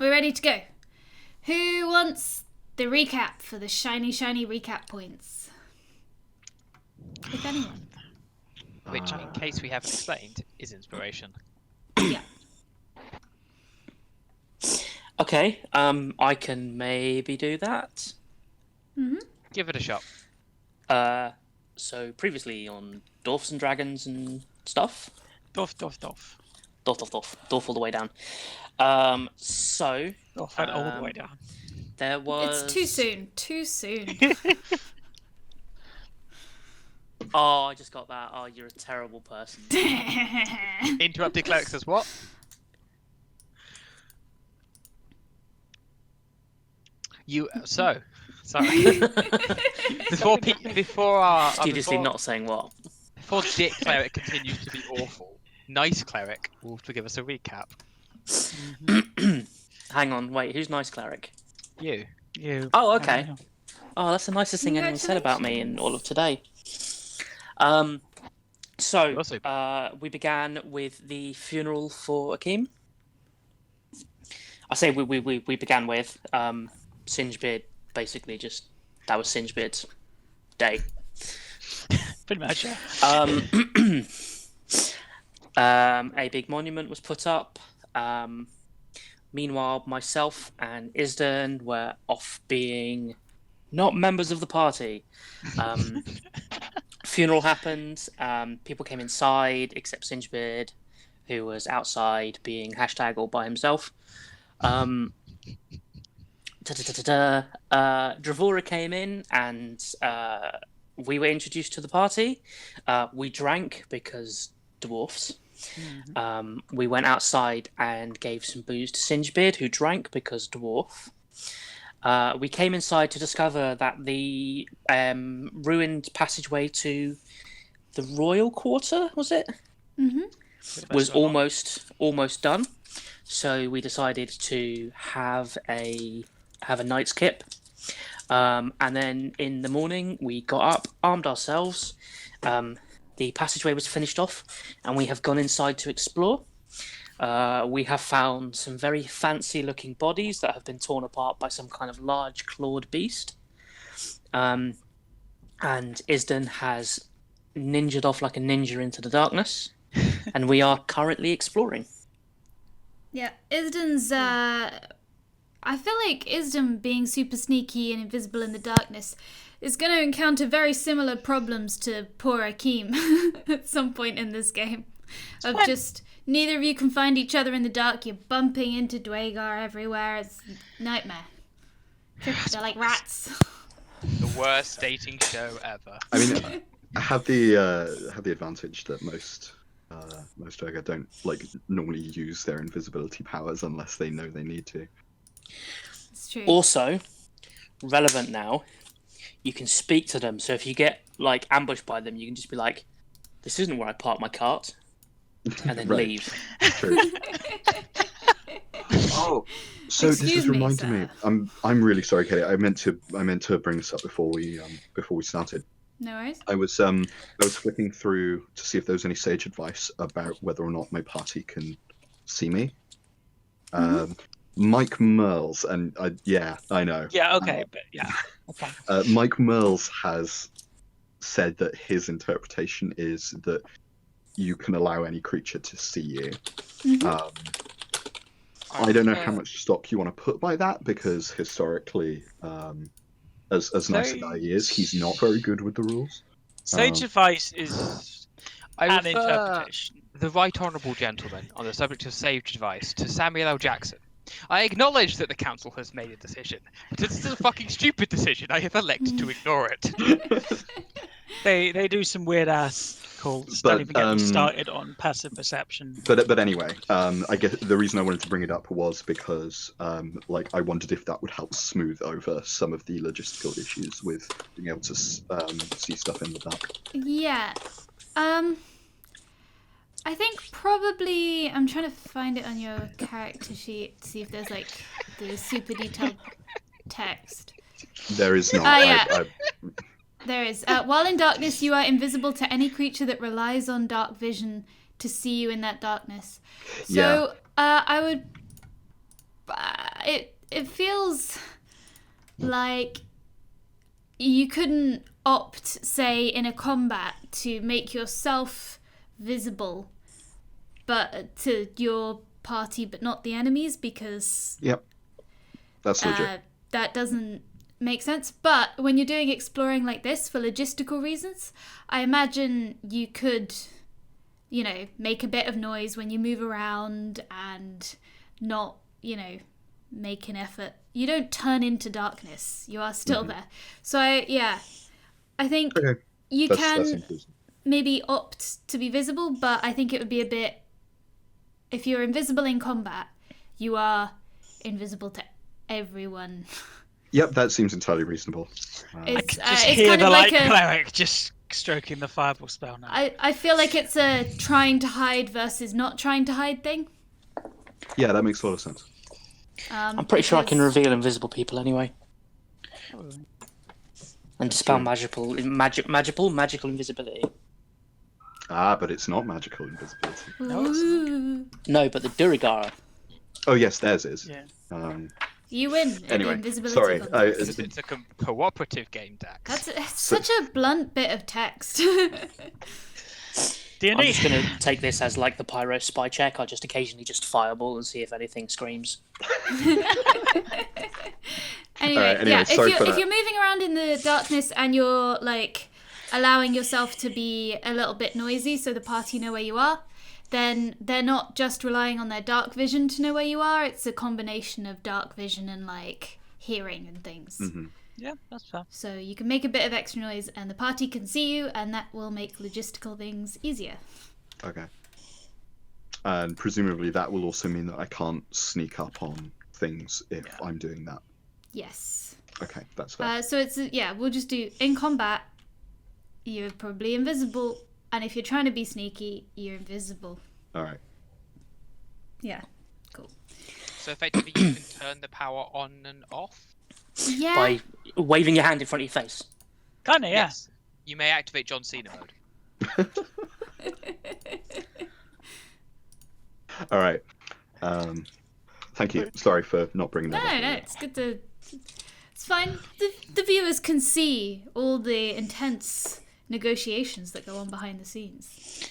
we're ready to go. Who wants the recap for the shiny recap points? If anyone. Which, in case we haven't explained, is inspiration. Yeah. Okay, I can maybe do that. Mm-hmm. Give it a shot. So previously on Dwarfs and Dragons and stuff. Doff. Dwarf all the way down. So Doff went all the way down. there was... It's too soon. Oh, I just got that. Oh, you're a terrible person. Interrupted cleric says what? Sorry. Studiously not saying what. Before Dick Cleric continues to be awful, Nice Cleric will give us a recap. Hang on, wait, who's Nice Cleric? You. Oh, okay. Oh, that's the nicest thing anyone said about me in all of today. So we began with the funeral for Akeem. I say we began with Singebeard. Basically, just that was Singebeard's day. Pretty much, yeah. A big monument was put up. Meanwhile, myself and Isden were off being not members of the party. Funeral happened. People came inside, except Singebeard, who was outside being hashtag all by himself. Dravora came in, and we were introduced to the party. We drank because dwarfs. We went outside and gave some booze to Singebeard, who drank because dwarf. We came inside to discover that the ruined passageway to the royal quarter, was it? Mm-hmm. Was almost done. So we decided to have a night's kip. And then in the morning we got up, armed ourselves. The passageway was finished off, and we have gone inside to explore. We have found some very fancy-looking bodies that have been torn apart by some kind of large clawed beast. And Isden has ninjaed off like a ninja into the darkness, and we are currently exploring. Yeah, Isden's, I feel like Isden being super sneaky and invisible in the darkness is going to encounter very similar problems to poor Akeem at some point in this game. Of just, neither of you can find each other in the dark, you're bumping into Dwagar everywhere, it's a nightmare. They're like rats. The worst dating show ever. I mean, I have the advantage that most Dwagar don't normally use their invisibility powers unless they know they need to. It's true. Also, relevant now, you can speak to them. So if you get ambushed by them, you can just be like, "This isn't where I park my cart," and then Right. leave. True. Oh, so this Excuse has me, reminded sir. me. I'm really sorry, Katie. I meant to bring this up before we started. No worries. I was flicking through to see if there was any sage advice about whether or not my party can see me. Mike Merles, and I know. Yeah, okay, but yeah. Okay. Mike Merles has said that his interpretation is that you can allow any creature to see you. I don't know how much stock you want to put by that, because historically, as nice a guy he is, he's not very good with the rules. Sage advice is I an refer interpretation. the right honourable gentleman on the subject of sage advice to Samuel L. Jackson. I acknowledge that the council has made a decision, but this is a fucking stupid decision. I have elected to ignore it. They do some weird ass calls. Don't even get them started on passive perception. But anyway, I guess the reason I wanted to bring it up was because I wondered if that would help smooth over some of the logistical issues with being able to see stuff in the dark. Yeah. I think probably, I'm trying to find it on your character sheet to see if there's the super detailed text. There is not. Yeah. There is. While in darkness, you are invisible to any creature that relies on dark vision to see you in that darkness. So, I it feels like you couldn't opt, say, in a combat to make yourself visible, but to your party, but not the enemies, because Yep. That's legit. that doesn't make sense. But when you're doing exploring like this for logistical reasons, I imagine you could, make a bit of noise when you move around and not, make an effort. You don't turn into darkness. You are still there. So, I think Okay. you That's can inclusive. maybe opt to be visible, but I think it would be a bit... If you're invisible in combat, you are invisible to everyone. Yep, that seems entirely reasonable. It's, Just it's hear kind the of like light a... cleric just stroking the fireball spell now. I feel like it's a trying to hide versus not trying to hide thing. Yeah, that makes a lot of sense. I'm pretty sure I can because- reveal invisible people anyway. And dispel magical invisibility. Ah, but it's not magical invisibility. No, it's not. Ooh. No, but the Durigara. Oh yes, theirs is. Yeah. You win. Anyway, Invisibility sorry. contest. It's a cooperative game, Dax. It's such a blunt bit of text. I'm D&D. just going to take this as like the pyro spy check. I'll just occasionally just fireball and see if anything screams. Anyway, anyway, sorry for if that. you're moving around in the darkness and you're like allowing yourself to be a little bit noisy so the party know where you are, then they're not just relying on their dark vision to know where you are. It's a combination of dark vision and like hearing and things. Mm-hmm. Yeah, that's fair. So you can make a bit of extra noise and the party can see you, and that will make logistical things easier. Okay. And presumably that will also mean that I can't sneak up on things if I'm doing that. Yes. Okay, that's fair. So it's we'll just do in combat. You're probably invisible, and if you're trying to be sneaky, you're invisible. All right. Yeah, cool. So effectively, you can turn the power on and off. Yeah. By waving your hand in front of your face. Kinda, yeah. Yes. You may activate John Cena mode. All right. Thank you. Sorry for not bringing that up. No, it's good to. It's fine. The viewers can see all the intense negotiations that go on behind the scenes.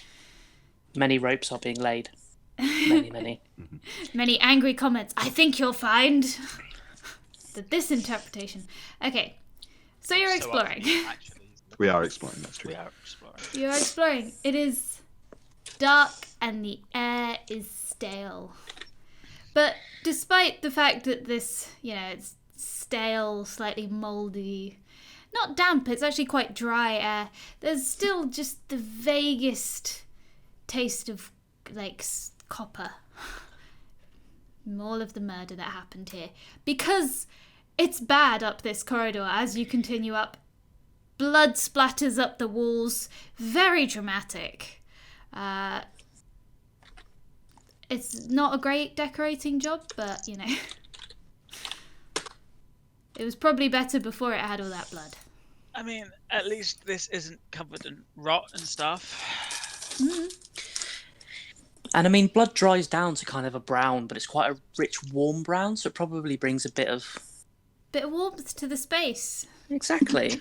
Many ropes are being laid. Many. Many angry comments. I think you'll find that this interpretation. Okay, so you're exploring. Actually, We are exploring. That's true. We are exploring. You're exploring. It is dark and the air is stale. But despite the fact that this, it's stale, slightly mouldy, not damp, it's actually quite dry air, there's still just the vaguest taste of, like, copper. All of the murder that happened here. Because it's bad up this corridor as you continue up. Blood splatters up the walls. Very dramatic. It's not a great decorating job, but, it was probably better before it had all that blood. I mean, at least this isn't covered in rot and stuff. And I mean, blood dries down to kind of a brown, but it's quite a rich, warm brown, so it probably brings a bit of... Bit of warmth to the space. Exactly.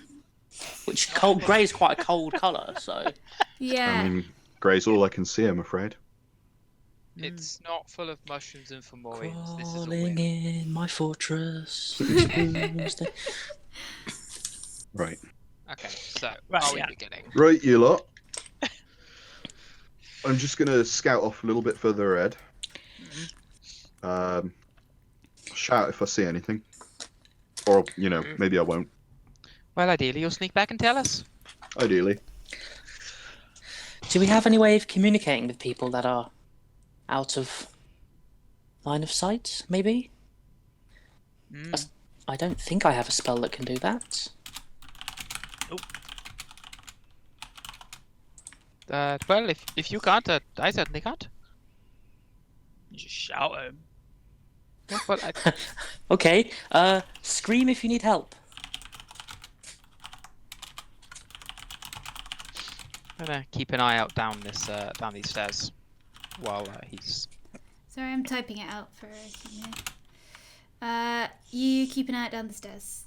Which grey is quite a cold colour, so... Yeah. I mean, grey's all I can see, I'm afraid. it's not full of mushrooms and fomorians. This is a Crawling win. in my fortress. Right. Okay, so Right, are we yeah. beginning? Right, you lot. I'm just going to scout off a little bit further ahead. Shout if I see anything. Or, maybe I won't. Well, ideally, you'll sneak back and tell us. Ideally. Do we have any way of communicating with people that are out of line of sight, maybe? I don't think I have a spell that can do that. Well, if you can't, I certainly can't. You just shout at him. Yeah, well, Okay, scream if you need help. I'm gonna keep an eye out down these stairs while he's. Sorry, I'm typing it out for You keep an eye out down the stairs.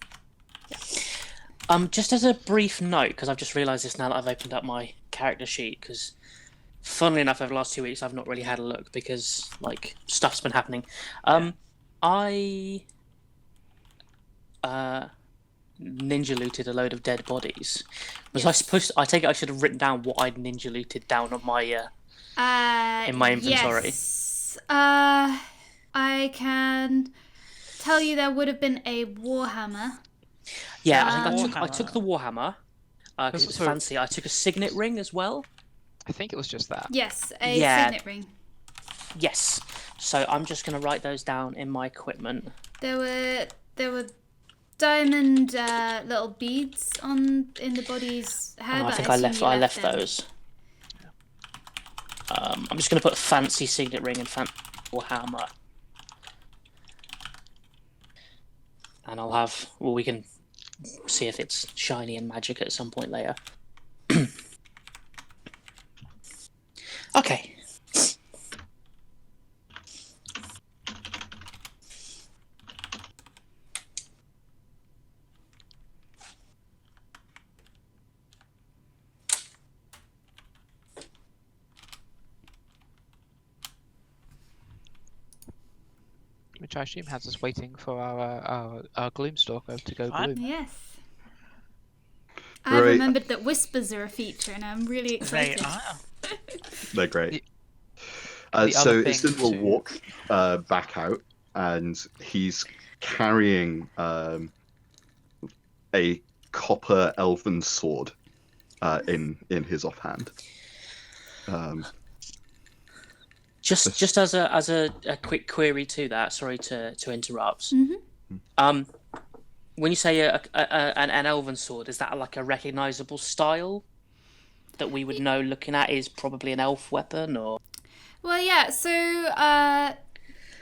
Just as a brief note, because I've just realised this now that I've opened up my character sheet, because funnily enough, over the last 2 weeks, I've not really had a look because, like, stuff's been happening. I ninja looted a load of dead bodies. Was I supposed to, I take it I should have written down what I'd ninja looted down on my in my inventory. Yes. I can tell you there would have been a warhammer. Yeah, I think I took the warhammer because it's So- fancy. I took a signet ring as well. I think it was just that. Yes, a Yeah. signet ring. Yes. So I'm just going to write those down in my equipment. There were diamond little beads in the body's hair. Oh, I but think assume I you left them. those. I'm just going to put fancy signet ring and fancy warhammer. And I'll have... Well, we can see if it's shiny and magic at some point later. Okay. Which I assume has us waiting for our Gloomstalker to go Fine. gloom. Yes. I Right. remembered that whispers are a feature, and I'm really They excited. are. They're great. the So other thing Istin will too- walk back out, and he's carrying a copper elven sword in his offhand. Just as a quick query to that, sorry to interrupt. Mhm. When you say an elven sword, is that like a recognizable style that we would know looking at is probably an elf weapon, or? Well, yeah, so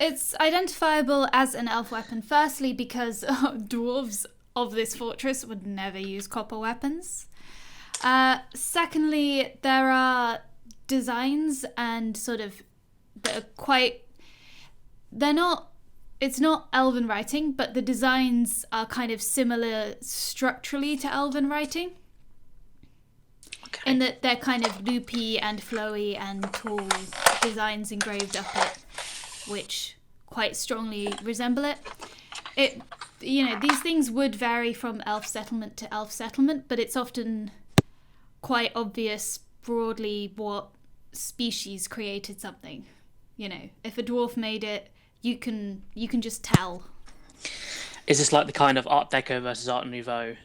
it's identifiable as an elf weapon, firstly because dwarves of this fortress would never use copper weapons. Secondly, there are designs and sort of that are quite... It's not elven writing, but the designs are kind of similar structurally to elven writing. Okay. In that they're kind of loopy and flowy and tall designs engraved up it, which quite strongly resemble it. These things would vary from elf settlement to elf settlement, but it's often quite obvious broadly what species created something. If a dwarf made it, you can just tell. Is this like the kind of Art Deco versus Art Nouveau?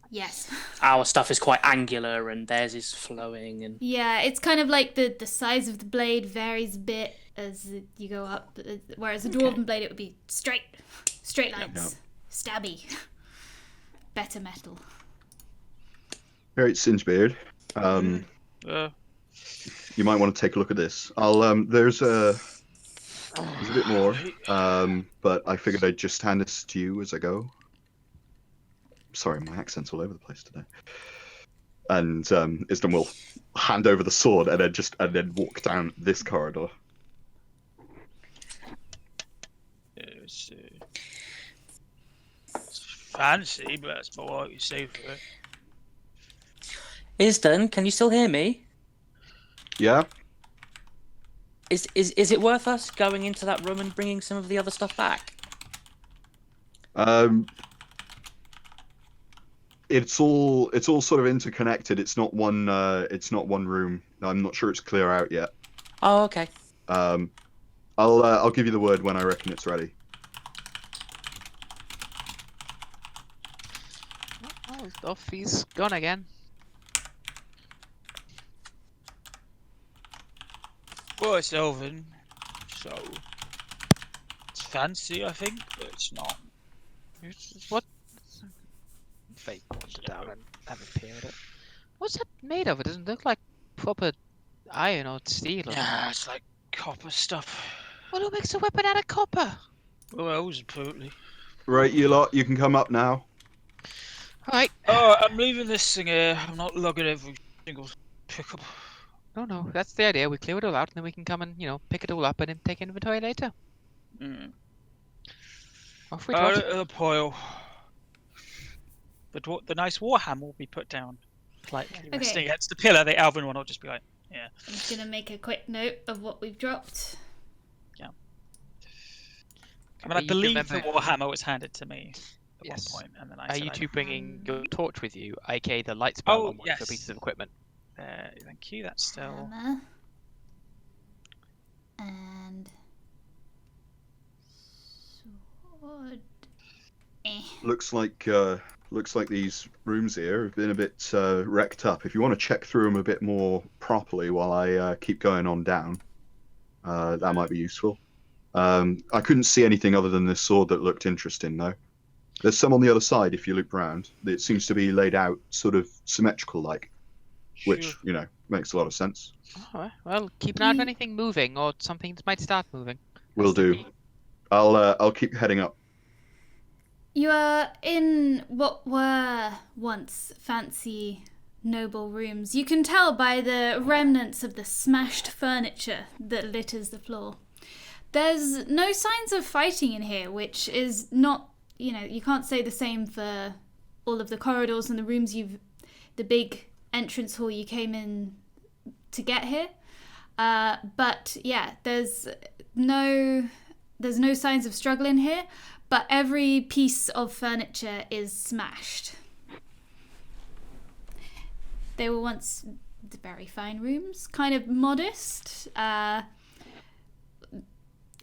Yes. Our stuff is quite angular and theirs is flowing and... Yeah, it's kind of like the size of the blade varies a bit as you go up, whereas a dwarven blade, it would be straight lines, stabby, better metal. All right, Singebeard. You might want to take a look at this. There's a bit more, but I figured I'd just hand this to you as I go. Sorry, my accent's all over the place today. And Isdom will hand over the sword and then walk down this corridor. It's fancy, but that's about what you say for it. Isden, can you still hear me? Yeah. Is it worth us going into that room and bringing some of the other stuff back? It's all sort of interconnected. It's not one room. I'm not sure it's clear out yet. Oh, okay. I'll give you the word when I reckon it's ready. Oh, off he's gone again. Well, it's elven, so it's fancy, I think, but it's not. What? Fake wander down and have a peer at it. What's that made of? It doesn't look like proper iron or steel. Or Yeah, it's like copper stuff. Well, who makes a weapon out of copper? Well, elves apparently. Right, you lot, you can come up now. Alright. Oh, I'm leaving this thing here. I'm not lugging every single pickup. No, that's the idea. We clear it all out and then we can come and, pick it all up and then take inventory later. Mm. Off we trot. The pile. The nice warhammer will be put down, politely resting against the pillar. The elven one will just be like, yeah. I'm just gonna make a quick note of what we've dropped. I mean, I believe the warhammer was handed to me at Yes. one point, and then I Are said you I- two bringing your torch with you, aka the light spell on one yes. of the pieces of equipment? Thank you. That's still. Hammer. And sword. Looks like these rooms here have been a bit wrecked up. If you want to check through them a bit more properly while I keep going on down, that might be useful. I couldn't see anything other than this sword that looked interesting, though. There's some on the other side if you look round. It seems to be laid out sort of symmetrical-like, which, you know, makes a lot of sense. Alright, well, keep an eye on anything moving or something that might start moving. Will do. I'll keep heading up. You are in what were once fancy, noble rooms. You can tell by the remnants of the smashed furniture that litters the floor. There's no signs of fighting in here, which is not, you can't say the same for all of the corridors and the rooms the big entrance hall you came in to get here. But yeah, there's no signs of struggle in here, but every piece of furniture is smashed. They were once very fine rooms, kind of modest,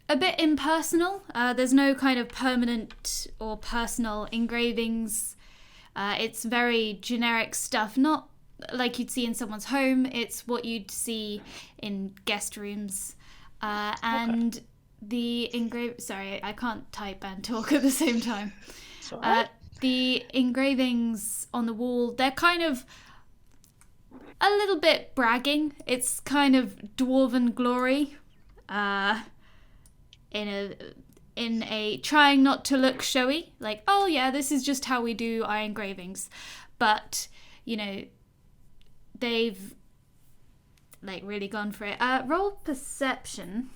a bit impersonal. There's no kind of permanent or personal engravings. It's very generic stuff, not like you'd see in someone's home. It's what you'd see in guest rooms. And the sorry, I can't type and talk at the same time. The engravings on the wall, they're kind of a little bit bragging. It's kind of dwarven glory. In a trying not to look showy, like, oh yeah, this is just how we do our engravings. But, they've like really gone for it. Roll perception.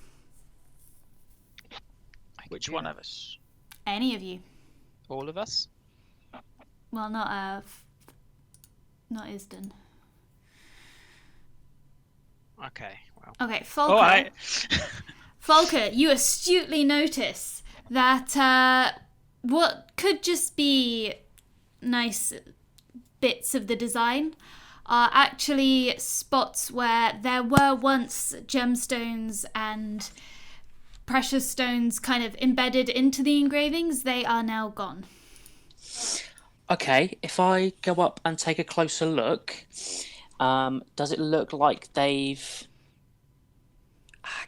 Which one of us? Any of you. All of us? Well, not Isden. Okay, well. Okay, Folker. Alright. Folker, you astutely notice that what could just be nice bits of the design are actually spots where there were once gemstones and precious stones kind of embedded into the engravings. They are now gone. Okay, if I go up and take a closer look, does it look like they've...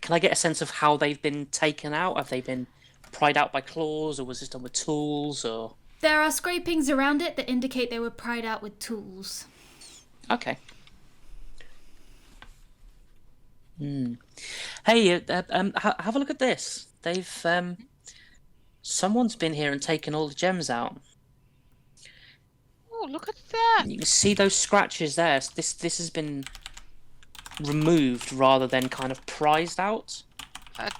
Can I get a sense of how they've been taken out? Have they been pried out by claws, or was this done with tools, or...? There are scrapings around it that indicate they were pried out with tools. Okay. Hey, have a look at this. They've someone's been here and taken all the gems out. Oh, look at that! You can see those scratches there. This has been removed rather than kind of prized out. That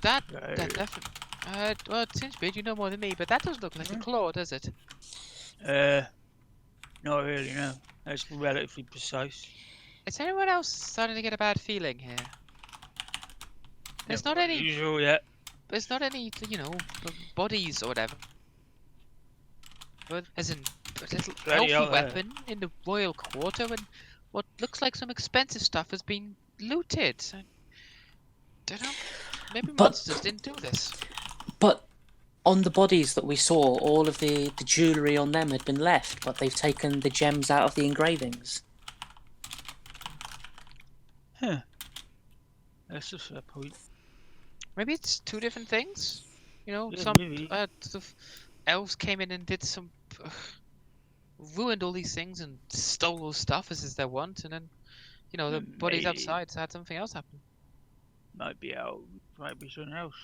definitely. Well, it seems weird, you know more than me, but that doesn't look like a claw, does it? Not really, no. That's relatively precise. Is anyone else starting to get a bad feeling here? There's not any. Usual yet. There's not any, bodies or whatever. But as in a little Bloody elfy hell, weapon in the royal quarter, and what looks like some expensive stuff has been looted. I don't know. Maybe monsters didn't do this. But on the bodies that we saw, all of the jewellery on them had been left, but they've taken the gems out of the engravings. Huh. That's a fair point. Maybe it's two different things. Yeah, Some maybe. sort of elves came in and did some, ruined all these things and stole all stuff as is their want, and then, the bodies Maybe. outside had something else happen. Might be out. Might be something else.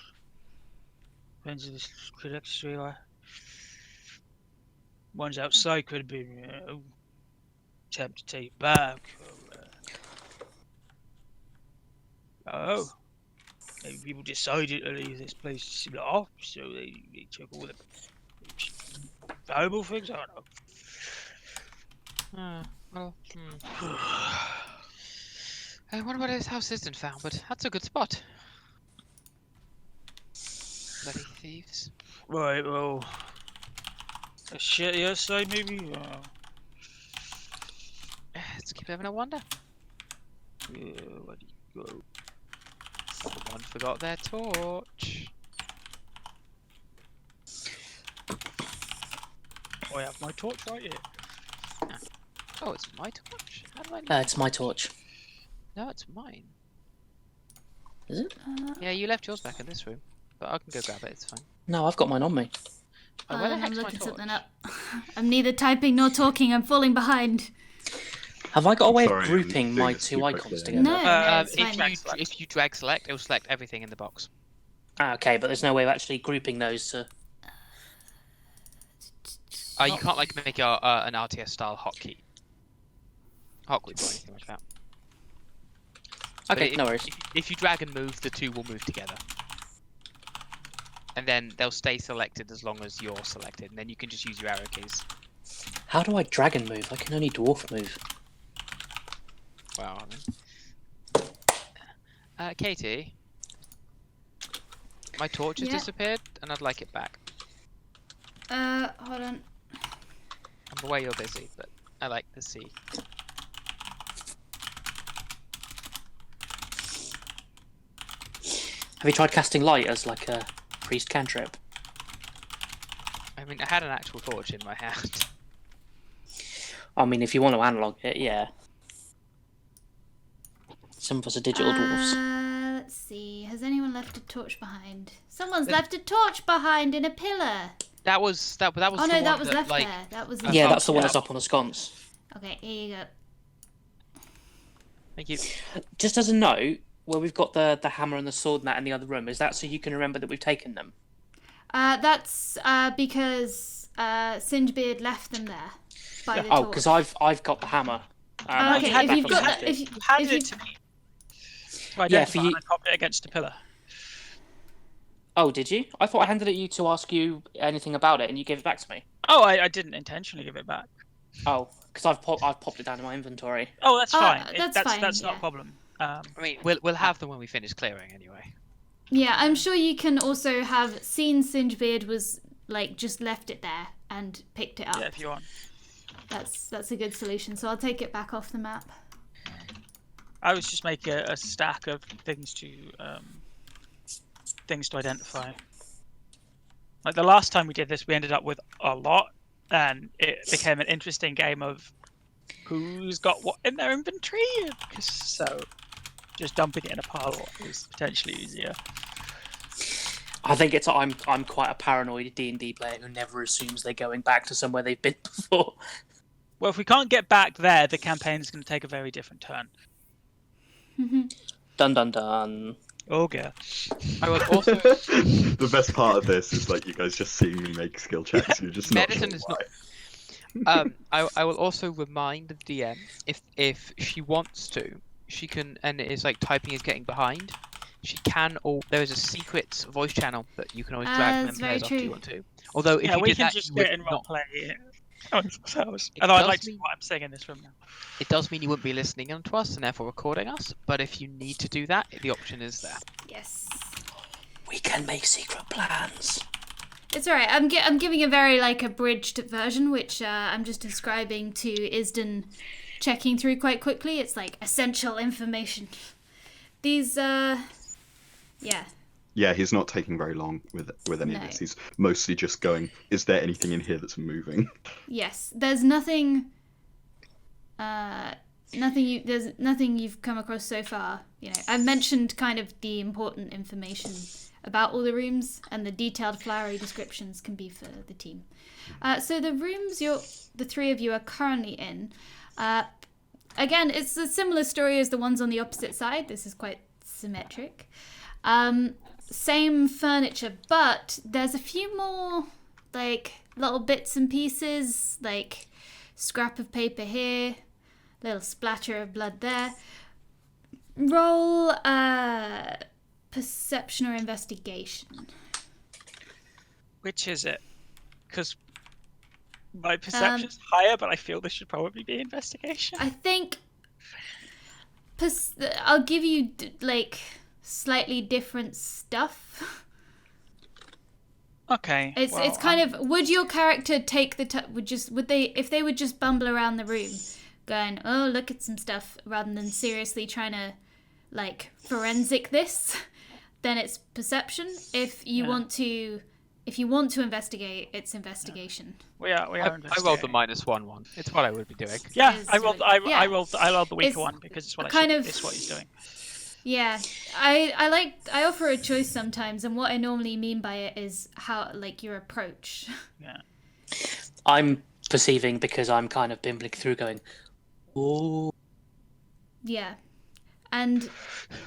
Depends if this correct ones outside could have been attempt to take back. maybe people decided to leave this place to split off, so they took all the valuable things. I don't know. Well, I wonder what his house isn't found, but that's a good spot. Bloody thieves. Right, well, a shitty outside maybe? Let's keep having a wonder. Where do you go? Someone forgot their torch. I have my torch right here. Oh, it's my torch? How do I know? It's my torch. No, it's mine. Is it? Yeah, you left yours back in this room. But I can go grab it, it's fine. No, I've got mine on me. Oh, where the I'm heck's my looking torch? something up. I'm neither typing nor talking. I'm falling behind. Have I got a way Sorry, of grouping I'm my doing this two too icons quickly. together? No, it's fine. If you drag select, it will select everything in the box. Ah, okay, but there's no way of actually grouping those to... You can't like make an RTS style hotkey. Hotgroup or anything like that. But Okay, no worries. If you drag and move, the two will move together. And then they'll stay selected as long as you're selected, and then you can just use your arrow keys. How do I dragon move? I can only dwarf move. Wow. Katie, my torch has Yeah. disappeared, and I'd like it back. Hold on. I'm aware you're busy, but I like to see. Have you tried casting light as like a priest cantrip? I mean, I had an actual torch in my hand. I mean, if you want to analog it, yeah. Some of us are digital dwarfs. Let's see. Has anyone left a torch behind? Someone's left a torch behind in a pillar. That was Oh the no, one that was left like, there. That was. Yeah, that's the one yeah. that's up on the sconce. Okay, here you go. Thank you. Just as a note, where we've got the hammer and the sword and that in the other room, is that so you can remember that we've taken them? That's because Singebeard left them there by the Oh, torch. because I've got the hammer. Okay, I if back you've on got the that, stick. if You handed you- it to me. Right, Yeah, yeah, for you- I popped it against the pillar. Oh, did you? I thought I handed it you to ask you anything about it, and you gave it back to me. Oh, I didn't intentionally give it back. Oh, because I've popped it down in my inventory. Oh, that's fine. that's fine, That's not yeah. a problem. I mean, we'll have them when we finish clearing anyway. Yeah, I'm sure you can also have seen Singebeard was like just left it there and picked it up. Yeah, if you want. That's a good solution. So I'll take it back off the map. I was just making a stack of things to identify. Like the last time we did this, we ended up with a lot, and it became an interesting game of who's got what in their inventory. So just dumping it in a pile is potentially easier. I think it's I'm quite a paranoid D&D player who never assumes they're going back to somewhere they've been before. Well, if we can't get back there, the campaign is going to take a very different turn. Dun dun dun. Oh, yeah. I will also The best part of this is like you guys just seeing me make skill checks. You're just not medicine sure is why. not. I will also remind the DM if she wants to, she can, and it is like typing is getting behind. She can, or there is a secret voice channel that you can always drag That's them very players off if you true. want to. Although if Yeah, you we did can that, just you get would in not. role play ourselves. It Although I'd does like to mean- know what I'm saying in this room now. It does mean you wouldn't be listening to us and therefore recording us. But if you need to do that, the option is there. Yes. We can make secret plans. It's alright. I'm giving a very like abridged version, which I'm just describing to Isden, checking through quite quickly. It's like essential information. These yeah. Yeah, he's not taking very long with any of No. this. He's mostly just going, is there anything in here that's moving? Yes. There's nothing. There's nothing you've come across so far. You know, I've mentioned kind of the important information about all the rooms, and the detailed flowery descriptions can be for the team. So the rooms the three of you are currently in, again, it's a similar story as the ones on the opposite side. This is quite symmetric. Same furniture, but there's a few more like little bits and pieces, like scrap of paper here, little splatter of blood there. Roll perception or investigation? Which is it? Because my perception's higher, but I feel this should probably be investigation. I think I'll give you like slightly different stuff. Okay. It's kind of, would your character take the would they, if they would just bumble around the room going, oh, look at some stuff, rather than seriously trying to like forensic this, then it's perception. If you want to investigate, it's investigation. We are I rolled the -1. It's what I would be doing. Yeah, Is I rolled the weaker It's one because it's what it's what he's doing. Yeah, I offer a choice sometimes, and what I normally mean by it is how, like, your approach. Yeah. I'm perceiving because I'm kind of bimbling through going, oh. Yeah. And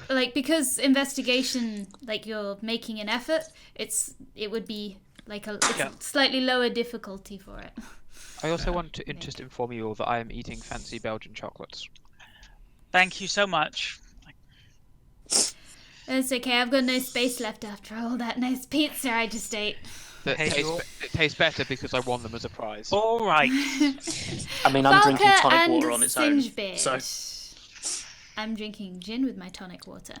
like, because investigation, like, you're making an effort, it would be like a slightly lower difficulty for it. I also want to just inform you all that I am eating fancy Belgian chocolates. Thank you so much. It's okay, I've got no space left after all that nice pizza I just ate. It tastes better because I won them as a prize. All right. I mean, I'm drinking Falca tonic and water on its own. Singebeard. So I'm drinking gin with my tonic water.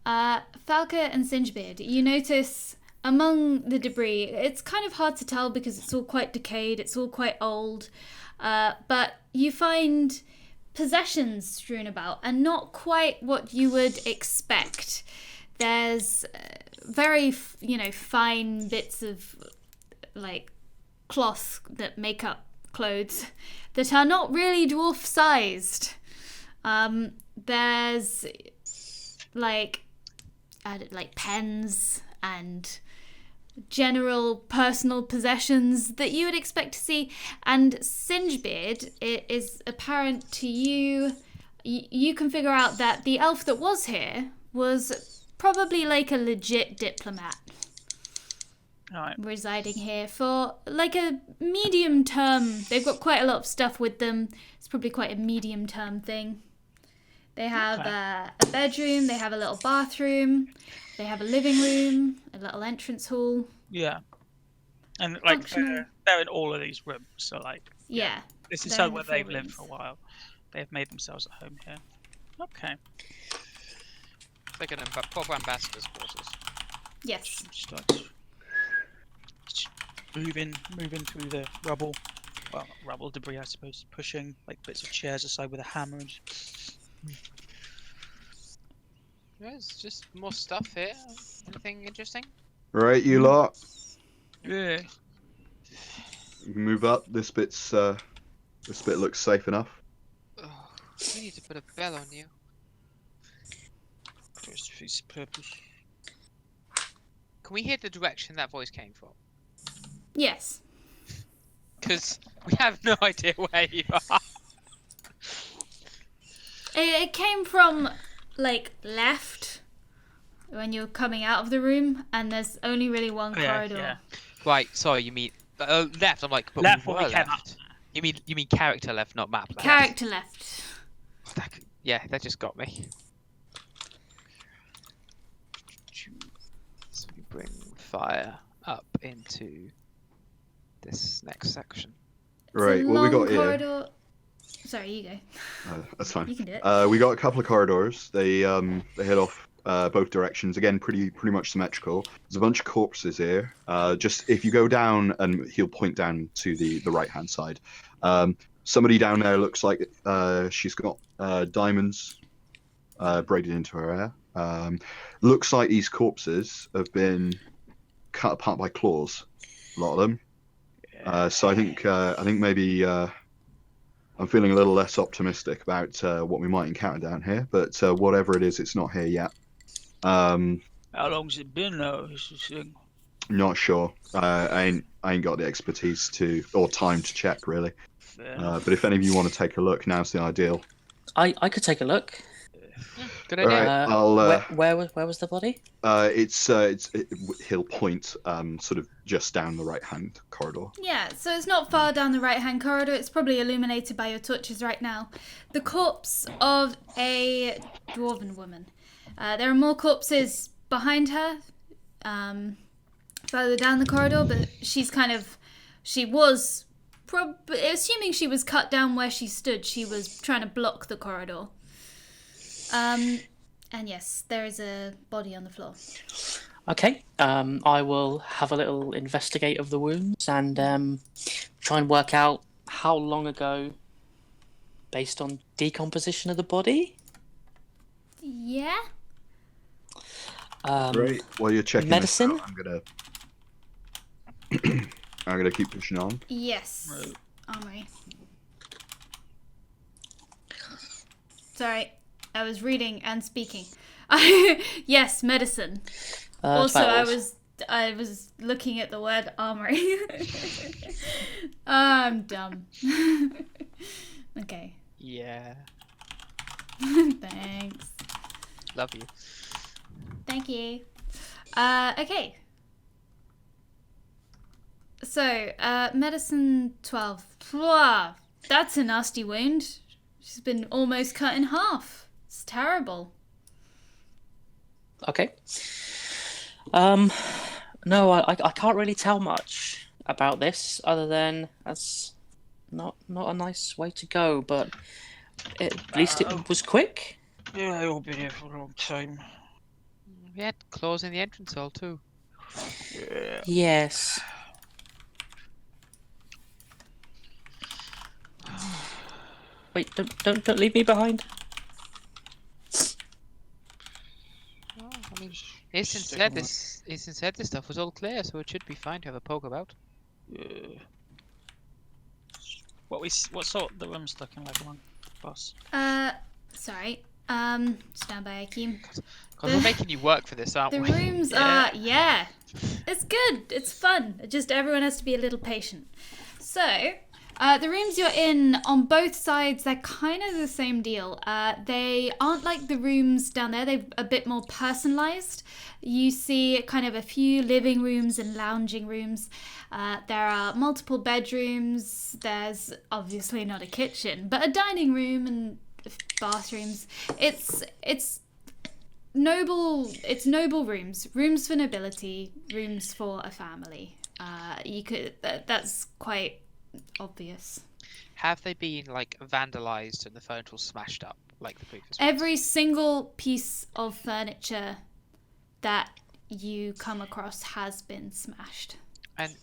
Falca and Singebeard, you notice among the debris, it's kind of hard to tell because it's all quite decayed, it's all quite old, but you find possessions strewn about, and not quite what you would expect. There's very, fine bits of like cloth that make up clothes that are not really dwarf sized. There's like pens and general personal possessions that you would expect to see, and Singebeard, it is apparent to you, you can figure out that the elf that was here was probably like a legit diplomat. All right. Residing here for like a medium term. They've got quite a lot of stuff with them. It's probably quite a medium term thing. They have a bedroom, they have a little bathroom, they have a living room, a little entrance hall. Yeah. And like they're in all of these rooms, so like Yeah. this is they're somewhere in the they've full lived rooms. for a while. They have made themselves at home here. Okay. It's like an proper ambassador's quarters. Yes. Start moving through the rubble. Well, not rubble, debris, I suppose. Pushing like bits of chairs aside with a hammer. And There's just more stuff here. Anything interesting? Right, you lot. yeah. You can move up. This bit looks safe enough. Oh, we need to put a bell on you. Just for its purpose. Can we hear the direction that voice came from? Yes. Because we have no idea where you are. It came from like left when you're coming out of the room, and there's only really one corridor. Yeah. Right, sorry, you mean left. I'm like, but Left we when were we came left. You mean character left, not map left. Character left. That just got me. So we bring fire up into this next section. It's a Right, what we long got here. corridor. Sorry, you go. That's fine. You can do it. We got a couple of corridors. They head off both directions. Again, pretty much symmetrical. There's a bunch of corpses here. Just if you go down, and he'll point down to the right hand side. Somebody down there looks like she's got diamonds braided into her hair. Looks like these corpses have been cut apart by claws. A lot of them. So I think maybe. I'm feeling a little less optimistic about what we might encounter down here, but whatever it is, it's not here yet. How long's it been though? Not sure. I ain't got the expertise or time to check really. But if any of you want to take a look, now's the ideal. I could take a look. Good idea. Right, I'll. Where was the body? He'll point sort of just down the right hand corridor. Yeah, so it's not far down the right-hand corridor. It's probably illuminated by your torches right now. The corpse of a dwarven woman. There are more corpses behind her, further down the corridor, but she was, assuming she was cut down where she stood, she was trying to block the corridor. And yes, there is a body on the floor. Okay. I will have a little investigate of the wounds and try and work out how long ago, based on decomposition of the body. Yeah? Great. While you're checking medicine? this out, I'm gonna keep pushing on. Yes. Armory. Sorry, I was reading and speaking. Yes, medicine. Also, 12. I was looking at the word armory. I'm dumb. Okay. Yeah. Thanks. Love you. Thank you. Okay. So, medicine 12. Blah, that's a nasty wound. She's been almost cut in half. It's terrible. Okay. No, I can't really tell much about this other than that's not a nice way to go, but at least it was quick. Yeah, I've been here for a long time. We had claws in the entrance hall too. Yeah. Yes. Wait, don't leave me behind. Oh, I mean, Ethan said this stuff was all clear, so it should be fine to have a poke about. What sort the room's looking like, among boss? Sorry. Stand by, Akeem. Because we're making you work for this, aren't The we? rooms are, yeah. It's good. It's fun. Just everyone has to be a little patient. So, the rooms you're in on both sides, they're kind of the same deal. They aren't like the rooms down there. They're a bit more personalized. You see kind of a few living rooms and lounging rooms. There are multiple bedrooms. There's obviously not a kitchen, but a dining room and bathrooms. It's noble. It's noble rooms. Rooms for nobility. Rooms for a family. That's quite obvious. Have they been like vandalized and the furniture was smashed up like the previous ones? Every single piece of furniture that you come across has been smashed. And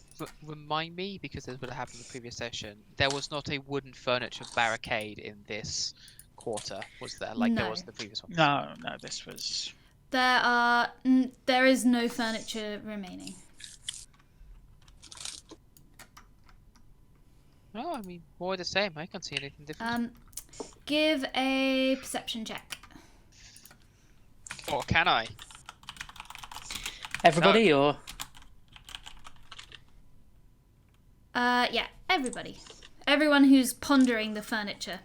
remind me, because this would have happened in the previous session, there was not a wooden furniture barricade in this quarter, was there? Like there No. was in the previous one. No, this was. There is no furniture remaining. No, I mean more the same. I can't see anything different. Give a perception check. Or can I? Everybody, or Yeah, everybody. Everyone who's pondering the furniture.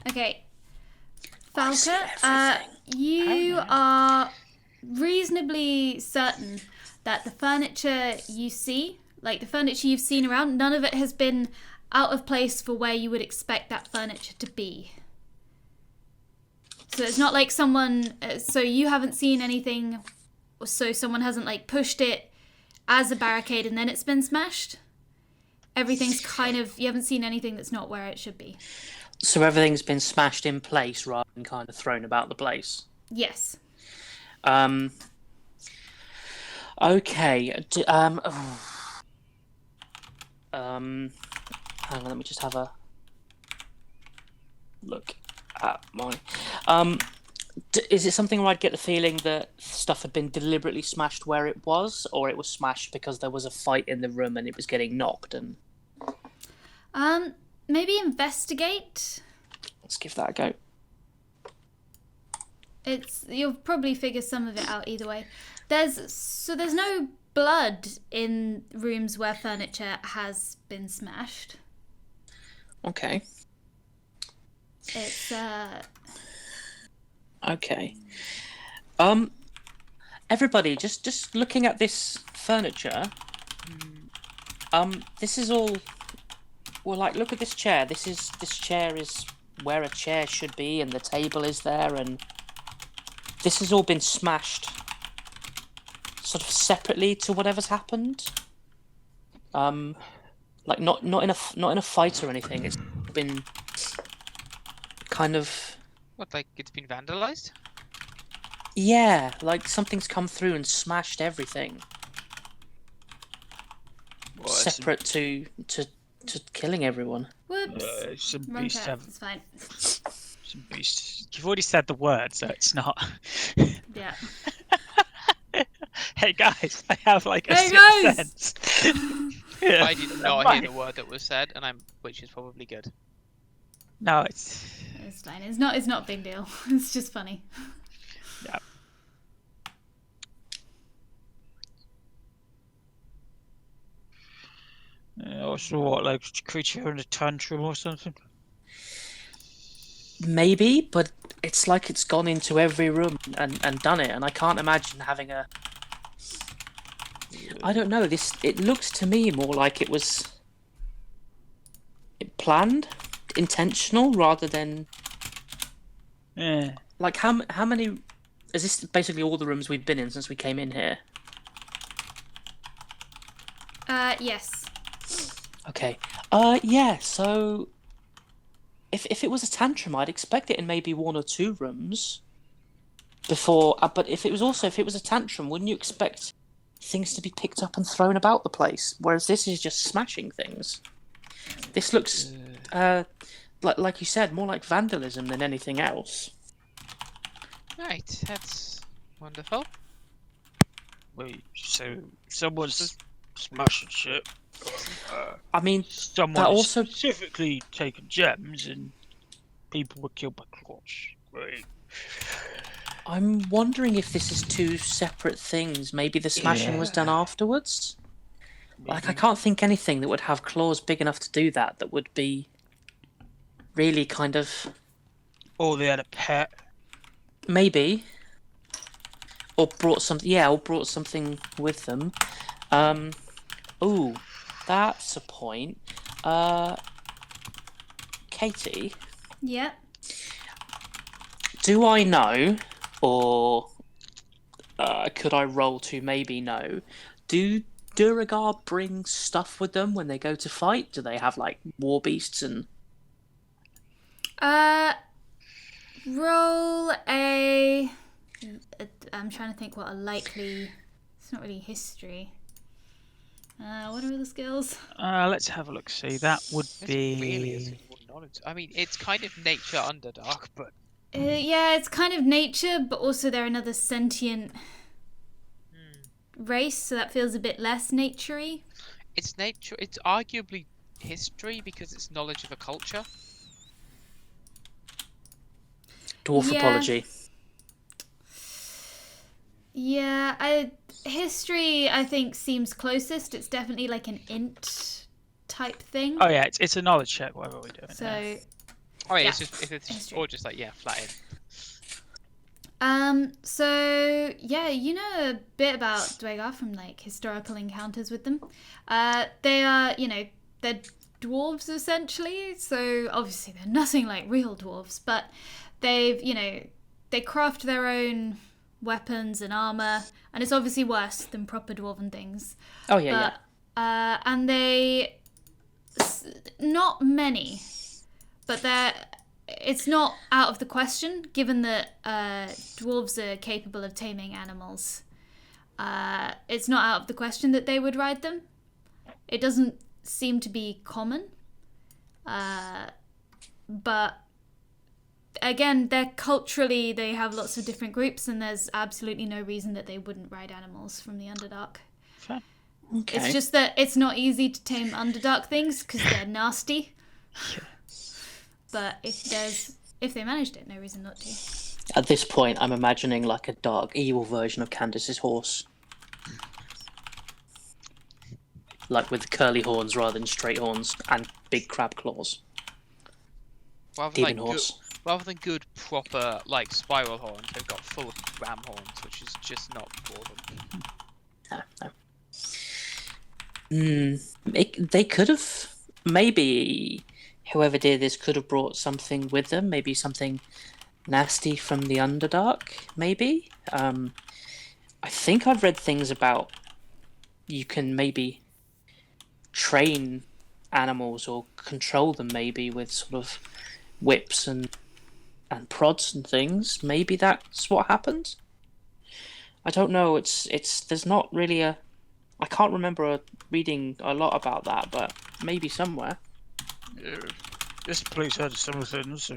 Okay. Falca, you are reasonably certain that the furniture you see, like the furniture you've seen around, none of it has been out of place for where you would expect that furniture to be. So it's not like someone, so you haven't seen anything, so someone hasn't like pushed it as a barricade and then it's been smashed. Everything's kind of, you haven't seen anything that's not where it should be. so everything's been smashed in place rather than kind of thrown about the place. Yes. Okay. Hang on, let me just have a look at my. Is it something where I'd get the feeling that stuff had been deliberately smashed where it was, or it was smashed because there was a fight in the room and it was getting knocked? And Maybe investigate. let's give that a go. You'll probably figure some of it out either way. There's no blood in rooms where furniture has been smashed. Okay. It's Okay. Everybody, just looking at this furniture. This is all. Well, like, look at this chair. This chair is where a chair should be, and the table is there, and this has all been smashed sort of separately to whatever's happened. Like not in a fight or anything. It's been kind of, What, like it's been vandalized? yeah, like something's come through and smashed everything. Well, Separate to killing everyone. Whoops. Some Wrong beasts tab. have It's fine. some beasts. You've already said the word, so it's not. Yeah. Hey guys, I have like a Hey, sixth guys! sense. Yeah. I did not hear the word that was said, which is probably good. No, it's It's fine. It's not a big deal. It's just funny. yeah. Also, what, like creature in a tantrum or something? Maybe, but it's like it's gone into every room and done it, and I can't imagine having a. I don't know. It looks to me more like it was planned, intentional, rather than Yeah. like how many. Is this basically all the rooms we've been in since we came in here? Yes. Okay. Yeah. So, if it was a tantrum, I'd expect it in maybe 1 or 2 rooms. Before, but if it was a tantrum, wouldn't you expect things to be picked up and thrown about the place? Whereas this is just smashing things. This looks, like you said, more like vandalism than anything else. Right, that's wonderful. Wait, so someone's smashing shit. I mean, Someone that has also- specifically taken gems and people were killed by claws. Right. I'm wondering if this is 2 separate things. Maybe the smashing was done afterwards. Like, I can't think anything that would have claws big enough to do that. That would be really kind of Or they had a pet. maybe, or brought something. Yeah, or brought something with them. Ooh, that's a point. Katie, Yeah. do I know, or could I roll to maybe know? Do Duragar bring stuff with them when they go to fight? Do they have like war beasts and? Roll a. I'm trying to think what a likely. It's not really history. What are the skills? Let's have a look. See, that would This be. really is more knowledge. I mean, it's kind of nature underdark, but Yeah, it's kind of nature, but also they're another sentient race, so that feels a bit less naturey. it's nature. It's arguably history because it's knowledge of a culture. Dwarfapology. Yeah, history I think seems closest. It's definitely like an int type thing. Oh yeah, it's a knowledge check. Whatever we're doing. So, yeah. Oh yeah, Yeah. it's just if it's History. or just like flat in. so yeah, you know a bit about Dwagar from like historical encounters with them. They are, they're dwarves essentially. So obviously they're nothing like real dwarves, but they've, they craft their own weapons and armor, and it's obviously worse than proper dwarven things. Oh yeah, But and they not many, but it's not out of the question given that dwarves are capable of taming animals. It's not out of the question that they would ride them. It doesn't seem to be common, but again, they have lots of different groups, and there's absolutely no reason that they wouldn't ride animals from the Underdark. Fair. yeah. Okay. It's just that it's not easy to tame Underdark things because they're nasty. But if they managed it, no reason not to. At this point, I'm imagining like a dark, evil version of Candace's horse. Like with curly horns rather than straight horns and big crab claws. Demon horse. Rather than good proper like spiral horns, they've got full of ram horns, which is just not dwarven. No. They could have maybe whoever did this could have brought something with them, maybe something nasty from the Underdark, maybe. I think I've read things about you can maybe train animals or control them maybe with sort of whips and prods and things. Maybe that's what happened. I don't know. It's there's not really a. I can't remember reading a lot about that, but maybe somewhere. Yeah, this place had similar things, so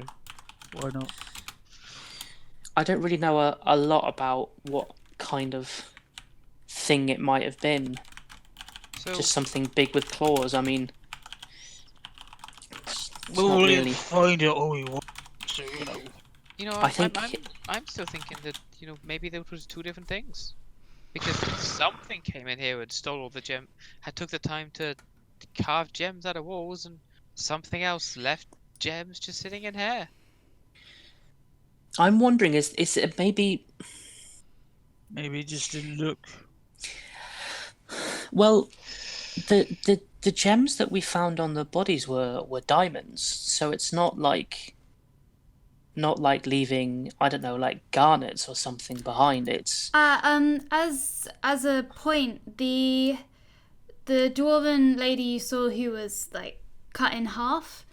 why not? I don't really know a lot about what kind of thing it might have been. So, Just something big with claws. I mean, it's We'll not only really. find it all we want, so you know. I think I'm still thinking that maybe there was two different things, because something came in here and stole all the gem, had took the time to carve gems out of walls, and something else left gems just sitting in here. I'm wondering is it maybe. Maybe it just didn't look. Well, the gems that we found on the bodies were diamonds, so it's not like leaving, I don't know, like garnets or something behind. It's As a point, the dwarven lady you saw who was like cut in half,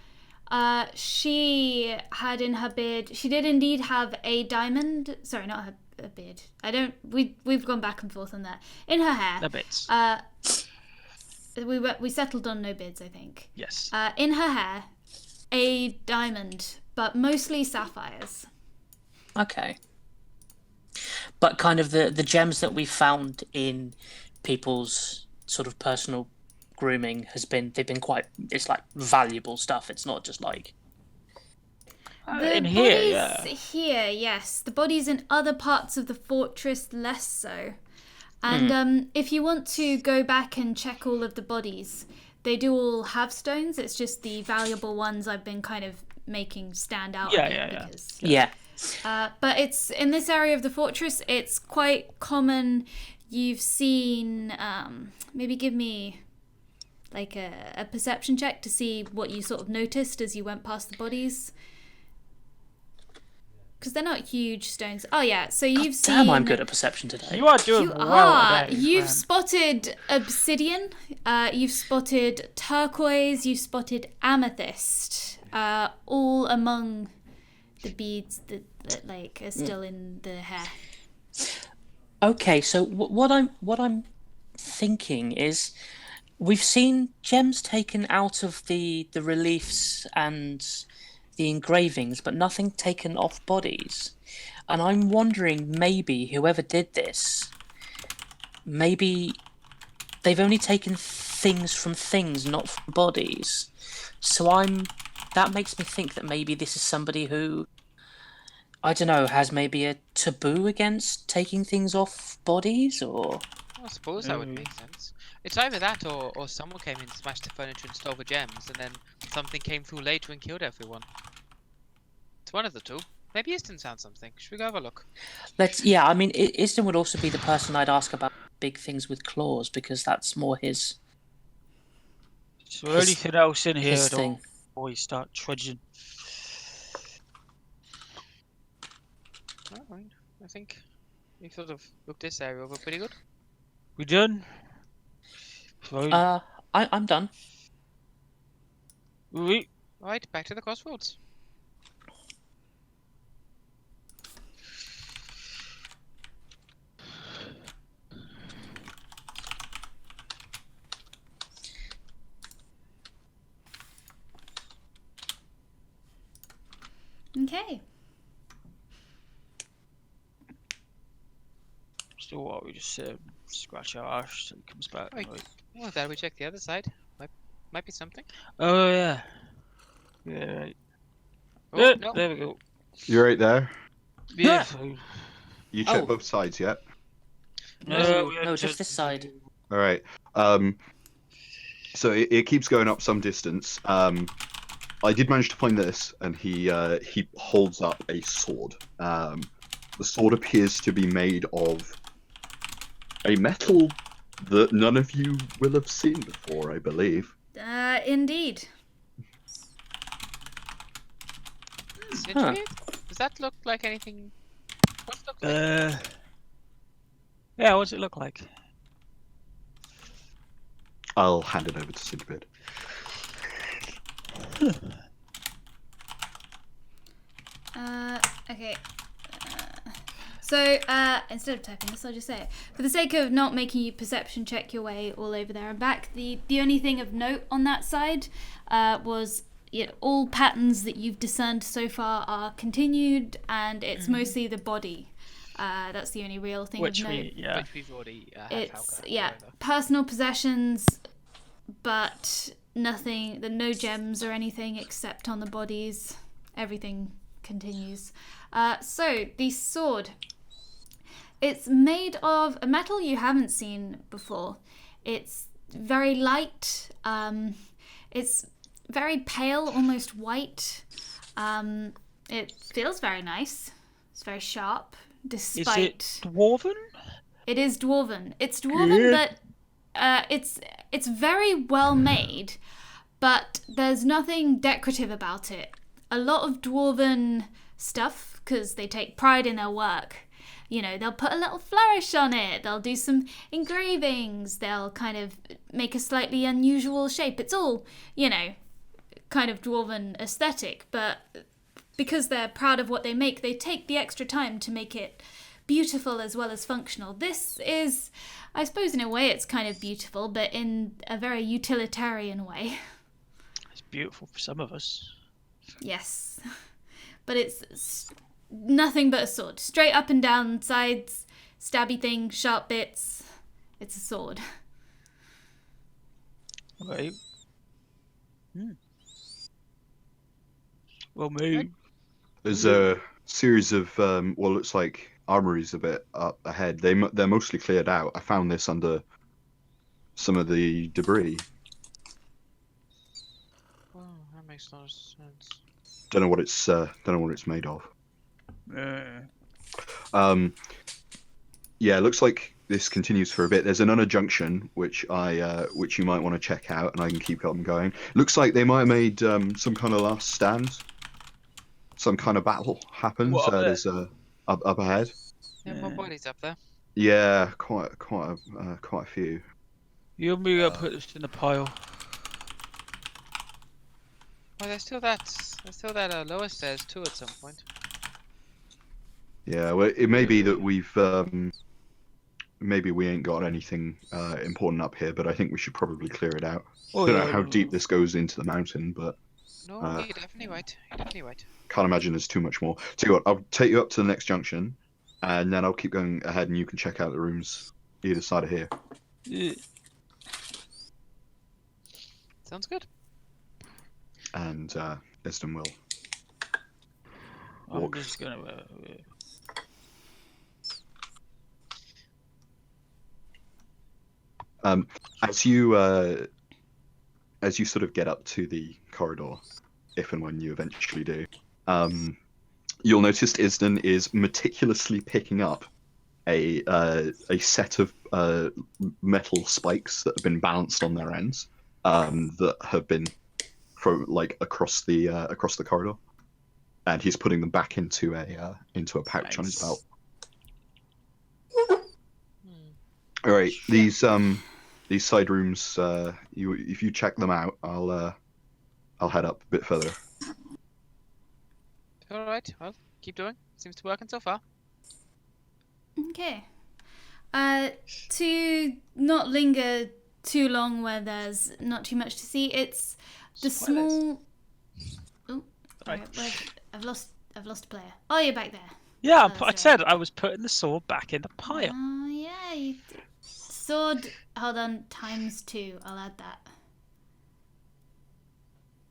she had in her beard. She did indeed have a diamond. Sorry, not her beard. I don't. We've gone back and forth on that. In her hair. The bits. We settled on no beards, I think. Yes. In her hair, a diamond, but mostly sapphires. okay. But kind of the gems that we found in people's sort of personal grooming they've been quite, it's like valuable stuff. It's not just like The in here, bodies yeah. here, yes. The bodies in other parts of the fortress, less so. And if you want to go back and check all of the bodies, they do all have stones. It's just the valuable ones I've been kind of making stand out. Yeah. Because, yeah. but it's in this area of the fortress, it's quite common. You've seen, maybe give me like a perception check to see what you sort of noticed as you went past the bodies. Because they're not huge stones. Oh yeah, so you've seen. Damn, I'm good at perception today. You are doing You well are. today, You've man. spotted obsidian. You've spotted turquoise. You've spotted amethyst. All among the beads that like are still in the hair. Okay, so what I'm thinking is, we've seen gems taken out of the reliefs and the engravings, but nothing taken off bodies. And I'm wondering, maybe whoever did this, maybe they've only taken things from things, not from bodies. So that makes me think that maybe this is somebody who, I don't know, has maybe a taboo against taking things off bodies, or... I suppose that would make sense. It's either that or someone came in, smashed the furniture and stole the gems, and then something came through later and killed everyone. It's one of the two. Maybe Easton found something. Should we go have a look? I mean, Isden would also be the person I'd ask about big things with claws, because that's more his So anything else in here his at all thing. before we start trudging? Alright, I think we sort of looked this area over pretty good. We done? Fine. I'm done. We Alright, back to the crossroads. Okay. still what we just scratch our ash till he comes back. Right. Right. Well, glad we checked the other side. Might be something. Oh yeah. Yeah. Right. Oh, Yeah, no. there we go. You're right there. Yeah. You checked Oh. both sides yet? No, we had no, to- just this side. All right. So it keeps going up some distance. I did manage to find this, and he holds up a sword. The sword appears to be made of a metal that none of you will have seen before, I believe. Indeed. Centipede? Does that look like anything? What's it look like? Yeah, what does it look like? I'll hand it over to Centipede. Okay. So, instead of typing this, I'll just say it. For the sake of not making you perception check your way all over there and back, the only thing of note on that side was all patterns that you've discerned so far are continued, and it's mostly the body. That's the only real thing Which of note. Which we've already had It's, Falco, yeah, whatever. personal possessions, but nothing, no gems or anything except on the bodies. Everything continues. So, the sword. It's made of a metal you haven't seen before. It's very light. It's very pale, almost white. It feels very nice. It's very sharp, despite... Is it dwarven? It is dwarven. It's dwarven, Yeah. but it's very well made, but there's nothing decorative about it. A lot of dwarven stuff, because they take pride in their work, they'll put a little flourish on it, they'll do some engravings, they'll kind of make a slightly unusual shape. It's all, kind of dwarven aesthetic, but because they're proud of what they make, they take the extra time to make it beautiful as well as functional. This is, I suppose in a way it's kind of beautiful, but in a very utilitarian way. It's beautiful for some of us. Yes. But it's nothing but a sword. Straight up and down sides, stabby thing, sharp bits. It's a sword. Okay. Well, move. There's a series of what looks like armories a bit up ahead. They're mostly cleared out. I found this under some of the debris. Oh, that makes a lot of sense. Don't know what it's made of. Yeah, it looks like this continues for a bit. There's another junction which you might want to check out, and I can keep on going. Looks like they might have made some kind of last stand. Some kind of battle happens. What, up There's up ahead. Yeah, more bodies up there. Yeah, quite a few. You and me put this in a pile. Oh, there's still that lower stairs too at some point. Yeah, well, it may be that maybe we ain't got anything important up here, but I think we should probably clear it out. Oh, I don't yeah, know how no, deep this goes into the mountain, but No, you're definitely right. You're definitely right. can't imagine there's too much more. Tell you what, I'll take you up to the next junction, and then I'll keep going ahead, and you can check out the rooms either side of here. Yeah. Sounds good. And Iston will. I'm Walk. just gonna. As you sort of get up to the corridor, if and when you eventually do, you'll notice Isden is meticulously picking up a set of metal spikes that have been balanced on their ends, that have been across the corridor, and he's putting them back into a pouch on his Nice. belt. All right, these side rooms, if you check them out, I'll head up a bit further. All right. Well, keep doing. Seems to be working so far. Okay. To not linger too long where there's not too much to see, it's the Spoilers. small... Oh, Right. I've lost a player. Oh, you're back there. Yeah, Oh, I sorry. said I was putting the sword back in the pile. Oh, yeah. Sword, hold on, ×2. I'll add that.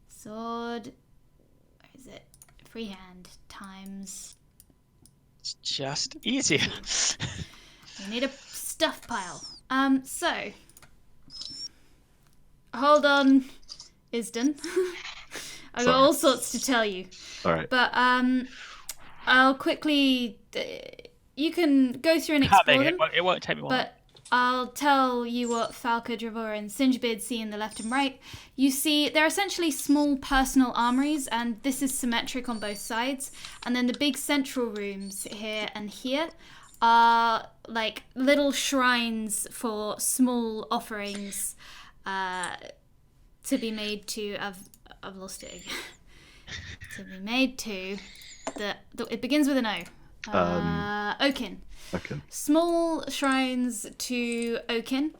Sword, where is it? Freehand times... It's just easier. You need a stuff pile. So... Hold on, Isden. I've got Sorry. all sorts to tell you. All right. But, I'll quickly... you can go through and explore Happening. them. It won't take me long. But I'll tell you what Falca, Dravora, and Singebeard see in the left and right. You see they're essentially small personal armories, and this is symmetric on both sides. And then the big central rooms here and here are like little shrines for small offerings to be made to... I've lost it again. To be made to... it begins with an O. Oaken. Okay. Small shrines to Oaken.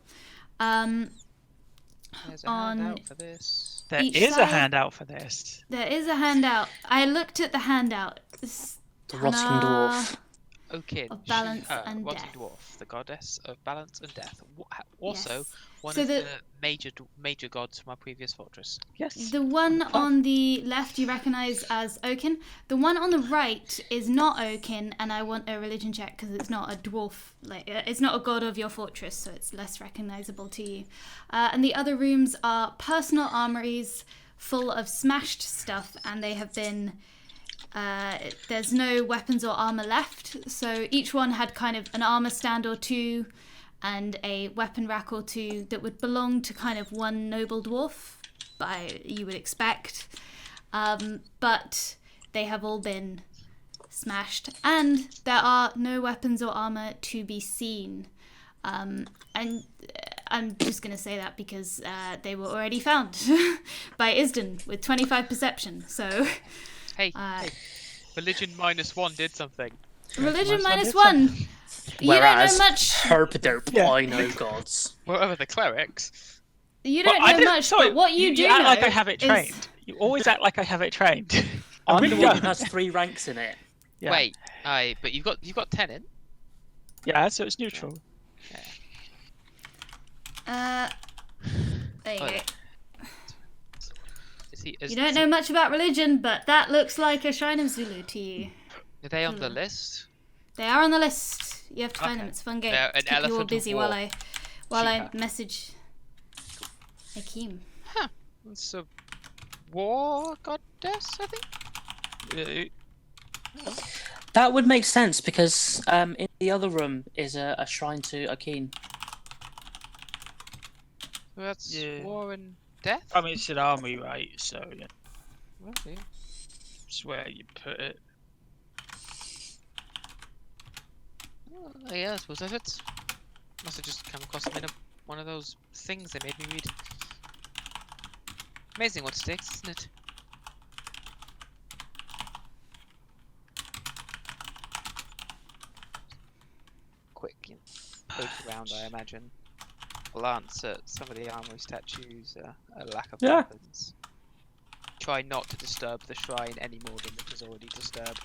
There's a On handout for this. There each is a side. handout for this. There is a handout. I looked at the handout. The rotting dwarf. Oaken. Of balance and Rotting death. Dwarf, the goddess of balance and death. Also, Yes. one So of the- the major gods from our previous fortress. Yes. The one on the left you recognise as Oaken. The one on the right is not Oaken, and I want a religion check because it's not a dwarf. It's not a god of your fortress, so it's less recognisable to you. And the other rooms are personal armories full of smashed stuff, and they have been... there's no weapons or armour left, so each one had kind of an armour stand or two and a weapon rack or two that would belong to kind of one noble dwarf, you would expect. But they have all been smashed, and there are no weapons or armour to be seen. And I'm just going to say that because they were already found by Isden with 25 perception, so... Hey, religion -1 did something. Religion Minus -1. You don't Whereas know much. herp derp, Yeah. I know gods. What over the clerics? You Well, don't I know didn't- much, sorry, but what you do act know like I have it is- trained. You always act like I have it trained. I'm really the one who don't. has 3 ranks in it. Yeah. Wait, but you've got 10 in. Yeah, so it's neutral. There you Oh, go. You don't know much about religion, but that looks like a Shrine of Zulu to you. Are they on the list? They are on the list. You have to find Okay. them. It's a fun game. They're To an keep you all elephant of busy war. while I Cheetah. message Akeem. It's a war goddess, I think. That would make sense because in the other room is a shrine to Akeen. Well, that's Yeah. war and death. I mean, it's an army, right? So yeah, Well, yeah. it's where you put it. Oh, yeah, I suppose that fits. Must have just come across them in one of those things they made me read. Amazing what sticks, isn't it? Quick, poke around, I imagine. Glance at some of the armory statues, a lack of Yeah. weapons. Try not to disturb the shrine any more than it is already disturbed.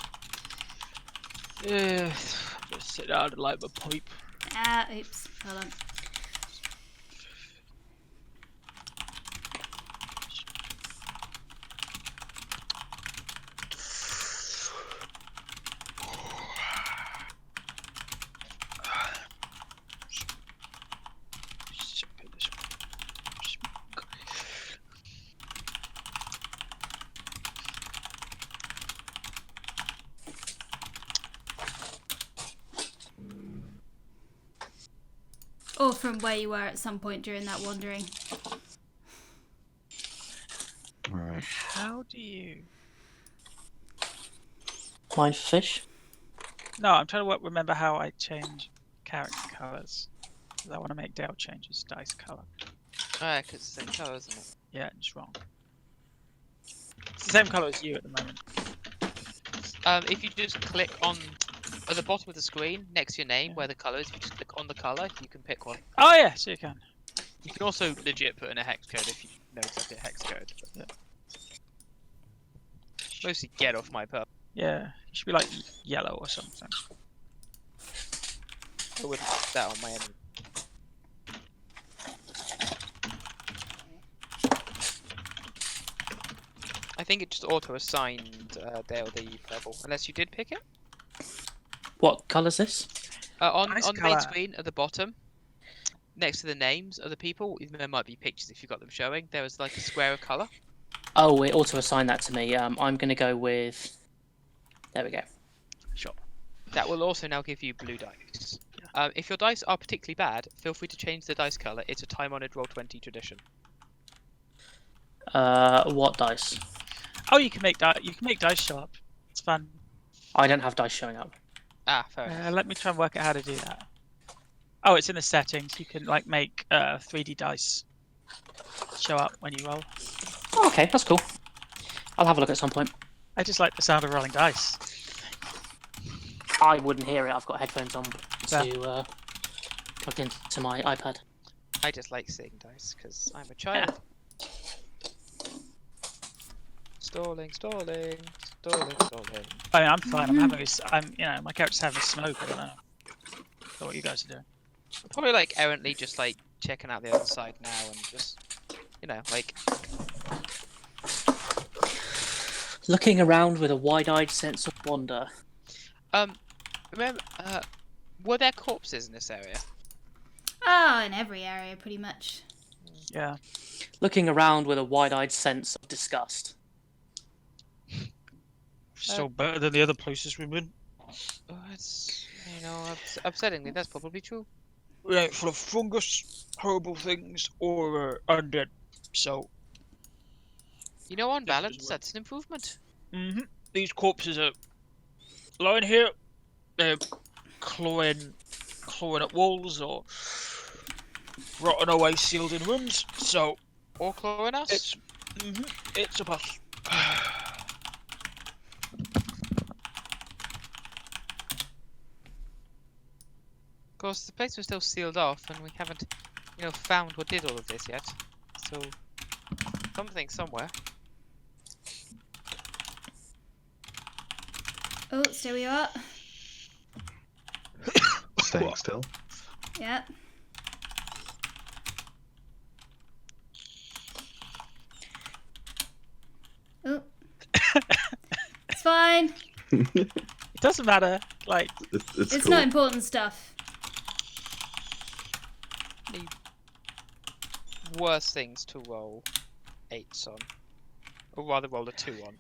Yeah, just sit down and light my pipe. Oops. Hold on. Or from where you were at some point during that wandering. All right. How do you? Mind for fish? No, I'm trying to remember how I change character colours. I want to make Dale change his dice colour. Alright, because it's the same colour, isn't it? Yeah, it's wrong. It's the same colour as you at the moment. If you just click on at the bottom of the screen next to your name where the colour is, if you just click on the colour, you can pick one. Oh yeah, so you can. You can also legit put in a hex code if you know exactly a hex code. Yeah. Mostly get off my purple. Yeah, it should be like yellow or something. I wouldn't put that on my enemy. I think it just auto-assigned Dale the purple, unless you did pick it. What colour's this? On Nice on the main colour. screen at the bottom, next to the names of the people, there might be pictures if you've got them showing. There is like a square of colour. Oh, it auto-assigned that to me. I'm going to go with... There we go. Sure. That will also now give you blue dice. If your dice are particularly bad, feel free to change the dice color. It's a time-honored Roll20 tradition. What dice? Oh, you can make dice show up. It's fun. I don't have dice showing up. Ah, fair enough. Let me try and work out how to do that. Oh, it's in the settings. You can like make 3D dice show up when you roll. Oh, okay, that's cool. I'll have a look at some point. I just like the sound of rolling dice. I wouldn't hear it. I've got headphones on Yeah. plugged into my iPad. I just like seeing dice because I'm a child. Stalling. I mean, I'm fine. My character's having a smoke. I don't know. So what you guys are doing? Probably like errantly just like checking out the other side now and just, like. Looking around with a wide-eyed sense of wonder. Remember, were there corpses in this area? Oh, in every area, pretty much. Yeah. Looking around with a wide-eyed sense of disgust. Still better than the other places we've been. Oh, it's upsettingly. That's probably true. We ain't full of fungus, horrible things, or undead. So. On balance, that's an improvement. These corpses are lying here. They're clawing at walls or rotting away sealed in rooms. So. Or clawing us. It's a bust. Of course, the place was still sealed off, and we haven't, found what did all of this yet. So, something somewhere. Oh, still we are. Staying still. Yeah. Oh. It's fine. It doesn't matter. Like, It's It's cool. not important stuff. The worst things to roll 8s on. Or rather, roll a 2 on.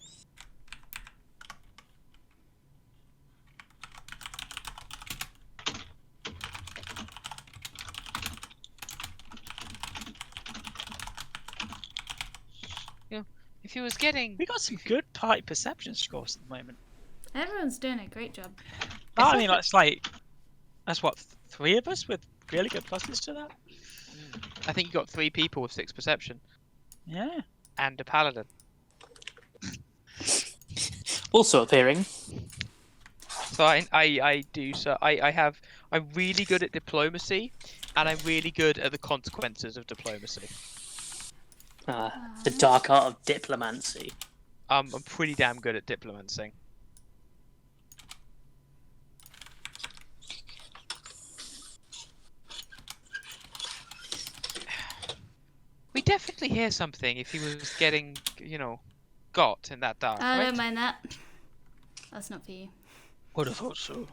If he was getting... we got some good party perception scores at the moment. Everyone's doing a great job. I mean, that's what, 3 of us with really good pluses to that? I think you got 3 people with 6 perception. Yeah. And a paladin. Also appearing. So I do, so I'm really good at diplomacy, and I'm really good at the consequences of diplomacy. The dark art of diplomancy. I'm pretty damn good at diplomancing. We definitely hear something if he was getting, got in that dark, I right? don't mind that. That's not for you. Would have thought so.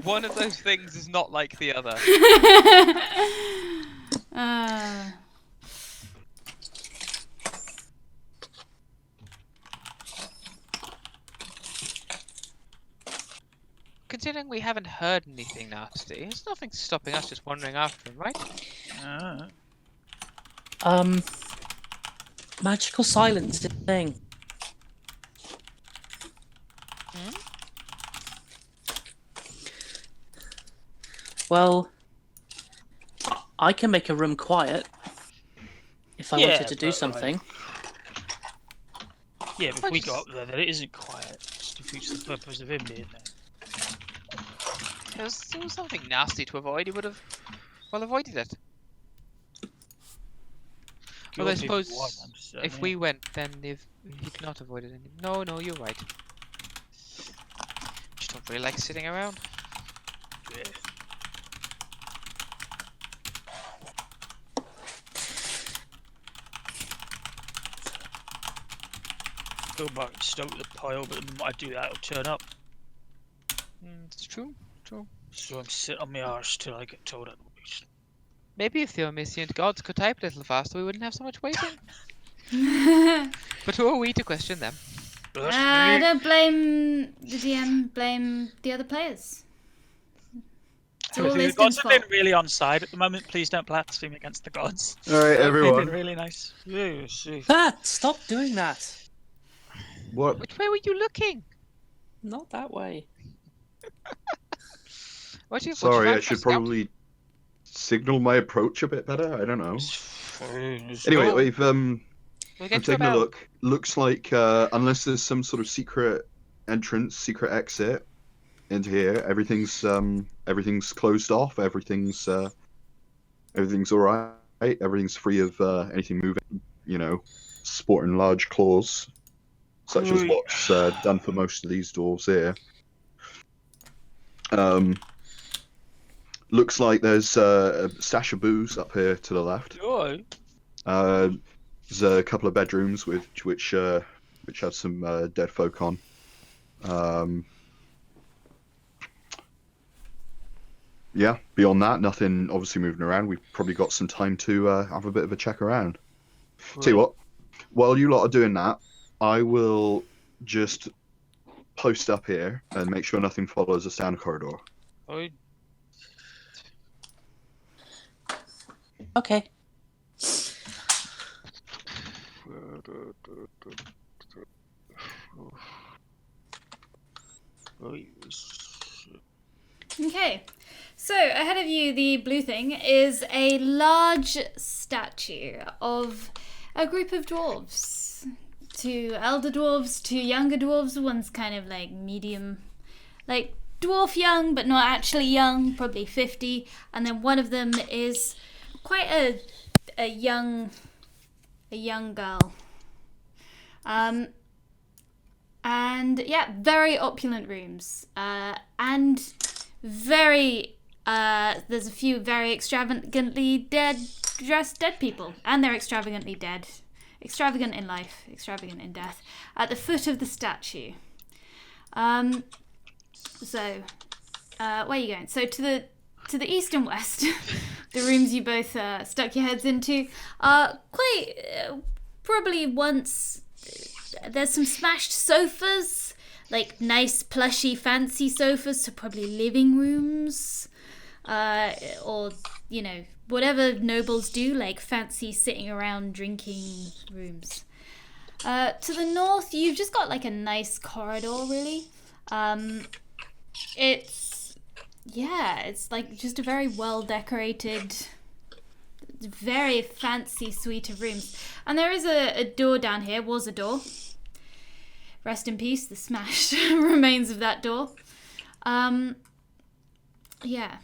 One of those things is not like the other. Considering we haven't heard anything nasty, there's nothing stopping us just wandering after him, right? Magical silence is a thing. Well, I can make a room quiet if I wanted to do something. Yeah, but if we go up there, then it isn't quiet. It defeats the purpose of him being there. There was something nasty to avoid, he would have, avoided it. Well, I suppose if we went, then he'd not avoided it. No, you're right. Just don't really like sitting around. Yeah. Go back and stoke the pile, but the moment I do that, it'll turn up. It's true. So I'm sitting on my arse till I get told otherwise. Maybe if the omniscient gods could type a little faster, we wouldn't have so much waiting. But who are we to question them? Don't blame the DM, blame the other players. It's all The Liston's gods have fault. been really on side at the moment. Please don't blaspheme against the gods. All right, They've been everyone. really nice. Stop doing that. What? Which way were you looking? Not that way. Sorry, I should probably signal my approach a bit better. I don't know. Anyway, we've taken a look. Looks like unless there's some sort of secret entrance, secret exit into here, everything's closed off. Everything's all right. Everything's free of anything moving. You know, sporting large claws, such as what's done for most of these dwarves here. Looks like there's a stash of booze up here to the left. There's a couple of bedrooms which have some dead folk on. Yeah, beyond that, nothing obviously moving around. We've probably got some time to have a bit of a check around. Tell you what, while you lot are doing that, I will just post up here and make sure nothing follows us down the corridor. Okay. Okay, so ahead of you, the blue thing is a large statue of a group of dwarves. 2 elder dwarves, 2 younger dwarves. One's kind of like medium, like dwarf young, but not actually young, probably 50. And then one of them is quite a young girl. And yeah, very opulent rooms. And very there's a few very extravagantly dressed dead people, and they're extravagantly dead. Extravagant in life, extravagant in death. At the foot of the statue. So where are you going? So to the east and west, the rooms you both stuck your heads into are quite probably once. There's some smashed sofas, like nice plushy fancy sofas, so probably living rooms, or you know, whatever nobles do, like fancy sitting around drinking rooms. To the north, you've just got like a nice corridor, really. It's like just a very well decorated, very fancy suite of rooms. And there is a door down here, was a door. Rest in peace, the smashed remains of that door. Yeah.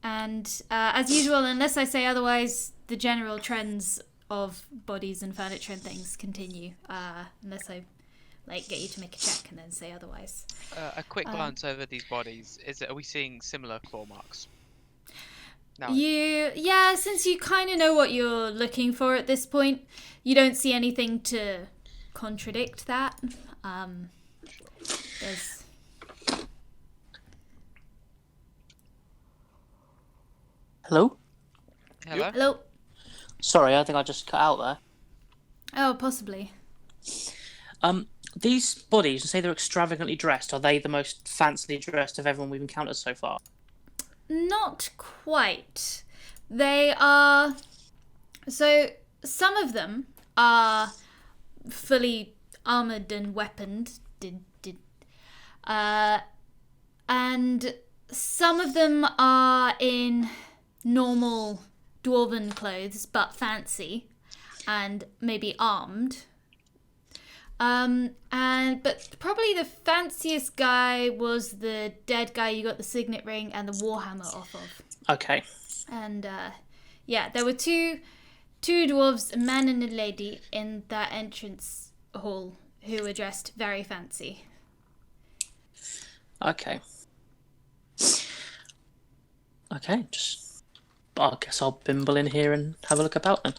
And as usual, unless I say otherwise, the general trends of bodies and furniture and things continue. Unless I get you to make a check and then say otherwise. A quick glance over these bodies. Are we seeing similar claw marks? No. Since you kind of know what you're looking for at this point, you don't see anything to contradict that. There's... Hello? Hello? Hello? Sorry, I think I just cut out there. Oh, possibly. These bodies, you say they're extravagantly dressed. Are they the most fancily dressed of everyone we've encountered so far? Not quite. They are... So, some of them are fully armoured and weaponed. And some of them are in normal dwarven clothes, but fancy, and maybe armed. But probably the fanciest guy was the dead guy you got the signet ring and the warhammer off of. Okay. And there were two dwarves, a man and a lady, in that entrance hall who were dressed very fancy. Okay. I guess I'll bimble in here and have a look about then.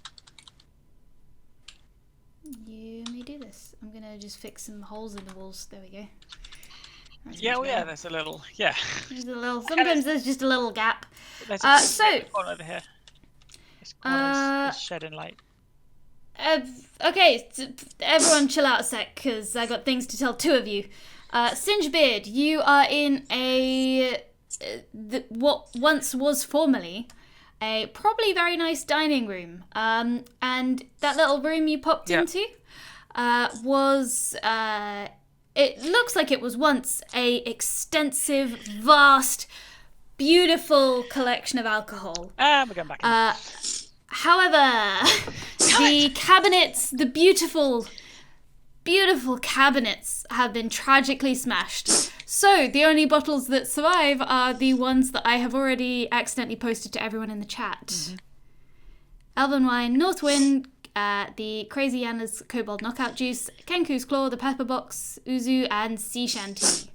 You may do this. I'm gonna just fix some holes in the walls. There we go. That's Yeah, much well, yeah, better. there's a little, Sometimes there's just a little gap. There's So corner over here. This corner is shedding light. Okay, everyone chill out a sec, because I got things to tell two of you. Singebeard, you are in what once was formerly a probably very nice dining room. And that little room you popped into was... it looks like it was once a extensive, vast, beautiful collection of alcohol. We're going back in. However, the cabinets, the beautiful cabinets have been tragically smashed. So the only bottles that survive are the ones that I have already accidentally posted to everyone in the chat. Mm-hmm. Elven Wine, Northwind, the Crazy Anna's Kobold Knockout Juice, Kenku's Claw, the Pepper Box, Uzu, and Sea Shanty.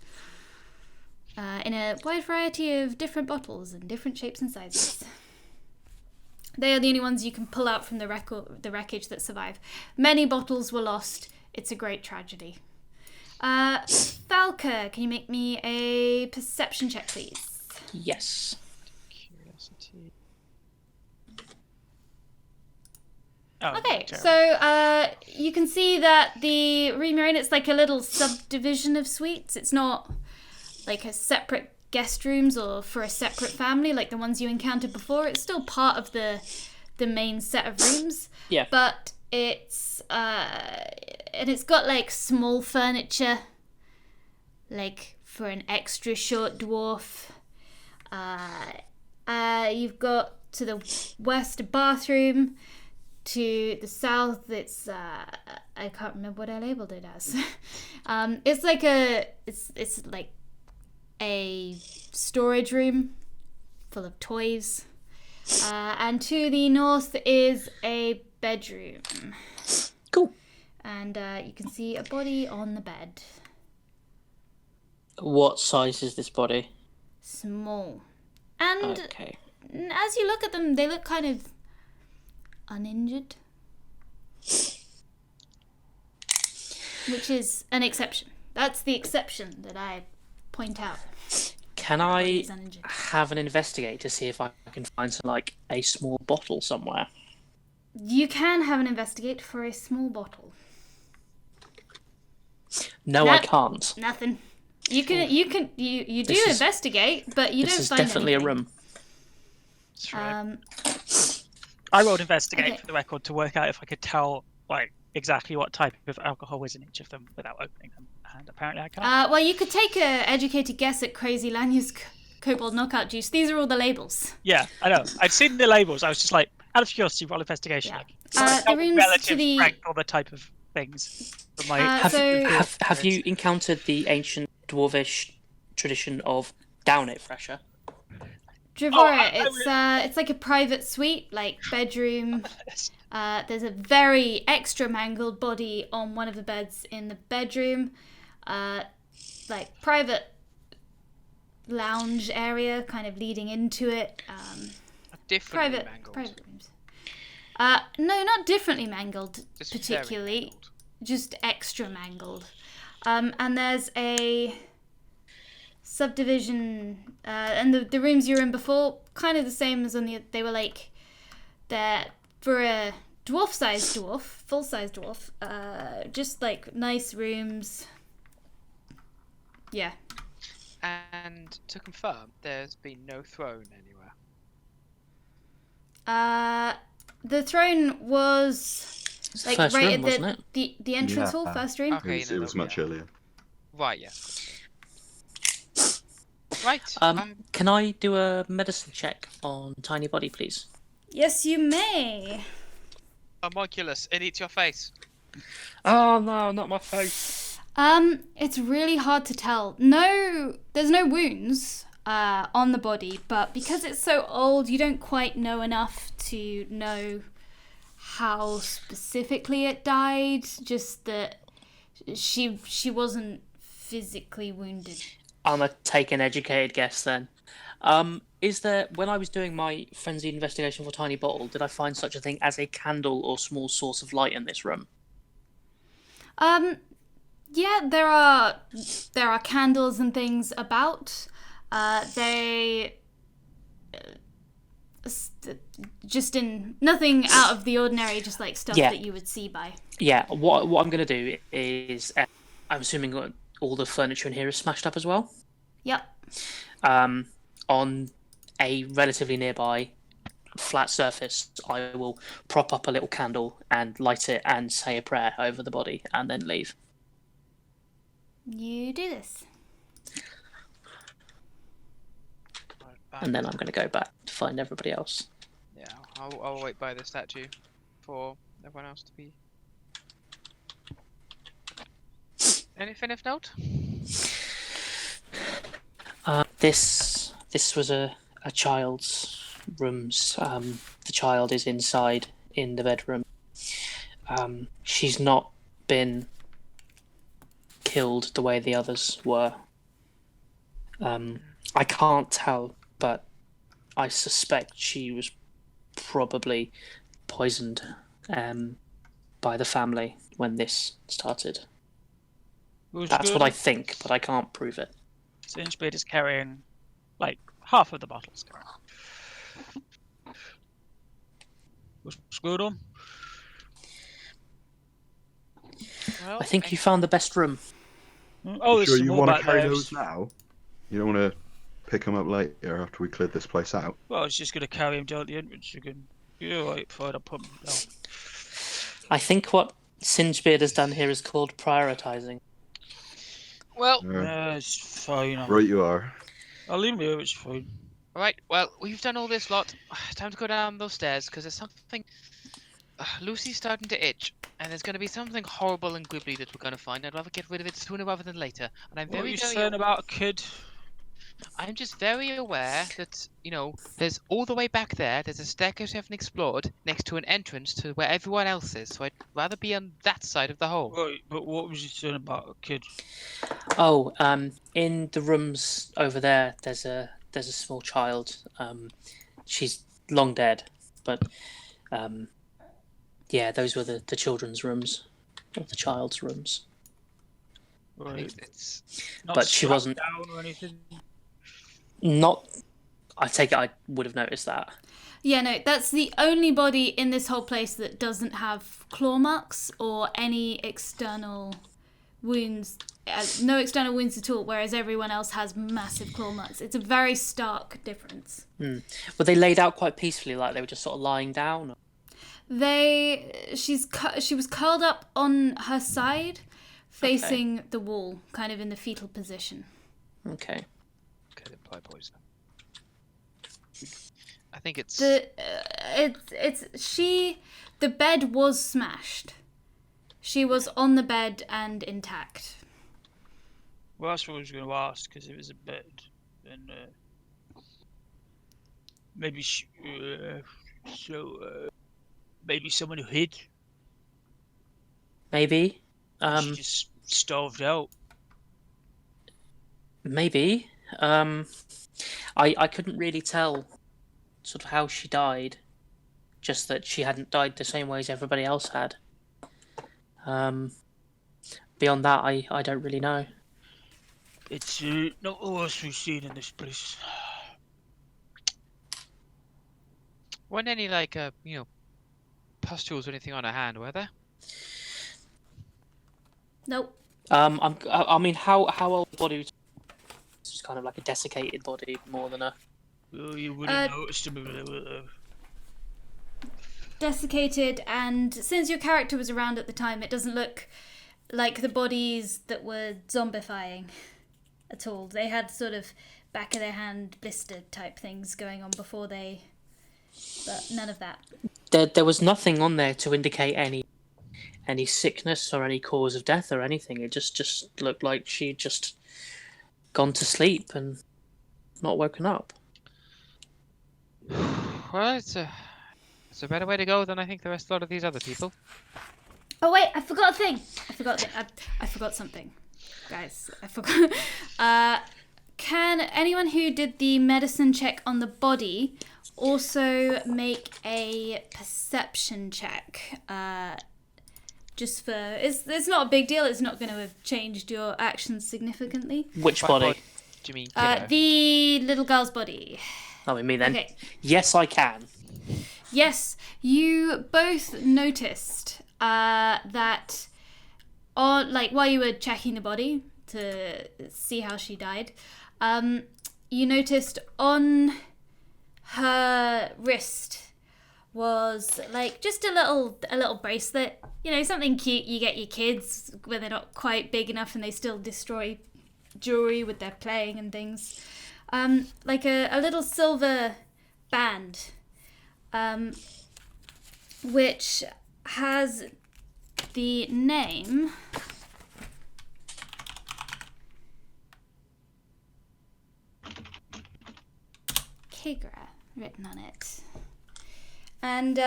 In a wide variety of different bottles and different shapes and sizes. They are the only ones you can pull out from the wreckage that survive. Many bottles were lost. It's a great tragedy. Falca, can you make me a perception check, please? Yes. Curiosity. Oh, Okay, terrible. so you can see that the room you're in, it's like a little subdivision of suites. It's not like a separate guest rooms or for a separate family like the ones you encountered before. It's still part of the main set of rooms. Yeah. But it's and it's got like small furniture, like for an extra short dwarf. You've got to the west a bathroom. To the south, it's I can't remember what I labeled it as. It's like it's like a storage room full of toys. And to the north is a bedroom. Cool. And you can see a body on the bed. What size is this body? Small. And Okay. as you look at them, they look kind of uninjured. Which is an exception. That's the exception that I point out. Can I Body's uninjured. have an investigate to see if I can find some, like, a small bottle somewhere? You can have an investigate for a small bottle. No, I can't. Nothing. You do This is- investigate, but you This don't is find definitely anything. a room. That's right. Um, I rolled investigate okay. for the record to work out if I could tell like exactly what type of alcohol was in each of them without opening them, and apparently I can't. well, you could take a educated guess at Crazy Lanya's Kobold Knockout Juice. These are all the labels. Yeah, I know. I'd seen the labels. I was just like, out of curiosity, roll investigation. Yeah. Like, The tell rooms relative to the- strength or the type of things. From my Have you encountered the ancient dwarvish tradition of down it fresher? Dravora, it's like a private suite, like bedroom. There's a very extra mangled body on one of the beds in the bedroom. Like private lounge area kind of leading into it. Differently Private mangled. private rooms. No, not differently mangled Just very particularly. mangled. Just extra mangled. And there's a subdivision, and the rooms you were in before, kind of the same as on the. They were like, they're for a dwarf-sized dwarf, full-sized dwarf. Just like nice rooms. Yeah. And to confirm, there's been no throne anywhere. The throne was It's the like first right room, at wasn't it? the entrance hall, Yeah. first room. Okay, It was much earlier. Right, yeah. Right. Can I do a medicine check on Tiny Body, please? Yes, you may. Homunculus, it eats your face. Oh no, not my face. It's really hard to tell. No, there's no wounds on the body, but because it's so old, you don't quite know enough to know how specifically it died. Just that she wasn't physically wounded. I'm gonna take an educated guess then. Is there, when I was doing my frenzied investigation for Tiny Bottle, did I find such a thing as a candle or small source of light in this room? Yeah, there are candles and things about. They just in nothing out of the ordinary, just like stuff Yeah. that you would see by. Yeah, what I'm going to do is, I'm assuming all the furniture in here is smashed up as well. Yep. On a relatively nearby flat surface, I will prop up a little candle and light it and say a prayer over the body and then leave. You do this. And then I'm going to go back to find everybody else. Yeah, I'll wait by the statue for everyone else to be. Anything of note? This was a child's rooms. The child is inside in the bedroom. She's not been killed the way the others were. I can't tell, but I suspect she was probably poisoned by the family when this started. That's what I think, but I can't prove it. Singebeard is carrying like half of the bottles. What's good on? Well, I think you found the best room. Oh, there's Sure, some you more want to back carry there. those now? You don't want to pick them up later after we cleared this place out? Well, I was just going to carry him down the entrance again. Yeah, right, fine, I'll put him down. I think what Singebeard has done here is called prioritising. well, Yeah, it's fine. Right, you are. I'll leave him here, it's fine. right. Well, we've done all this lot. Time to go down those stairs because there's something. Lucy's starting to itch, and there's going to be something horrible and gribbly that we're going to find. I'd rather get rid of it sooner rather than later. And I'm What are very, you very. saying about a kid? I'm just very aware that, there's all the way back there's a staircase we haven't explored next to an entrance to where everyone else is, so I'd rather be on that side of the hole. Right, but what was you saying about a kid? Oh, in the rooms over there, there's a small child. She's long dead, but yeah, those were the children's rooms, or the child's rooms. Right. It's Not But she strapped wasn't- down or anything. Not, I take it I would have noticed that. Yeah, no, that's the only body in this whole place that doesn't have claw marks or any external wounds. No external wounds at all, whereas everyone else has massive claw marks. It's a very stark difference. Were they laid out quite peacefully, like they were just sort of lying down? She was curled up on her side, facing the wall, kind of in the fetal position. Okay. could imply poison. I think it's The bed was smashed. She was on the bed and intact. Well, that's what I was going to ask, because it was a bed. And maybe maybe someone who hid. Maybe. She just starved out. Maybe. I couldn't really tell sort of how she died. Just that she hadn't died the same way as everybody else had. Beyond that, I don't really know. It's not the worst we've seen in this place. weren't any pustules or anything on her hand, were there? Nope. I mean, how old the body was? It's just kind of like a desiccated body more than a. Well, you would have noticed them. Desiccated, and since your character was around at the time, it doesn't look like the bodies that were zombifying at all. They had sort of back of their hand blister type things going on before they, but none of that. There was nothing on there to indicate any sickness or any cause of death or anything. It just looked like she'd just gone to sleep and not woken up. Well, it's a better way to go than I think the rest of a lot of these other people. Oh wait, I forgot a thing. I forgot something, guys. I forgot. Can anyone who did the medicine check on the body also make a perception check? Just for it's not a big deal. It's not going to have changed your actions significantly. Which What body? body do you mean? Kiddo? The little girl's body. That would me then. Okay. Yes, I can. Yes, you both noticed that on while you were checking the body to see how she died, you noticed on her wrist was just a little bracelet. You know, something cute you get your kids when they're not quite big enough and they still destroy jewelry with their playing and things. Like a little silver band, which has the name Kigra written on it. And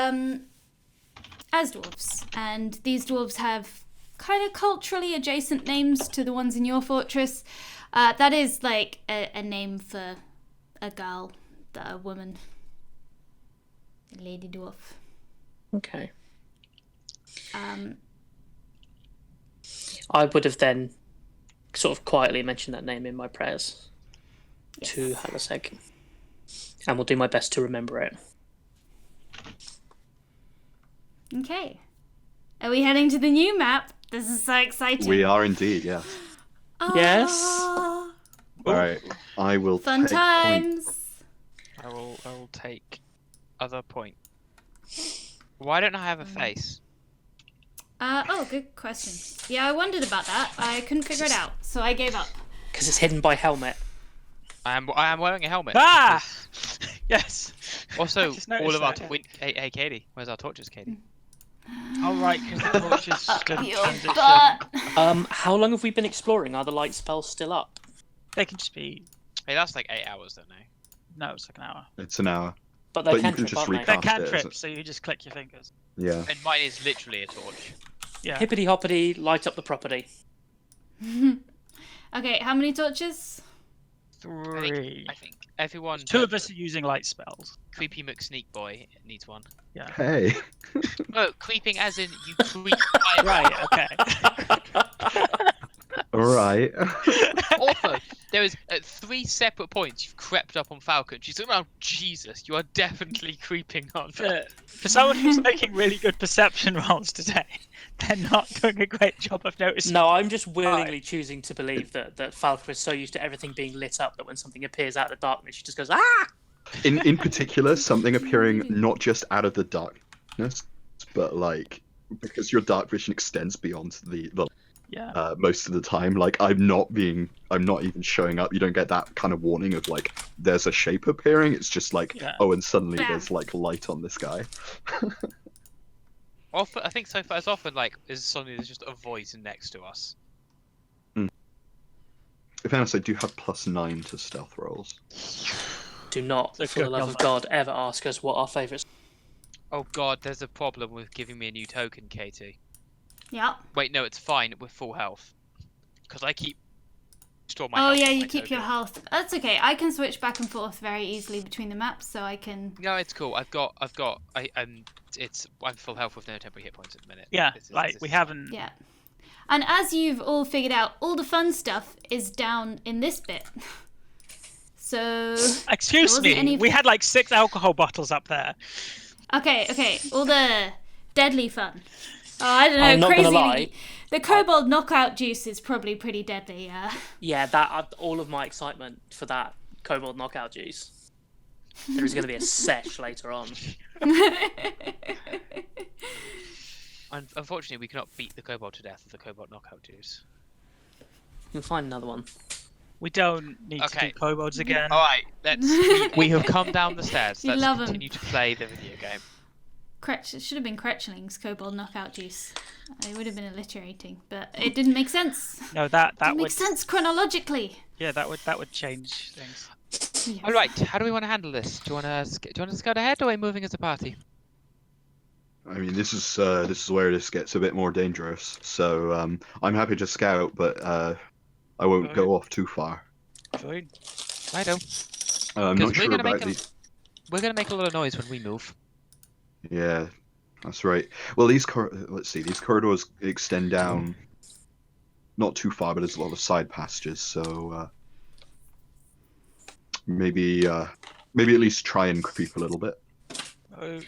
as dwarves, and these dwarves have kind of culturally adjacent names to the ones in your fortress. That is like a name for a girl, a woman, a lady dwarf. Okay. I would have then sort of quietly mentioned that name in my prayers to Halaseg, and will do my best to remember it. Okay. Are we heading to the new map? This is so exciting. We are indeed, yeah. Yes. Ah, All right, I will fun take times. I will take other point. Why don't I have a face? Good question. Yeah, I wondered about that. I couldn't figure it out, so I gave up. Because it's hidden by helmet. I am wearing a helmet. Ah! Yes. Also, just all noticed of our that. Hey, Katie, where's our torches, Katie? Oh, right, because the torches didn't Your transition. butt. How long have we been exploring? Are the light spells still up? They can just be... Hey, that's like 8 hours, don't they? No, it's like an hour. It's an hour. But they're But you can cantrip, just aren't They're recast it, is cantrips, it? so you just click your fingers. Yeah. And mine is literally a torch. Yeah. Hippity hoppity, light up the property. Okay, how many torches? 3. I think everyone. 2 of us are using light spells. Creepy McSneak Boy needs one. Yeah. Hey. Oh, creeping as in you creep. Right, okay. All right. Also, there is at 3 separate points you've crept up on Falcon. She's like, oh Jesus, you are definitely creeping on. For someone who's making really good perception rolls today, they're not doing a great job of noticing. No, I'm just willingly choosing to believe that Falcon is so used to everything being lit up that when something appears out of the darkness, she just goes, ah! In particular, something appearing not just out of the darkness, but because your dark vision extends beyond the Yeah. most of the time. I'm not even showing up. You don't get that kind of warning of there's a shape appearing. It's just Yeah. oh, and suddenly Bam. there's light on this guy. Often, I think so far as often is suddenly there's just a voice next to us. If honest, I do have +9 to stealth rolls. Do not, It's a for the good love of number. God, ever ask us what our favourite... Oh God, there's a problem with giving me a new token, Katie. Yeah. Wait, no, it's fine with full health. Because I keep store my Oh health yeah, on you my keep your token. health. That's okay. I can switch back and forth very easily between the maps, so I can. No, it's cool. I'm full health with no temporary hit points at the minute. Yeah, This is we fine. haven't... Yeah. And as you've all figured out, all the fun stuff is down in this bit. So. Excuse There wasn't me, any- we had 6 alcohol bottles up there. Okay. All the deadly fun. Oh, I don't know. I'm not crazy. gonna lie. The kobold knockout juice is probably pretty deadly. Yeah. Yeah, all of my excitement for that kobold knockout juice. There is going to be a sesh later on. Unfortunately, we cannot beat the kobold to death with the kobold knockout juice. You'll find another one. We don't need to Okay. do kobolds again. All right, we have come down the stairs. You Let's love 'em. continue to play the video game. It should have been Kretchling's kobold knockout juice. It would have been alliterating, but it didn't make sense. No, that Didn't would... make sense chronologically. Yeah, that would change things. Yes. All right, how do we want to handle this? Do you want to scout ahead, or are we moving as a party? I mean, this is where this gets a bit more dangerous. So I'm happy to scout, but I won't go off too far. Fine. Righto. I'm not sure about We're gonna make a lot of noise when we move. Yeah, that's right. Well, let's see. These corridors extend down not too far, but there's a lot of side passages. So maybe Maybe at least try and creep a little bit. Oh,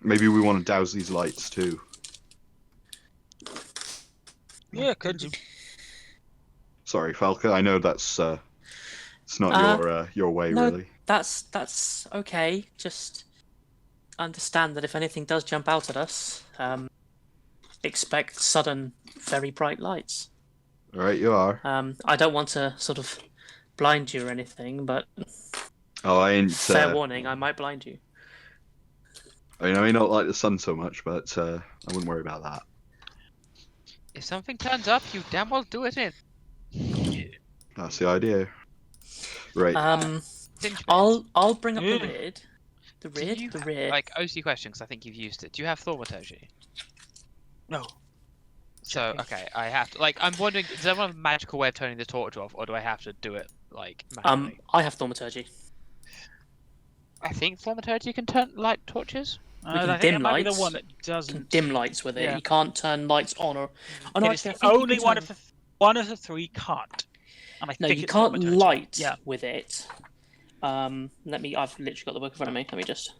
Maybe we want to douse these lights too. yeah, could you? Sorry, Falca. I know that's it's not your way no. really. That's okay. Just understand that if anything does jump out at us, expect sudden, very bright lights. All right, you are. I don't want to sort of blind you or anything, but Oh, I ain't. fair warning, I might blind you. I mean, I may not like the sun so much, but I wouldn't worry about that. If something turns up, you damn well do it in. That's the idea. Right. Tinge I'll bring up Yeah. the rear. Do you The ha- rear. Like, OC question, because I think you've used it. Do you have thaumaturgy? No. So, okay, I have to. Like, I'm wondering, does anyone have a magical way of turning the torch off, or do I have to do it, like, manually? I have thaumaturgy. I think thaumaturgy can turn light torches? can I think dim it might be the lights. one that You can doesn't. dim lights with it. Yeah. You can't turn lights on or. Oh, no, It is actually, I the think you only can one turn- of the one of the three can't. And I No, think you it's can't thaumaturgy. light Yeah, with it. Let me. I've literally got the book in front of me. Let me just.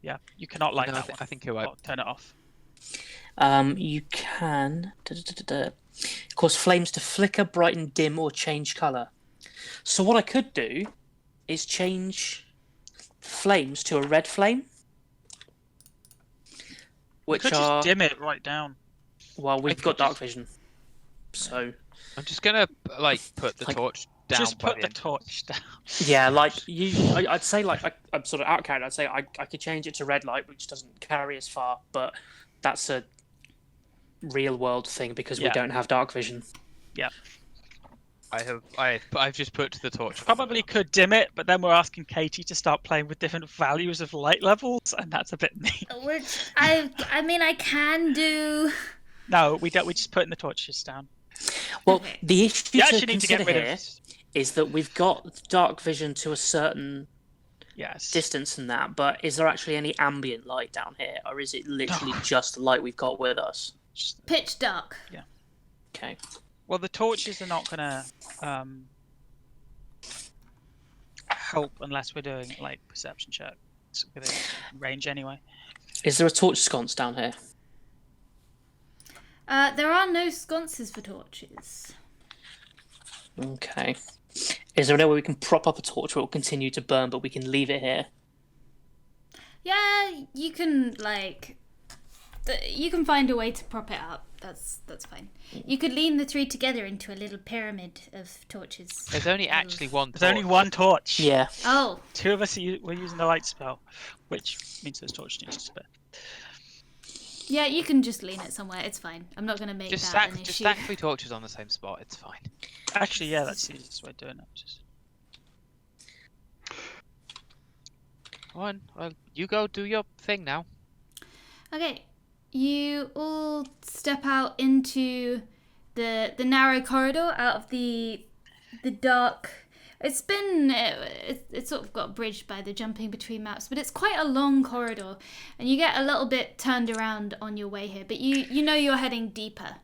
yeah. You cannot light No, that one. I think you're right. Or turn it off. You can cause flames to flicker, brighten, dim, or change color. So what I could do is change flames to a red flame, You which could are just dim it right down. well, we've could got dark just- vision, so I'm just gonna, like, put the Like, torch down Just by put the end. torch down. yeah, like I'd say like I'm sort of out character. I'd say I could change it to red light, which doesn't carry as far, but that's a real world thing because we Yeah. don't have dark vision. I've just put the torch on. Probably could dim it, but then we're asking Katie to start playing with different values of light levels, and that's a bit mean. Which I mean I can do. No, we don't. We're just putting the torches down. Well, Okay. the issue You to actually need to consider get rid here of. is that we've got dark vision to a certain Yes. distance and that, but is there actually any ambient light down here, or is it literally just the light we've got with us? Pitch dark. Okay. Well, the torches are not gonna help unless we're doing like perception checks within range anyway. Is there a torch sconce down here? There are no sconces for torches. Okay. Is there anywhere we can prop up a torch where it will continue to burn, but we can leave it here? Yeah, you can like. You can find a way to prop it up. That's fine. You could lean the three together into a little pyramid of torches. There's only actually one torch. There's only one torch. Yeah. Oh, Two of us we're using the light spell, which means those torches need to spare. yeah, you can just lean it somewhere. It's fine. I'm not gonna make Just that stack, an just issue. stack 3 torches on the same spot, it's fine. Actually, yeah, that's the easiest way of doing it. Just... Go on, well, you go do your thing now. Okay, you all step out into the narrow corridor out of the dark. It's sort of got bridged by the jumping between maps, but it's quite a long corridor, and you get a little bit turned around on your way here. But you know you're heading deeper,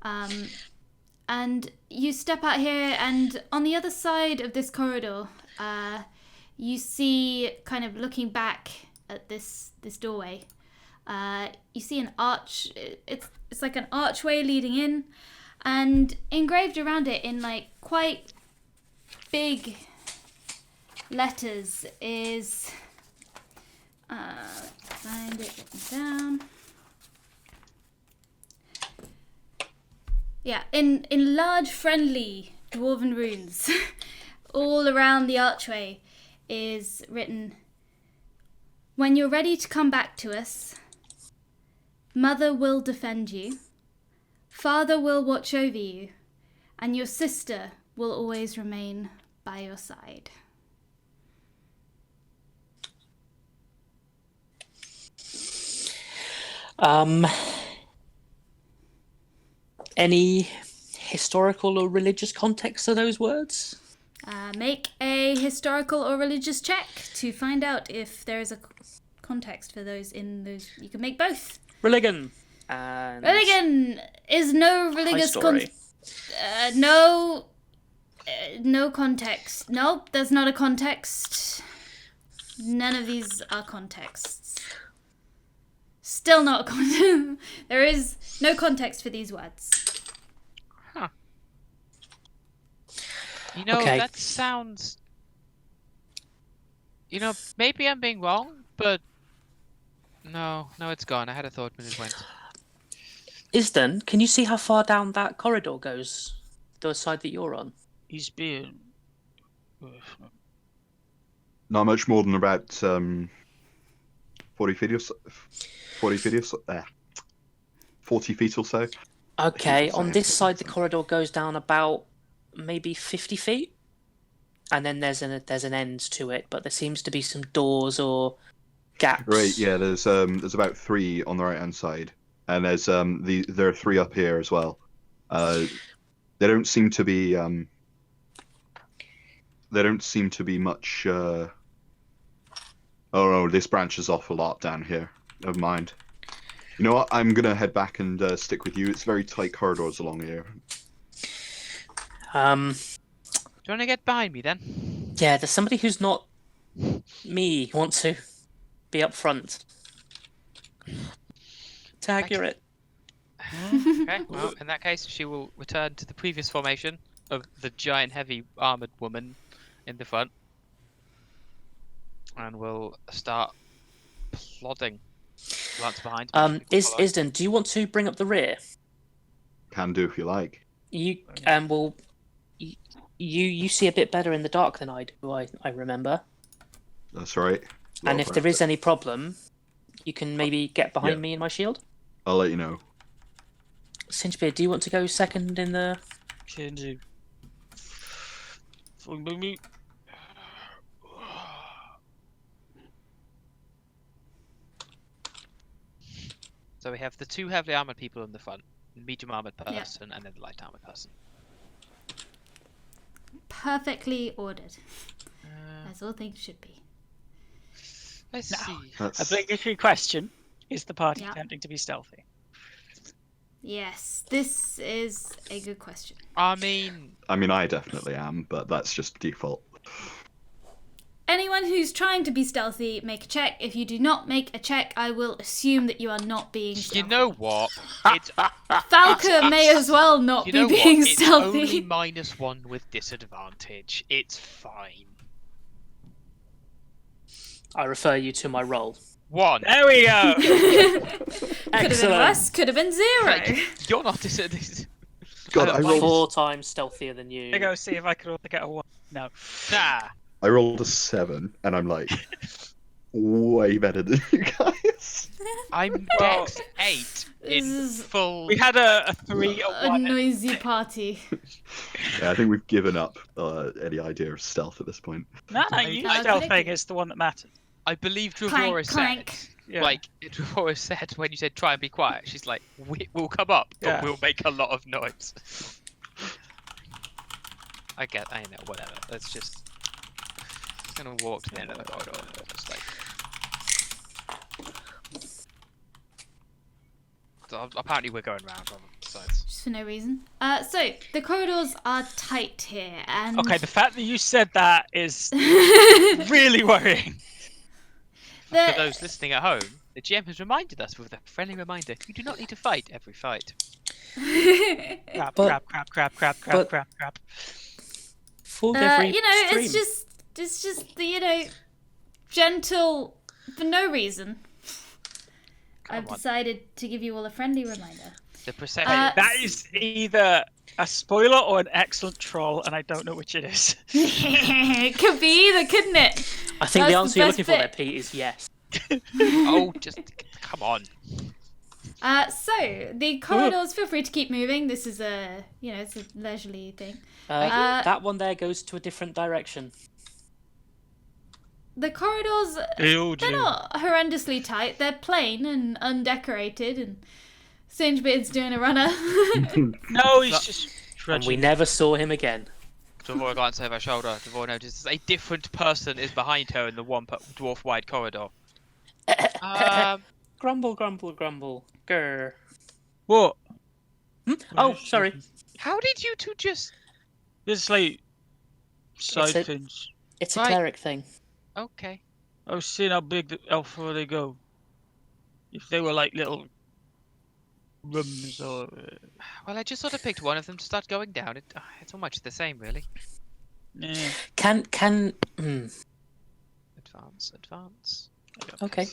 and you step out here, and on the other side of this corridor, you see, kind of looking back at this doorway. You see an arch. It's like an archway leading in, and engraved around it in like quite big letters is. Find it written down. Yeah, in large friendly dwarven runes, all around the archway, is written. When you're ready to come back to us, Mother will defend you, Father will watch over you, and your sister will always remain by your side. Any historical or religious context to those words? Make a historical or religious check to find out if there is a context for those in those. You can make both. Religion. And Religion is no high religious story. no. No context. Nope, there's not a context. None of these are contexts. Still not a context. There is no context for these words. You know, Okay. that sounds. You know, maybe I'm being wrong, but no, it's gone. I had a thought when it went. Isden, can you see how far down that corridor goes? The side that you're on. He's being. Not much more than about 40 feet or so. 40 feet or so. 40 feet or so. Okay, on this side the something. corridor goes down about maybe 50 feet, and then there's an end to it. But there seems to be some doors or gaps. Right, yeah. There's about 3 on the right hand side, and there's there are 3 up here as well. They don't seem to be much. Oh no, this branches off a lot down here. Never mind. You know what? I'm gonna head back and stick with you. It's very tight corridors along here. Do you want to get behind me then? Yeah, there's somebody who's not me who wants to be up front. It's accurate. Okay, well, in that case, she will return to the previous formation of the giant, heavy, armored woman in the front. And we'll start plodding. Lance behind me. Isden, do you want to bring up the rear? Can do if you like. You well, you see a bit better in the dark than I do. I remember. That's right. And if there is any problem, you can maybe get behind Yeah. me in my shield. I'll let you know. Singebeard, do you want to go second in the? Can do. Follow me. So we have the 2 heavily armored people in the front, the medium armored person, and then the light armored person. Perfectly ordered. As all things should be. Let's see. A obligatory question: is the party Yeah. attempting to be stealthy? Yes, this is a good question. I mean, I definitely am, but that's just default. Anyone who's trying to be stealthy, make a check. If you do not make a check, I will assume that you are not being stealthy. you know what? It's Falca may as well not you be know being what? It's stealthy. only -1 with disadvantage. It's fine. I refer you to my roll. 1. There we go. Could have been Excellent. worse, could have been 0. Like, you're not disadvantaged. God, I rolled 4 times stealthier than you. I go see if I could also get a 1. No. Nah. I rolled a 7, and I'm like way better than you guys. I'm Well, Dex 8 This in is full. We had a 3, a a 1. noisy party. Yeah, I think we've given up any idea of stealth at this point. No, you Oh, stealthing clicky. is the one that matters. I believe Clank, Dravora said, clank. Yeah. like, Dravora said when you said try and be quiet, she's like, we'll come up, but Yeah. we'll make a lot of noise. I know, whatever. Let's just gonna walk to the end of the corridor. Just like. So apparently we're going round on the sides. Just for no reason. So, the corridors are tight here, and... Okay, the fact that you said that is really worrying. For those listening at home, the GM has reminded us with a friendly reminder: you do not need to fight every fight. Crap, But- crap. For every you know, stream. it's just the, you know, gentle, for no reason. I've Come on. decided to give you all a friendly reminder. The perception. That is either a spoiler or an excellent troll, and I don't know which it is. It could be either, couldn't it? I think That's the answer the you're best looking for there, bit. Pete, is yes. Oh, just come on. So the corridors, feel free to keep moving. This is a, you know, it's a leisurely thing. That one there goes to a different direction. The corridors, they're not horrendously tight. They're plain and undecorated, and Singebeard's doing a runner. No, he's just And we trudging. never saw him again. Dravora glances over her shoulder. Dravora notices a different person is behind her in the one dwarf-wide corridor. Grumble, grumble, grumble. Grr. What? Oh, sorry. How did you two just? Just like side a- things. It's a Right. cleric thing. Okay. I was seeing how big how far they go. If they were like little rooms or Well, I just sort of picked one of them to start going down. It's all much the same, really. yeah. Can Advance. okay.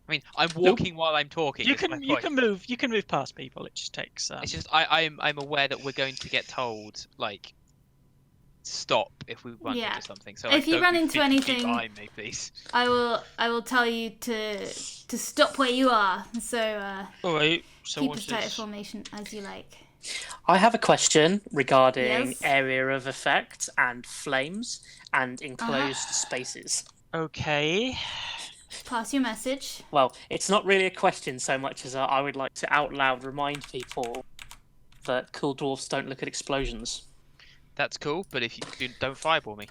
I mean, I'm walking while I'm talking. You is my can you point. can move past people. It just takes. It's just I'm aware that we're going to get told like stop if we run Yeah. into something. So If like, you don't run be into fidgety anything- behind me, please. I will tell you to stop where you are. So all right. So keep what's as tight a this? formation as you like. I have a question regarding Yes? area of effect and flames and enclosed spaces. Okay. Pass your message. Well, it's not really a question so much as I would like to out loud remind people that cool dwarfs don't look at explosions. That's cool, but if you don't fireball me.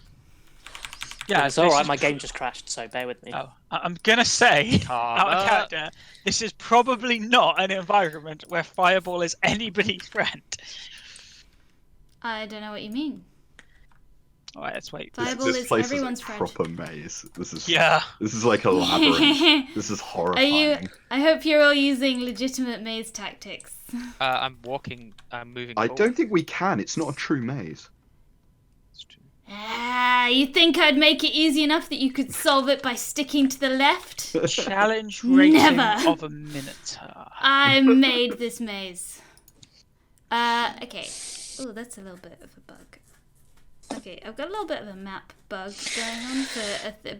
Yeah, It's alright, is my game just crashed, so bear with me. Oh, I'm gonna say, out of Karma. character, this is probably not an environment where fireball is anybody's friend. I don't know what you mean. All right, let's wait. Fireball This is place everyone's is a friend. proper maze. This is Yeah. This is like a labyrinth. This is horrifying. I hope you're all using legitimate maze tactics. I'm walking. I'm moving. I forward. don't think we can. It's not a true maze. It's true. You think I'd make it easy enough that you could solve it by sticking to the left? Challenge rating Never. of a minotaur. I made this maze. Okay. Oh, that's a little bit of a bug. Okay, I've got a little bit of a map bug going on,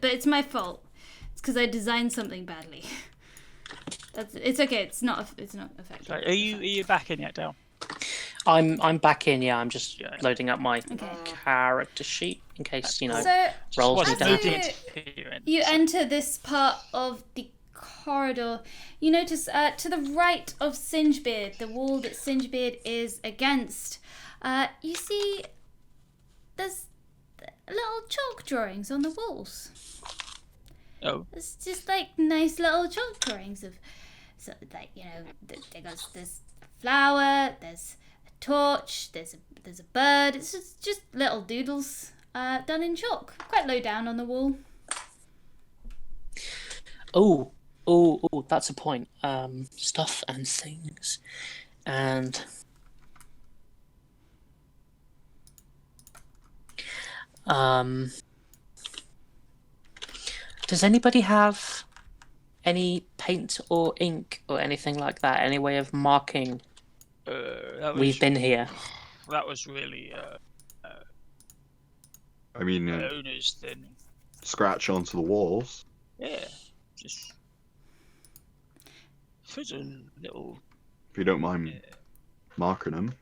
but it's my fault. It's because I designed something badly. It's okay. It's not effective. Sorry, are you back in yet, Dale? I'm back in, yeah, I'm just Yeah. loading up my Okay. character sheet in case, So rolls me Just down. moving As into you enter this part of the corridor, you notice to the right of Singebeard, the wall that Singebeard is against, you see there's little chalk drawings on the walls. Oh, It's just like nice little chalk drawings of, so like there's this flower, there's a torch, there's a bird. It's just little doodles done in chalk, quite low down on the wall. Oh, that's a point. Stuff and things. And does anybody have any paint or ink or anything like that? Any way of marking that was, we've been here? That was really I mean, owner's thing. scratch onto the walls. Yeah, just put a little. If you don't mind marking them.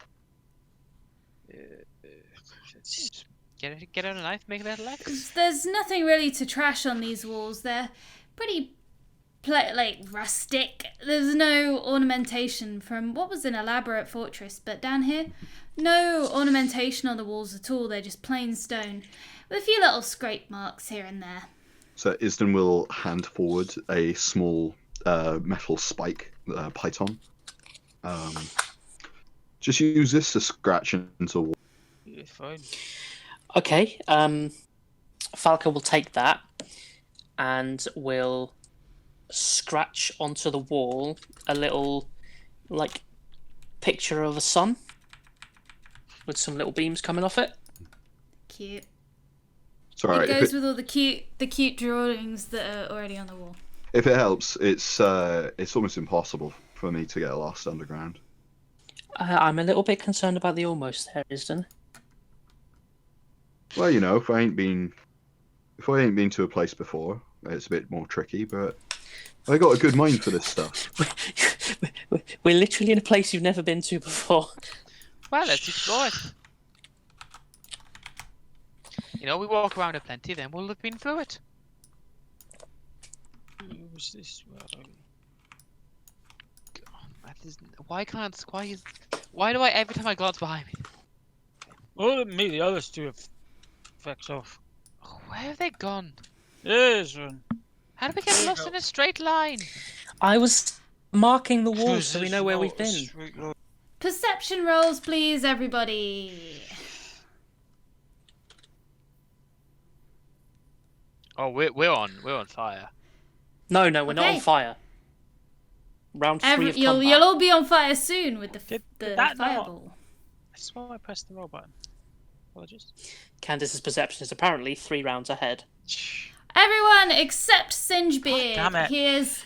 Get out a knife, make a little X. There's nothing really to trash on these walls. They're pretty like rustic. There's no ornamentation from what was an elaborate fortress, but down here, no ornamentation on the walls at all. They're just plain stone with a few little scrape marks here and there. So Isden will hand forward a small metal spike, python. Just use this to scratch into a wall. Yeah, fine. Okay, Falco will take that and will scratch onto the wall a little, like, picture of a sun with some little beams coming off it. Cute. Sorry, It goes with all the cute drawings that are already on the wall. if it helps, it's almost impossible for me to get lost underground. I'm a little bit concerned about the almost there, Isden. Well, if I ain't been to a place before, it's a bit more tricky. But I got a good mind for this stuff. We're literally in a place you've never been to before. Well, let's explore it. We walk around it plenty, then we'll have been through it. Who's this? Why do I every time I glance behind me? Well, me, the others two have effects off. Where have they gone? There's one. How did we get lost in a straight line? I was marking the walls so we know where we've been. Perception rolls, please, everybody. Oh, we're on fire. No, we're not on Okay. fire. Round 3 of You'll combat. all be on fire soon with the Did the that not- fireball. I swear I pressed the roll button. Apologies. Candace's perception is apparently 3 rounds ahead. Everyone except Singebeard. God damn it. Here's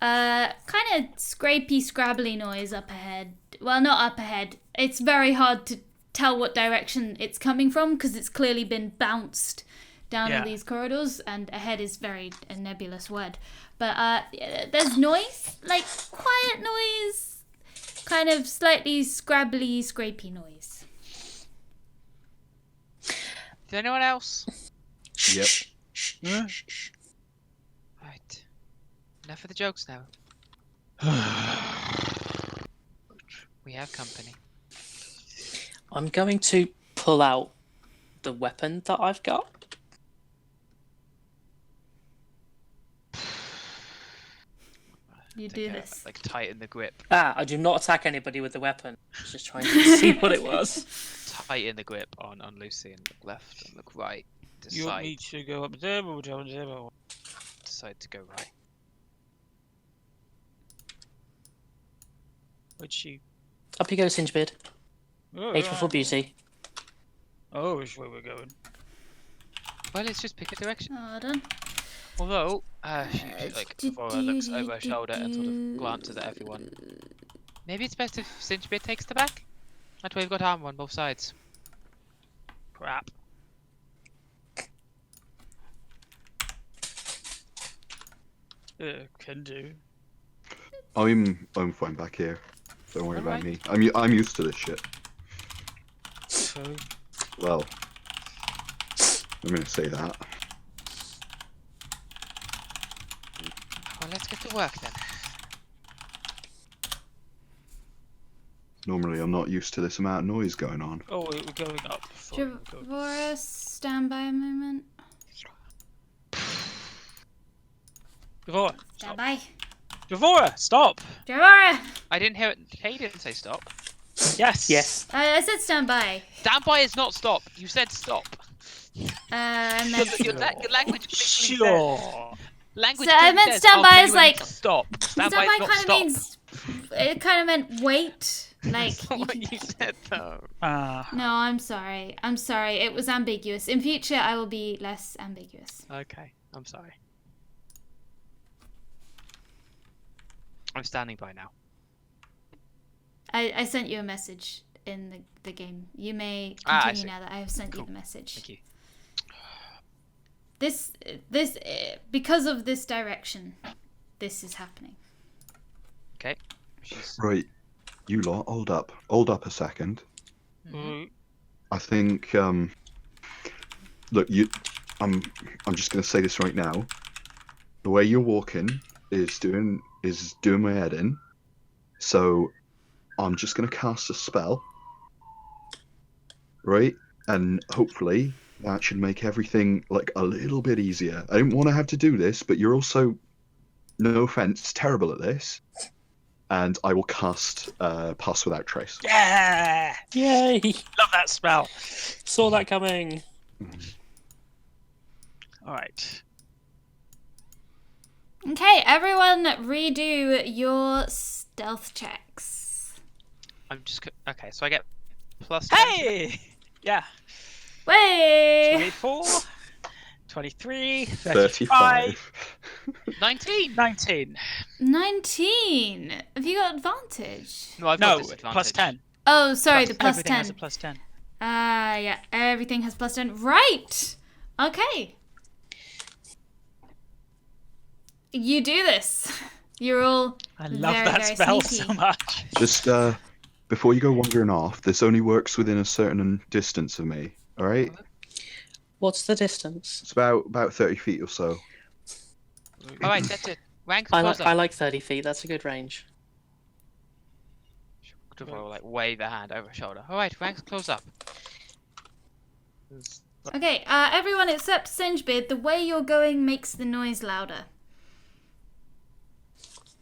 kind of scrapey, scrabbly noise up ahead. Well, not up ahead. It's very hard to tell what direction it's coming from because it's clearly been bounced down all Yeah. these corridors, and ahead is very a nebulous word. But there's noise, like quiet noise, kind of slightly scrabbly, scrapey noise. Did anyone else? Yep. Right. Enough of the jokes now. We have company. I'm going to pull out the weapon that I've got. You Take do care of this. it, like tighten the grip. I do not attack anybody with the weapon. I was just trying to see what it was. Tighten the grip on Lucy and look left and look right. You want me Decide to go up there or down there? decide to go right. Where'd she? Up you go, Singebeard. Oh, H for beauty. Oh, which way we're going? Well, let's just pick a direction. Hold on. Although, she like Vora looks over her shoulder and sort of glances at everyone. Maybe it's best if Singebeard takes the back. That way we've got armor on both sides. Crap. Can do. I'm fine back here. Don't worry about me. I'm used to this shit. So, Well, I'm gonna say that. Well, let's get to work then. Normally, I'm not used to this amount of noise going on. oh, we're going up. before we go. Javora, stand by a moment. Devora, Stand stop. by. Devora, stop. Javora! I didn't hear it. Kay didn't say stop. Yes. Yes. I said stand by. Stand by is not stop. You said stop. I meant Your language clearly Sure. says. Language So I clearly meant says, stand by "Okay, is you like- mean stop. Stand stand by by is not kind of stop. means. It kind of meant wait. Like That's not you what can- you said though. No, I'm sorry. I'm sorry. It was ambiguous. In future, I will be less ambiguous. Okay, I'm sorry. I'm standing by now. I sent you a message in the game. You may I continue see. now that I have sent Cool. you the message. Thank you. This because of this direction, this is happening. Okay. She's... Right, you lot, hold up a second. Mm, I think, look, I'm just gonna say this right now. The way you're walking is doing my head in. So, I'm just gonna cast a spell, right? And hopefully that should make everything like a little bit easier. I didn't want to have to do this, but you're also, no offense, terrible at this. And I will cast Pass Without Trace. Yeah. Yay! Love that spell. Saw that coming. All right. Okay, everyone, redo your stealth checks. I'm just okay. So I get plus. 10. Hey. Yeah. Way 24, 23, 35, 35. 19. 19. 19. Have you got advantage? No, I've No, got disadvantage. plus 10. Oh, sorry, the plus Everything 10. has a plus 10. Yeah, everything has plus 10. Right. Okay. You do this. You're all I love very, that very spell sneaky. so much. Just before you go wandering off, this only works within a certain distance of me. All right, What's the distance? it's about 30 feet or so. All right, that's it. Rank I close like, I like 30 feet. That's a good range. Will like wave a hand over her shoulder. All right, ranks close up. Okay, everyone except Singebeard, the way you're going makes the noise louder.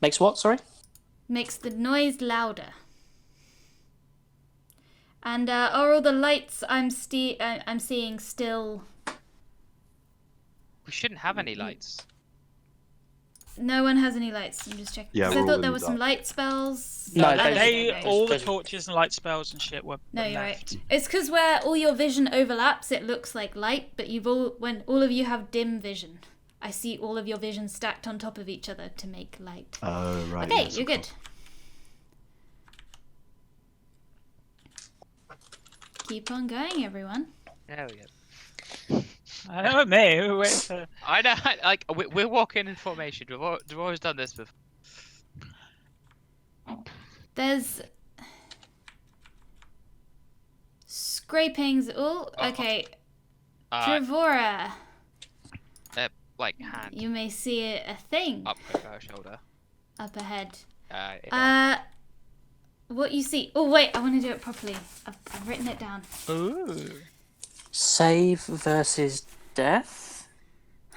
Makes what? Sorry. Makes the noise louder. And are all the lights I'm seeing still We shouldn't have any lights. No one has any lights. I'm just checking. Yeah, 'Cause we're I all thought in there the were some dark. light spells. No, I don't They know. all the Those- torches and light spells and shit were No, you're left. right. It's because where all your vision overlaps, it looks like light, but when all of you have dim vision, I see all of your vision stacked on top of each other to make light. Oh, right. Okay, yes, you're of good. course. Keep on going, everyone. There we go. I know me. We're waiting for. I know, like we're walking in formation. We've always done this before. There's scrapings. Oh, okay. Trevora, Like hand you may see a thing up over her shoulder. up ahead. Yeah. What you see? Oh wait, I want to do it properly. I've written it down. Ooh. Save versus death?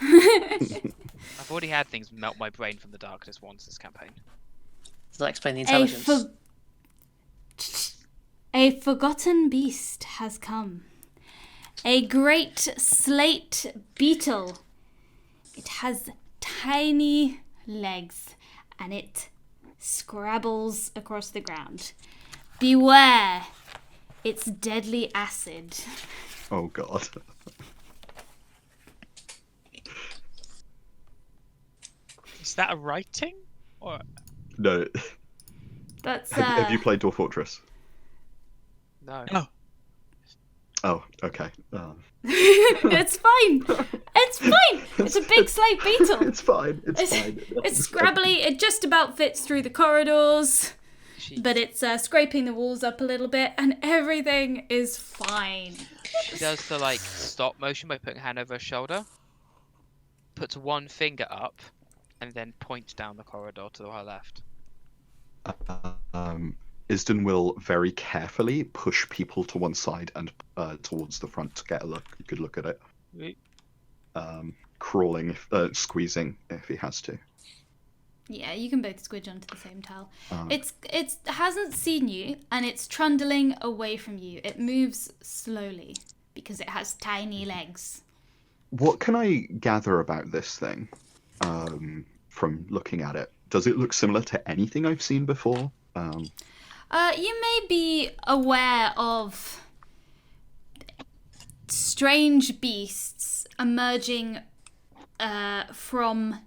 I've already had things melt my brain from the darkness once this campaign. Does that explain the intelligence? A forgotten beast has come. A great slate beetle. It has tiny legs and it scrabbles across the ground. Beware, it's deadly acid. Oh god. Is that a writing? Or No. That's Have you played Dwarf Fortress? No. no? Oh, okay. It's fine. It's fine. It's a big slate beetle. It's fine. It's It's, fine. it's scrabbly. It just about fits through the corridors, She but it's scraping the walls up a little bit, and everything is fine. she does the like stop motion by putting her hand over her shoulder, puts one finger up, and then points down the corridor to her left. Isden will very carefully push people to one side and towards the front to get a good look at it. Wait. Crawling, squeezing if he has to. Yeah, you can both squidge onto the same tile. Um, It hasn't seen you, and it's trundling away from you. It moves slowly because it has tiny legs. What can I gather about this thing from looking at it? Does it look similar to anything I've seen before? You may be aware of strange beasts emerging from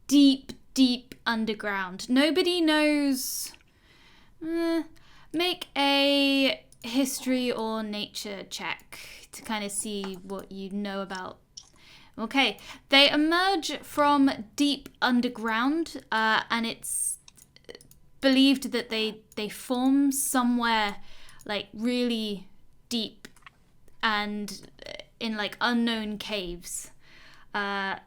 deep, deep underground. Nobody knows. Make a history or nature check to kind of see what you know about. Okay, they emerge from deep underground, and it's believed that they form somewhere like really deep and in like unknown caves, and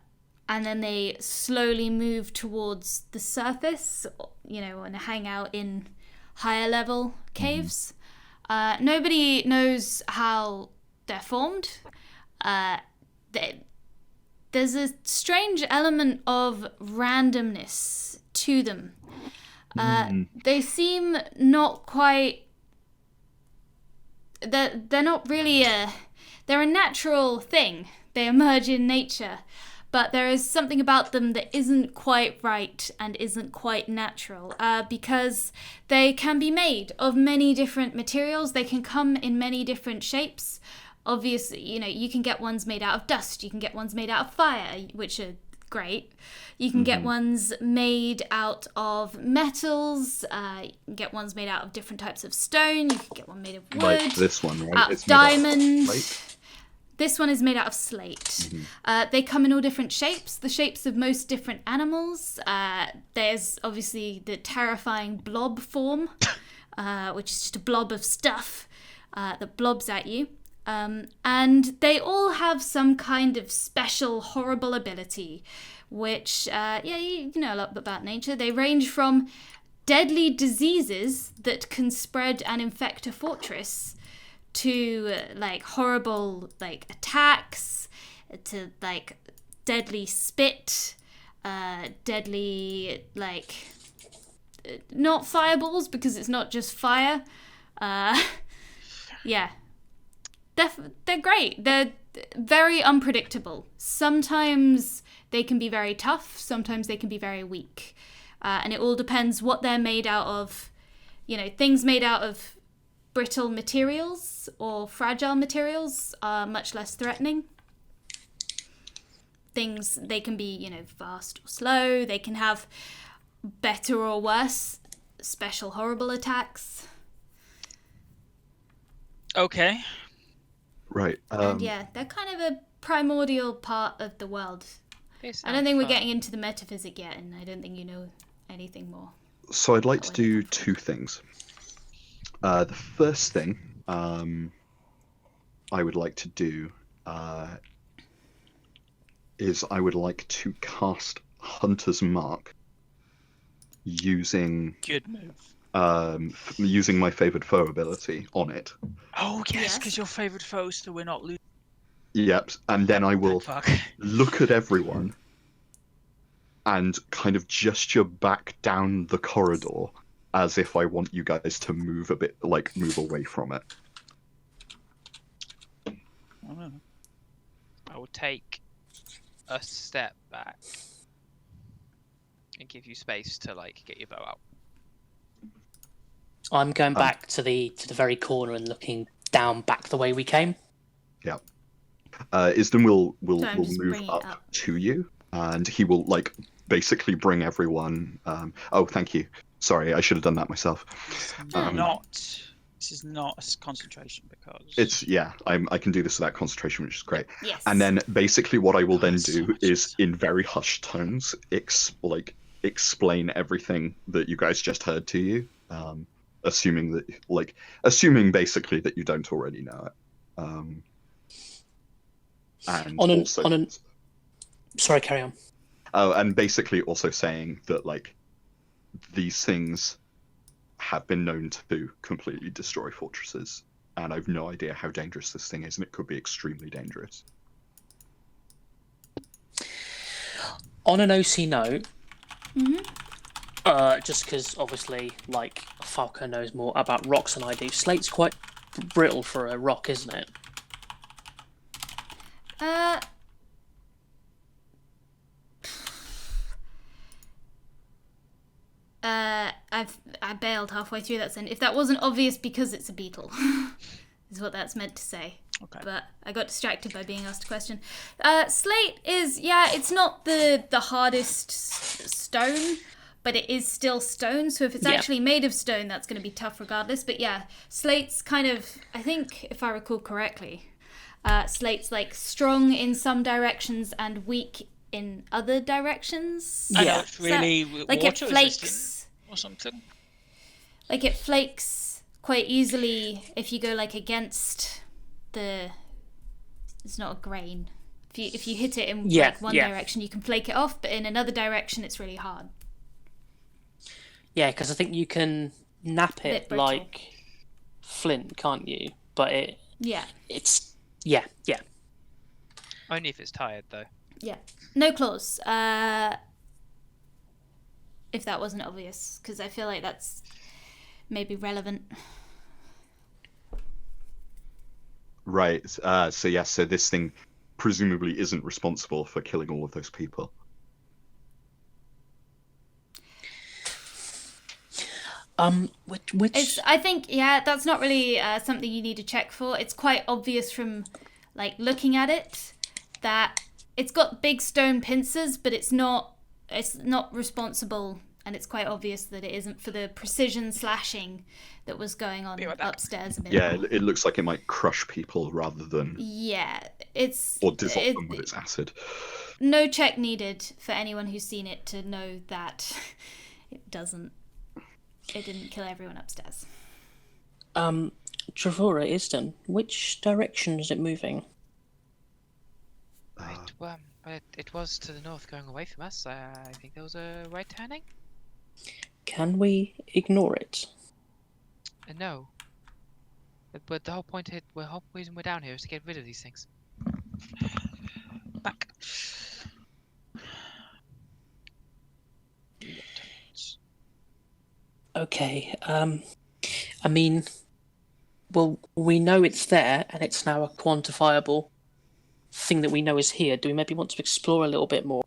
then they slowly move towards the surface, and hang out in higher level caves. Nobody knows how they're formed. There's a strange element of randomness to them. They seem not quite. They're not really they're a natural thing. They emerge in nature, but there is something about them that isn't quite right and isn't quite natural, because they can be made of many different materials. They can come in many different shapes. Obviously, you can get ones made out of dust. You can get ones made out of fire, which are great. You can get ones made out of metals. You can get ones made out of different types of stone. You can get one made of wood. Like this one, right? Out of It's made out of diamond. slate. This one is made out of slate. They come in all different shapes, the shapes of most different animals. There's obviously the terrifying blob form, which is just a blob of stuff that blobs at you. And they all have some kind of special, horrible ability, which, you know a lot about nature. They range from deadly diseases that can spread and infect a fortress to, horrible, attacks, to, deadly spit, deadly, not fireballs, because it's not just fire. Yeah. They're great. very unpredictable. Sometimes they can be very tough, sometimes they can be very weak. And it all depends what they're made out of. You know, things made out of brittle materials or fragile materials are much less threatening. Things, they can be, you know, fast or slow. They can have better or worse special horrible attacks. Okay. Right. And yeah, they're kind of a primordial part of the world. I don't think we're getting into the metaphysic yet, and I don't think you know anything more. So I'd like to do two things. The first thing I would like to do is I would like to cast Hunter's Mark using Good move. using my favored foe ability on it. Oh yes, Yes. because your favourite foe, so we're not losing. Yep, and then I will Fuck. look at everyone and kind of gesture back down the corridor as if I want you guys to move a bit, like move away from it. I will take a step back and give you space to like get your bow out. I'm going back to the very corner and looking down back the way we came. Yeah. Isden will So I'm just move bringing it up up. to you, and he will like basically bring everyone. Oh, thank you. Sorry, I should have done that myself. This is not a concentration because It's I can do this without concentration, which is great. Yes. And then basically what I will then that's so do much is in very hushed tones explain everything that you guys just heard to you, assuming basically that you don't already know it. And Sorry, carry on. Oh, and basically also saying that like these things have been known to completely destroy fortresses, and I've no idea how dangerous this thing is, and it could be extremely dangerous. On an OC note, Mm-hmm. just because obviously, like, Falco knows more about rocks than I do. Slate's quite brittle for a rock, isn't it? I bailed halfway through that sentence. If that wasn't obvious because it's a beetle, is what that's meant to say. Okay. But I got distracted by being asked a question. Slate is, it's not the hardest stone, but it is still stone. So if it's actually made of stone, that's going to be tough regardless. But yeah, slate's kind of, I think, if I recall correctly, slate's like strong in some directions and weak in other directions. I know Yeah. it's really Like it water flakes. resistant or something. Like it flakes quite easily if you go like against the. It's not a grain. If you hit it in like one direction, you can flake it off, but in another direction, it's really hard. Yeah, because I think you can nap Bit it brittle. like flint, can't you? But it's yeah. Only if it's tired though. Yeah. No claws. If that wasn't obvious, because I feel like that's maybe relevant. Right. So this thing presumably isn't responsible for killing all of those people. Which I think, that's not really something you need to check for. It's quite obvious from, like, looking at it that it's got big stone pincers, but it's not responsible, and it's quite obvious that it isn't for the precision slashing that was going on upstairs a bit. Yeah, it looks like it might crush people rather than or dissolve them with its acid. No check needed for anyone who's seen it to know that it didn't kill everyone upstairs. Travora, Isden, which direction is it moving? It was to the north, going away from us. I think there was a right turning. Can we ignore it? No. But the whole whole reason we're down here is to get rid of these things. Back. Okay. I mean, well, we know it's there, and it's now a quantifiable thing that we know is here, do we maybe want to explore a little bit more?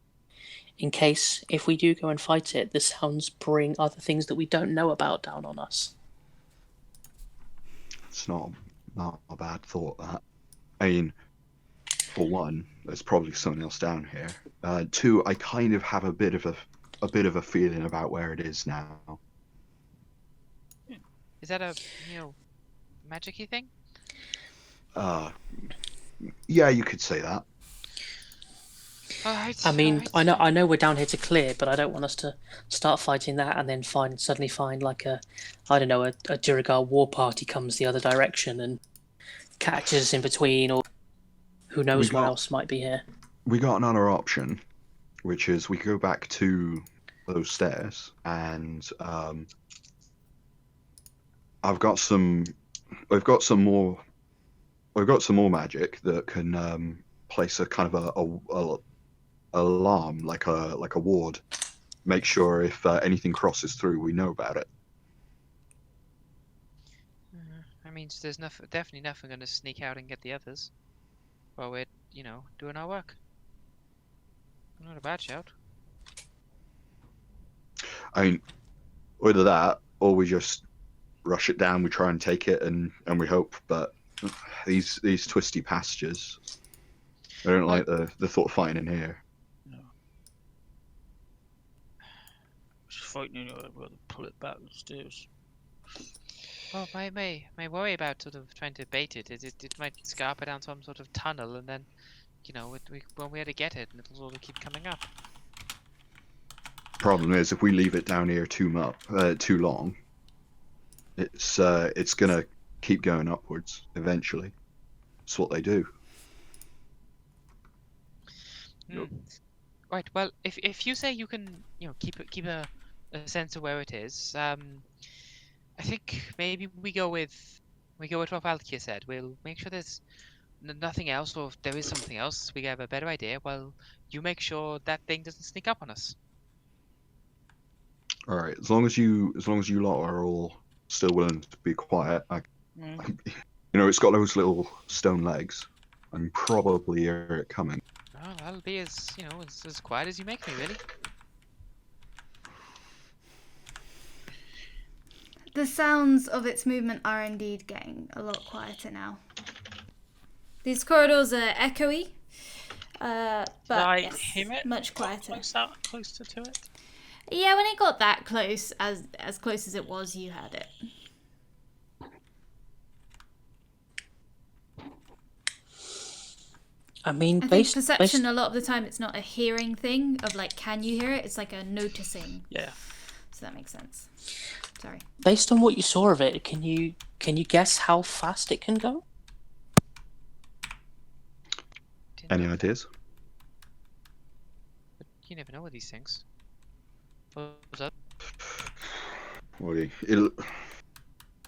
In case, if we do go and fight it, the sounds bring other things that we don't know about down on us. It's not a bad thought, that. I mean, for one, there's probably something else down here. Two, I kind of have a bit of a feeling about where it is now. Is that a magic-y thing? Yeah, you could say that. I mean, I know we're down here to clear, but I don't want us to start fighting that and then suddenly find like a Duragar war party comes the other direction and catches us in between, or who knows what else might be here. We got another option, which is we go back to those stairs, and we've got some more magic that can place a kind of a alarm, like a ward. Make sure if anything crosses through, we know about it. I mean, there's definitely nothing going to sneak out and get the others while we're, doing our work. Not a bad shout. I mean, either that, or we just rush it down. We try and take it, and we hope. But these twisty passages, I don't like the thought of fighting in here. No. Just fighting, we'll pull it back the stairs. Well, my worry about sort of trying to bait it is it might scarper down some sort of tunnel, and then, when we had to get it, and it'll sort of keep coming up. Problem is, if we leave it down here too long, it's gonna keep going upwards eventually. That's what they do. Right. Well, if you say you can, keep a sense of where it is, I think maybe we go with what Valkia said. We'll make sure there's nothing else, or if there is something else, we have a better idea. Well, you make sure that thing doesn't sneak up on us. All right. As long as you lot are all still willing to be quiet, it's got those little stone legs. I can probably hear it coming. Oh, that'll be as quiet as you make me, really. The sounds of its movement are indeed getting a lot quieter now. These corridors are echoey, but I hear it? much quieter. Closer to it? Yeah, when it got that close, as close as it was, you heard it. I mean, I think perception, a lot of the time, it's not a hearing thing of like, can you hear it? It's like a noticing. Yeah. So that makes sense. Sorry. Based on what you saw of it, can you guess how fast it can go? Any ideas? But you never know with these things. What was that? Well, it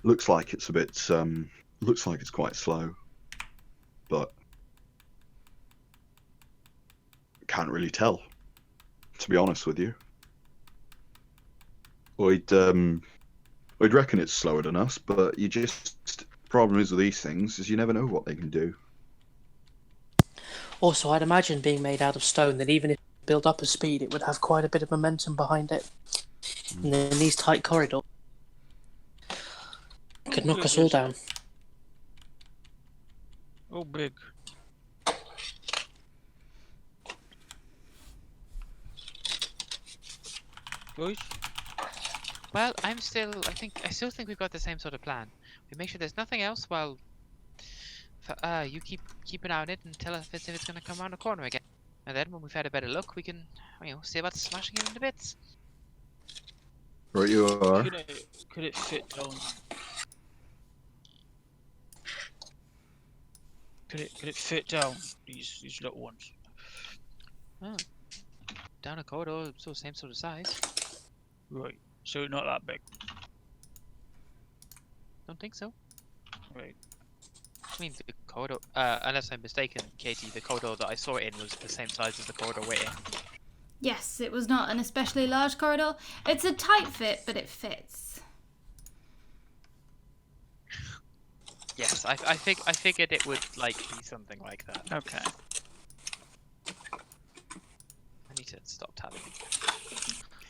looks like it's a bit. Looks like it's quite slow, but can't really tell. To be honest with you, I'd reckon it's slower than us, but problem is with these things is you never know what they can do. Also, I'd imagine being made out of stone that even if it built up a speed, it would have quite a bit of momentum behind it. And then these tight corridors could knock us all down. Oh, big. Guys? Well, I still think we've got the same sort of plan. We make sure there's nothing else while you keep an eye on it and tell us if it's going to come around the corner again. And then when we've had a better look, we can, see about smashing it into bits. Right, you are. Could it fit down? Could it fit down these little ones? Oh. Down a corridor, so same sort of size. Right. So not that big. Don't think so. Right. I mean, the corridor, unless I'm mistaken, Katie, the corridor that I saw it in was the same size as the corridor we're in. Yes, it was not an especially large corridor. It's a tight fit, but it fits. Yes, I figured it would be something like that. Okay. to stop telling me.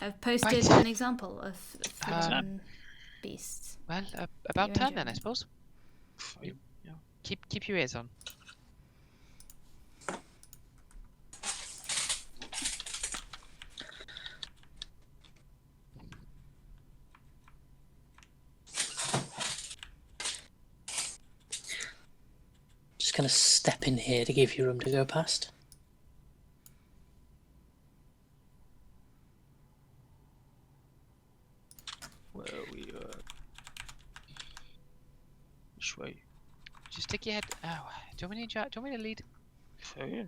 I've posted Right. an example of forbidden beasts. Well, about You're time then, I enjoying it. suppose. You know, keep your ears on. Just gonna step in here to give you room to go past. Where are we? Which way? Just stick your head. Oh, do you want me to lead? So, yeah.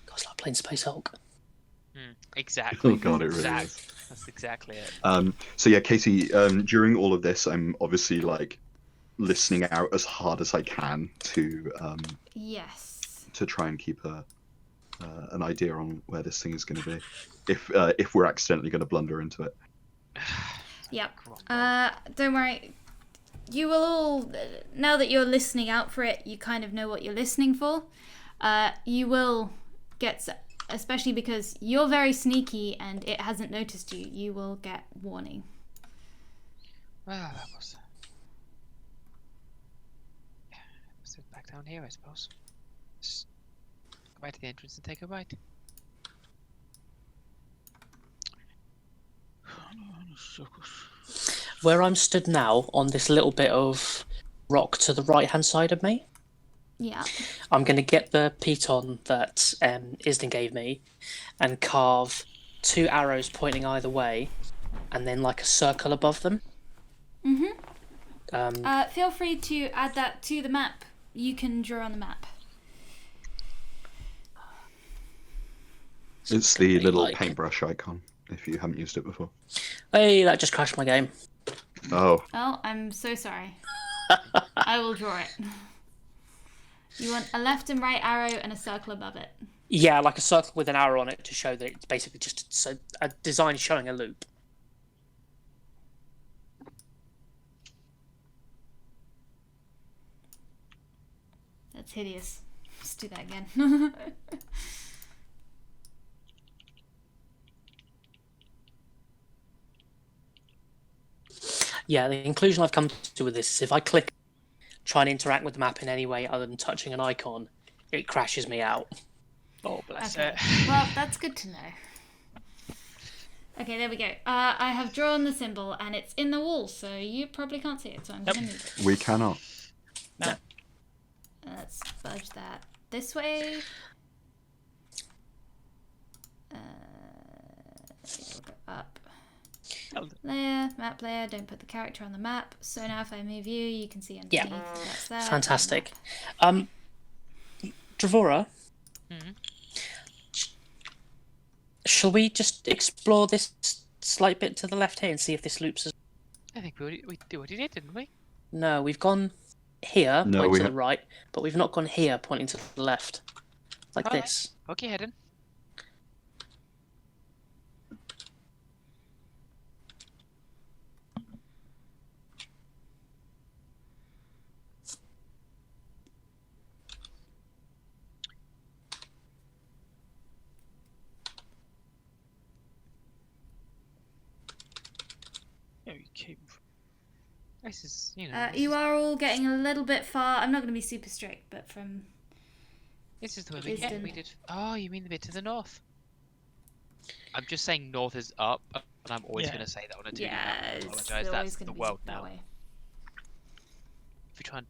God, it's like playing Space Hulk. Exactly. Oh god, it really Exact- is. That's exactly it. So yeah, Casey, during all of this, I'm obviously like listening out as hard as I can to Yes. try and keep an idea on where this thing is going to be, if we're accidentally going to blunder into it. Yep. Come on, Don't worry. You will all, now that you're listening out for it, you kind of know what you're listening for. You will get, especially because you're very sneaky and it hasn't noticed you, you will get warning. well, that was. Sit back down here, I suppose. Just go back to the entrance and take a bite. Where I'm stood now, on this little bit of rock to the right-hand side of me, Yeah. I'm going to get the piton that Isden gave me and carve 2 arrows pointing either way, and then like a circle above them. Feel free to add that to the map. You can draw on the map. It's the Pretty little like- paintbrush icon, if you haven't used it before. Hey, that just crashed my game. Oh, Oh, I'm so sorry. I will draw it. You want a left and right arrow and a circle above it. Yeah, like a circle with an arrow on it to show that it's basically just a design showing a loop. That's hideous. Let's do that again. Yeah, the conclusion I've come to with this is if I click, try and interact with the map in any way other than touching an icon, it crashes me out. Oh, bless Okay. it. Well, that's good to know. Okay, there we go. I have drawn the symbol and it's in the wall, so you probably can't see it, so I'm going to move it. we cannot. Let's fudge that this way. Go up. Layer, map layer, don't put the character on the map. So now if I move you, you can see underneath. That's there. Fantastic. Dravora, shall we just explore this slight bit to the left here and see if this loops as I think we already did, didn't we? No, we've gone here, No, pointing we to ha- the right, but we've not gone here, pointing to the left. Like Alright. this. Okay, head in. Yeah, we came. This is, you know. You are all getting a little bit far. I'm not going to be super strict, but from... This is the way It we is came. done. We did. Oh, you mean the bit to the north? I'm just saying north is up, and I'm always Yeah. going to say that on a 2D Yeah, map. I it's apologise. always That's going the to be world that now. way. If you try and,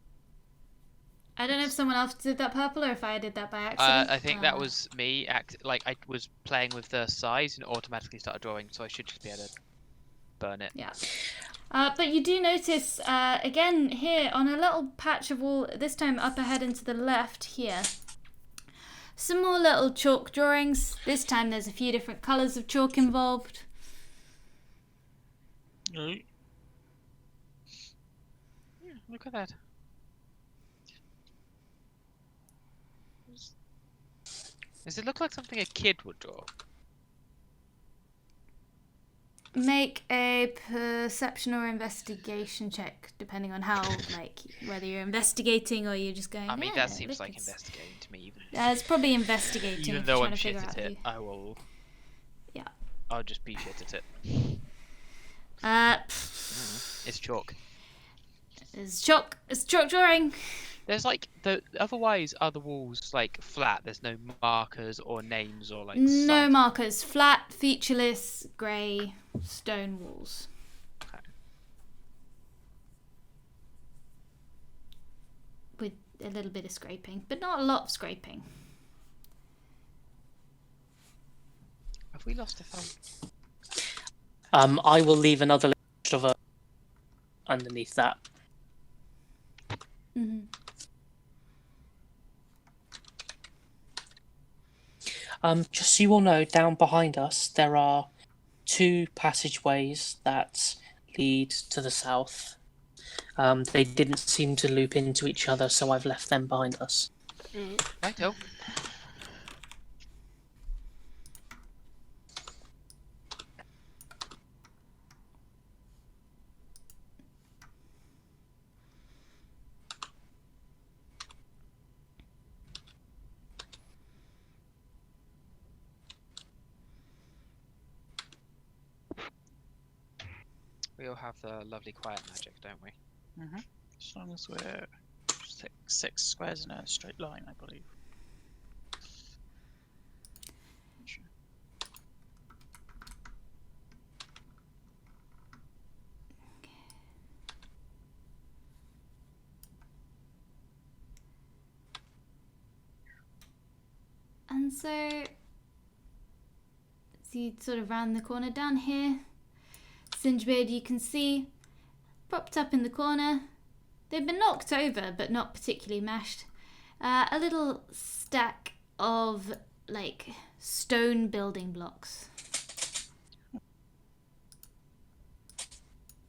I don't know if someone else did that purple or if I did that by accident. I think that was me. Like I was playing with the size and automatically started drawing, so I should just be able to burn it. Yeah. But you do notice, again, here on a little patch of wall, this time up ahead and to the left here, some more little chalk drawings. This time there's a few different colours of chalk involved. Right. Yeah, look at that. Does it look like something a kid would draw? make a perception or investigation check, depending on how, like, whether you're investigating or you're just going. I mean, "Yeah, that seems look, like it's-" investigating to me. Even It's probably investigating. even if though you're I'm trying to shit figure at out it, I will. Yeah. I'll just be shit at it. It's chalk. It's chalk. It's chalk drawing. There's like otherwise are the walls like flat? There's no markers or names or like No signs. markers. Flat, featureless, grey stone walls. Okay. With a little bit of scraping, but not a lot of scraping. Have we lost a phone? I will leave another list of underneath that. Mm-hmm. Just so you all know, down behind us there are 2 passageways that lead to the south. They didn't seem to loop into each other, so I've left them behind us. Righto. We all have the lovely quiet magic, don't we? As long as we're 6 squares in a straight line, I believe. Sure. And so you sort of round the corner down here. Singebeard, you can see, propped up in the corner. They've been knocked over, but not particularly mashed. A little stack of, like, stone building blocks.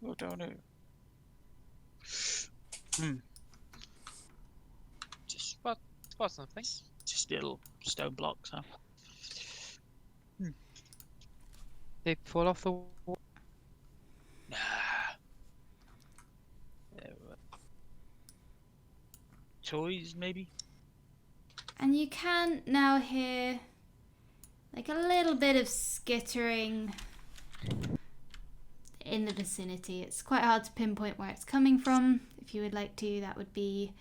Oh, don't know. Just spot something. Just little stone blocks, huh? They fall off the wall. Nah. Toys, maybe? And you can now hear, like, a little bit of skittering in the vicinity. It's quite hard to pinpoint where it's coming from. If you would like to, that would be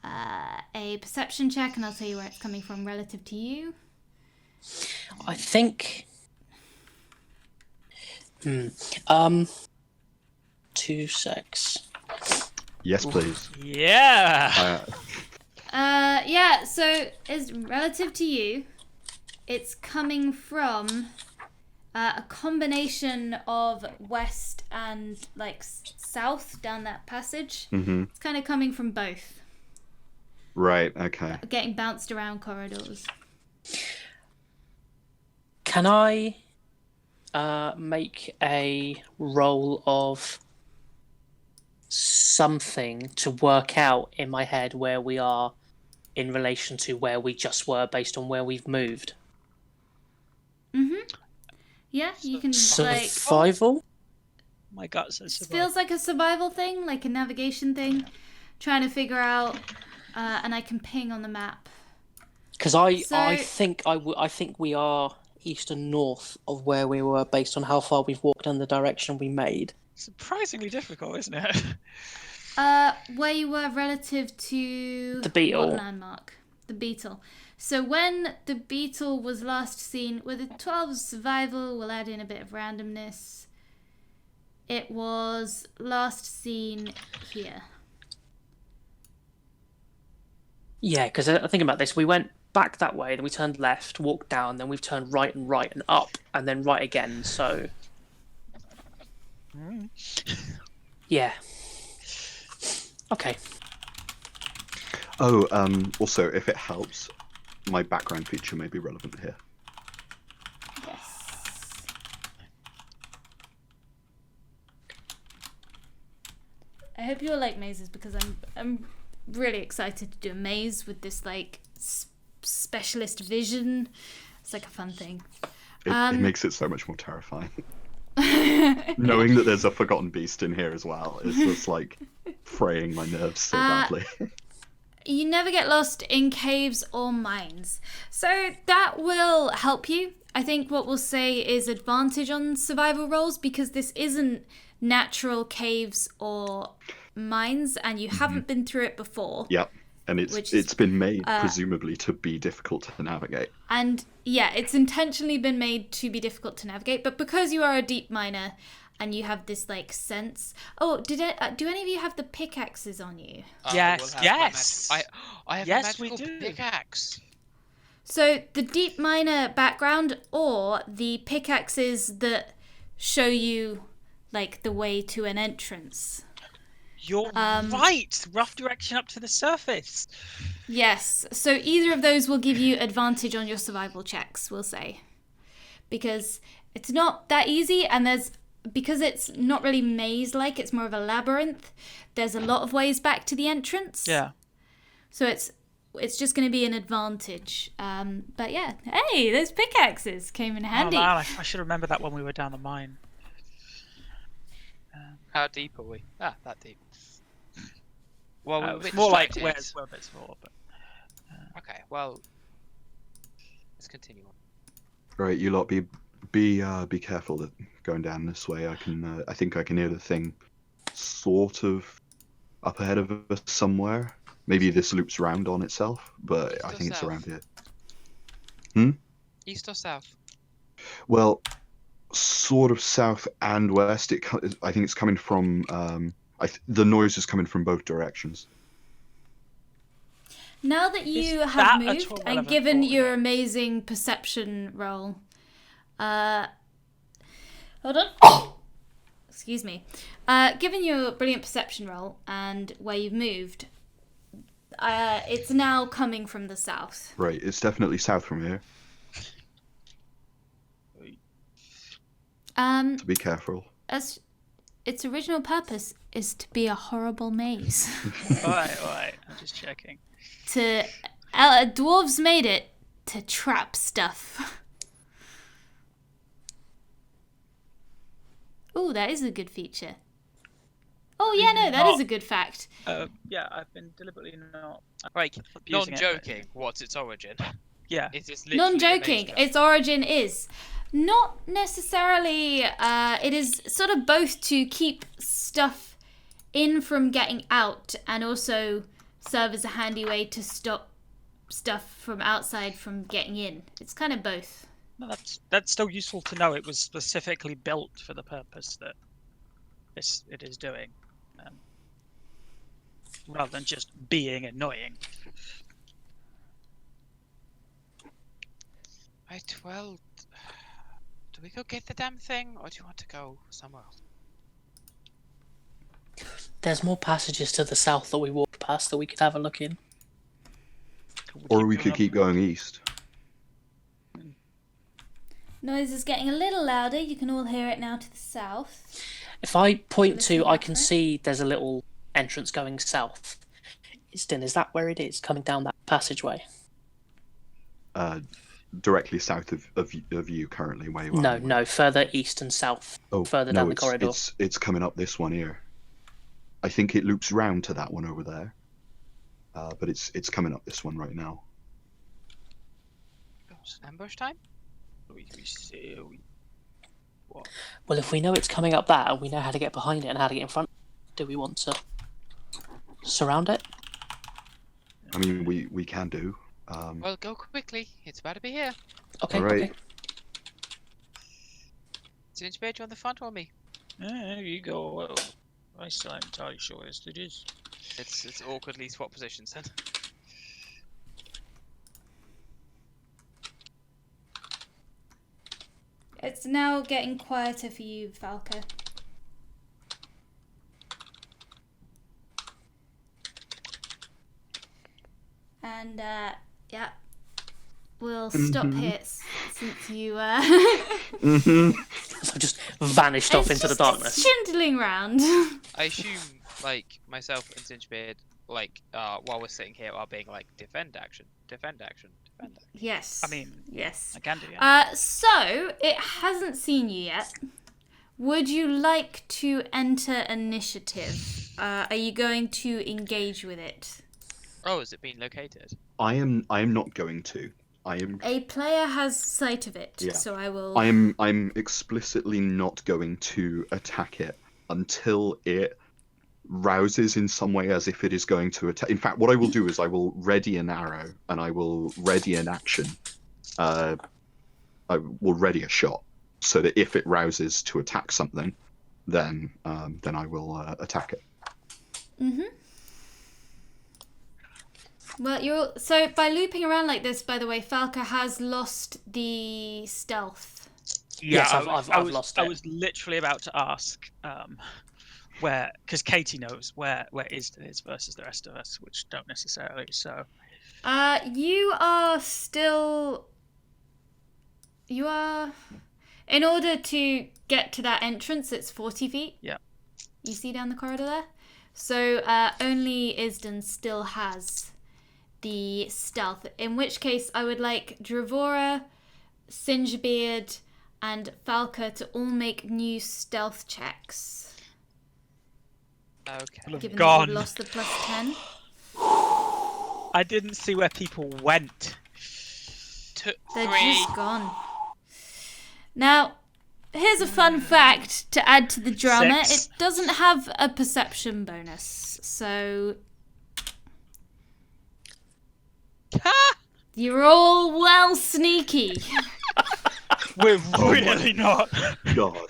a perception check, and I'll tell you where it's coming from relative to you. I think. 2 secs. Yes, please. Yeah! Yeah, so it's relative to you. It's coming from a combination of west and, like, south down that passage. Mm-hmm. It's kind of coming from both. Right. Okay. Getting bounced around corridors. Can I make a roll of something to work out in my head where we are in relation to where we just were based on where we've moved? Yeah, you can, like... Survival? My gut says It survival. feels like a survival thing, like a navigation thing. Trying to figure out, and I can ping on the map. Because I think we are east and north of where we were based on how far we've walked and the direction we made. Surprisingly difficult, isn't it? Where you were relative to The beetle. what landmark? The beetle. So when the beetle was last seen, with a 12 survival, we'll add in a bit of randomness. It was last seen here. Yeah, because I think about this. We went back that way, then we turned left, walked down, then we've turned right and up, and then right again. So, yeah. Okay. Oh, also, if it helps, my background feature may be relevant here. Yes. I hope you all like mazes, because I'm really excited to do a maze with this, like, specialist vision. It's like a fun thing. It makes it so much more terrifying. Knowing that there's a forgotten beast in here as well is just like fraying my nerves so badly. You never get lost in caves or mines. So that will help you. I think what we'll say is advantage on survival rolls because this isn't natural caves or mines and you haven't been through it before. Yep. And it's been made presumably to be difficult to navigate. And yeah, it's intentionally been made to be difficult to navigate, but because you are a deep miner and you have this like sense. Oh, do any of you have the pickaxes on you? Yes, yes. I have Yes, a we magical do. pickaxe. So the deep miner background or the pickaxes that show you like the way to an entrance. You're right. Rough direction up to the surface. Yes. So either of those will give you advantage on your survival checks, we'll say. Because it's not that easy and because it's not really maze-like, it's more of a labyrinth, there's a lot of ways back to the entrance. Yeah. So it's just going to be an advantage. But yeah, hey, those pickaxes came in handy. Oh man, I should remember that when we were down the mine. How deep are we? Ah, that deep. Well, we're a bit more like distracted. we're a bit small, but Okay, well, let's continue on. Right, you lot be careful that going down this way. I think I can hear the thing sort of up ahead of us somewhere. Maybe this loops round on itself, but East I or think it's south? around here. East or south? Well, sort of south and west. I think it's coming from. The noise is coming from both directions. Now that you Is have that a moved tool and relevant given for your it? amazing perception roll, hold on. Excuse me. Given your brilliant perception roll and where you've moved, it's now coming from the south. Right, it's definitely south from here. So be careful. As its original purpose is to be a horrible maze. alright. I'm just checking. Dwarves made it to trap stuff. Oh, that is a good feature. Oh yeah, no, that is a good fact. Yeah, I've been deliberately not. Right, abusing it, but- non-joking, what's its origin? Yeah. It is literally a Non-joking, maze trap. its origin is not necessarily. It is sort of both to keep stuff in from getting out, and also serve as a handy way to stop stuff from outside from getting in. It's kind of both. No, that's still useful to know. It was specifically built for the purpose that it is doing, rather than just being annoying. Right, well, do we go get the damn thing, or do you want to go somewhere else? There's more passages to the south that we walked past that we could have a look in. Or we could keep going east. Noise is getting a little louder. You can all hear it now to the south. If I point Listen to, I out can for it. see there's a little entrance going south. Iston, is that where it is, coming down that passageway? Directly south of you currently, where you are. No, further east and south. Oh, further no, down the corridor. It's coming up this one here. I think it loops round to that one over there. But it's coming up this one right now. Ambush time? What? Well, if we know it's coming up that, and we know how to get behind it and how to get in front, do we want to surround it? I mean, we can do. Well, go quickly. It's about to be here. Okay, Alright. okay. Since you on the front or me? There you go. Well, I'm still not entirely sure as it is. It's awkwardly swap positions then. It's now getting quieter for you, Falco. And yeah, we'll stop here since you. So I've just vanished off into the darkness. Chindling round. I assume, like, myself and Sinchbeard, like, while we're sitting here, are being like, defend action, defend action, defend action. Yes. I mean, yes. I can do, yeah. So it hasn't seen you yet, Would you like to enter initiative? Are you going to engage with it? Oh, is it being located? I am not going to. A player has sight of it, Yeah. so I will. I'm explicitly not going to attack it until it rouses in some way as if it is going to attack. In fact, what I will do is I will ready an arrow and I will ready an action. I will ready a shot so that if it rouses to attack something, then I will attack it. Mhm. Well, so by looping around like this, by the way, Falca has lost the stealth. Yeah, Yes, I've lost it. I was literally about to ask where, because Katie knows where Isden is versus the rest of us, which don't necessarily. So. You are still. You are. In order to get to that entrance, it's 40 feet. Yeah. You see down the corridor there? So only Isden still has the stealth. In which case, I would like Dravora, Singebeard, and Falca to all make new stealth checks. Okay. Given that Gone. you've lost the +10. I didn't see where people went. They're 3. just gone. Now, here's a fun fact to add to the drama. 6. It doesn't have a perception bonus, so you're all well sneaky. We're really not. God.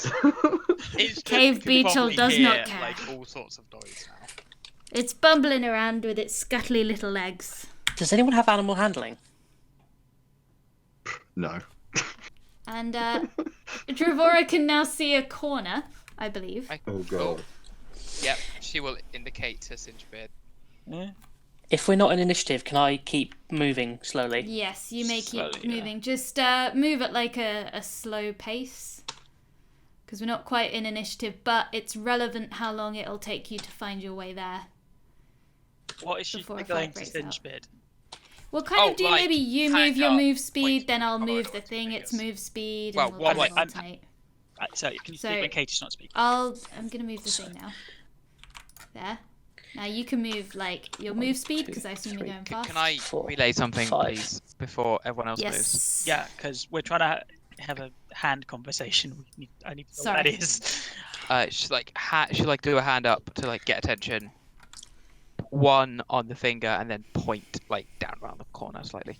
Cave beetle does not care. Like all sorts of noise now. It's bumbling around with its scuttly little legs. Does anyone have animal handling? No. And Dravora can now see a corner, I believe. Oh God. Yep, she will indicate to Singebeard. Yeah. If we're not in initiative, can I keep moving slowly? Yes, you may keep Slowly, yeah. moving. Just move at like a slow pace. Because we're not quite in initiative, but it's relevant how long it'll take you to find your way there. What is she Before a going fight to breaks out. Singebeard? We'll kind of do like, maybe you hang move your up, move speed, point then I'll to the move corridor the to thing, make its us- move speed, Well, and we'll what- kind of alternate. So you can So- speak when Katie's not speaking. I'm gonna move the thing now. There. Now you can move like your move speed because I assume you're going fast. Can I 4, relay something, 5. please, before everyone else moves? Yes. Yeah, because we're trying to have a hand conversation. I need to know what that Sorry. is. She like do a hand up to like get attention. 1 on the finger and then point like down around the corner slightly,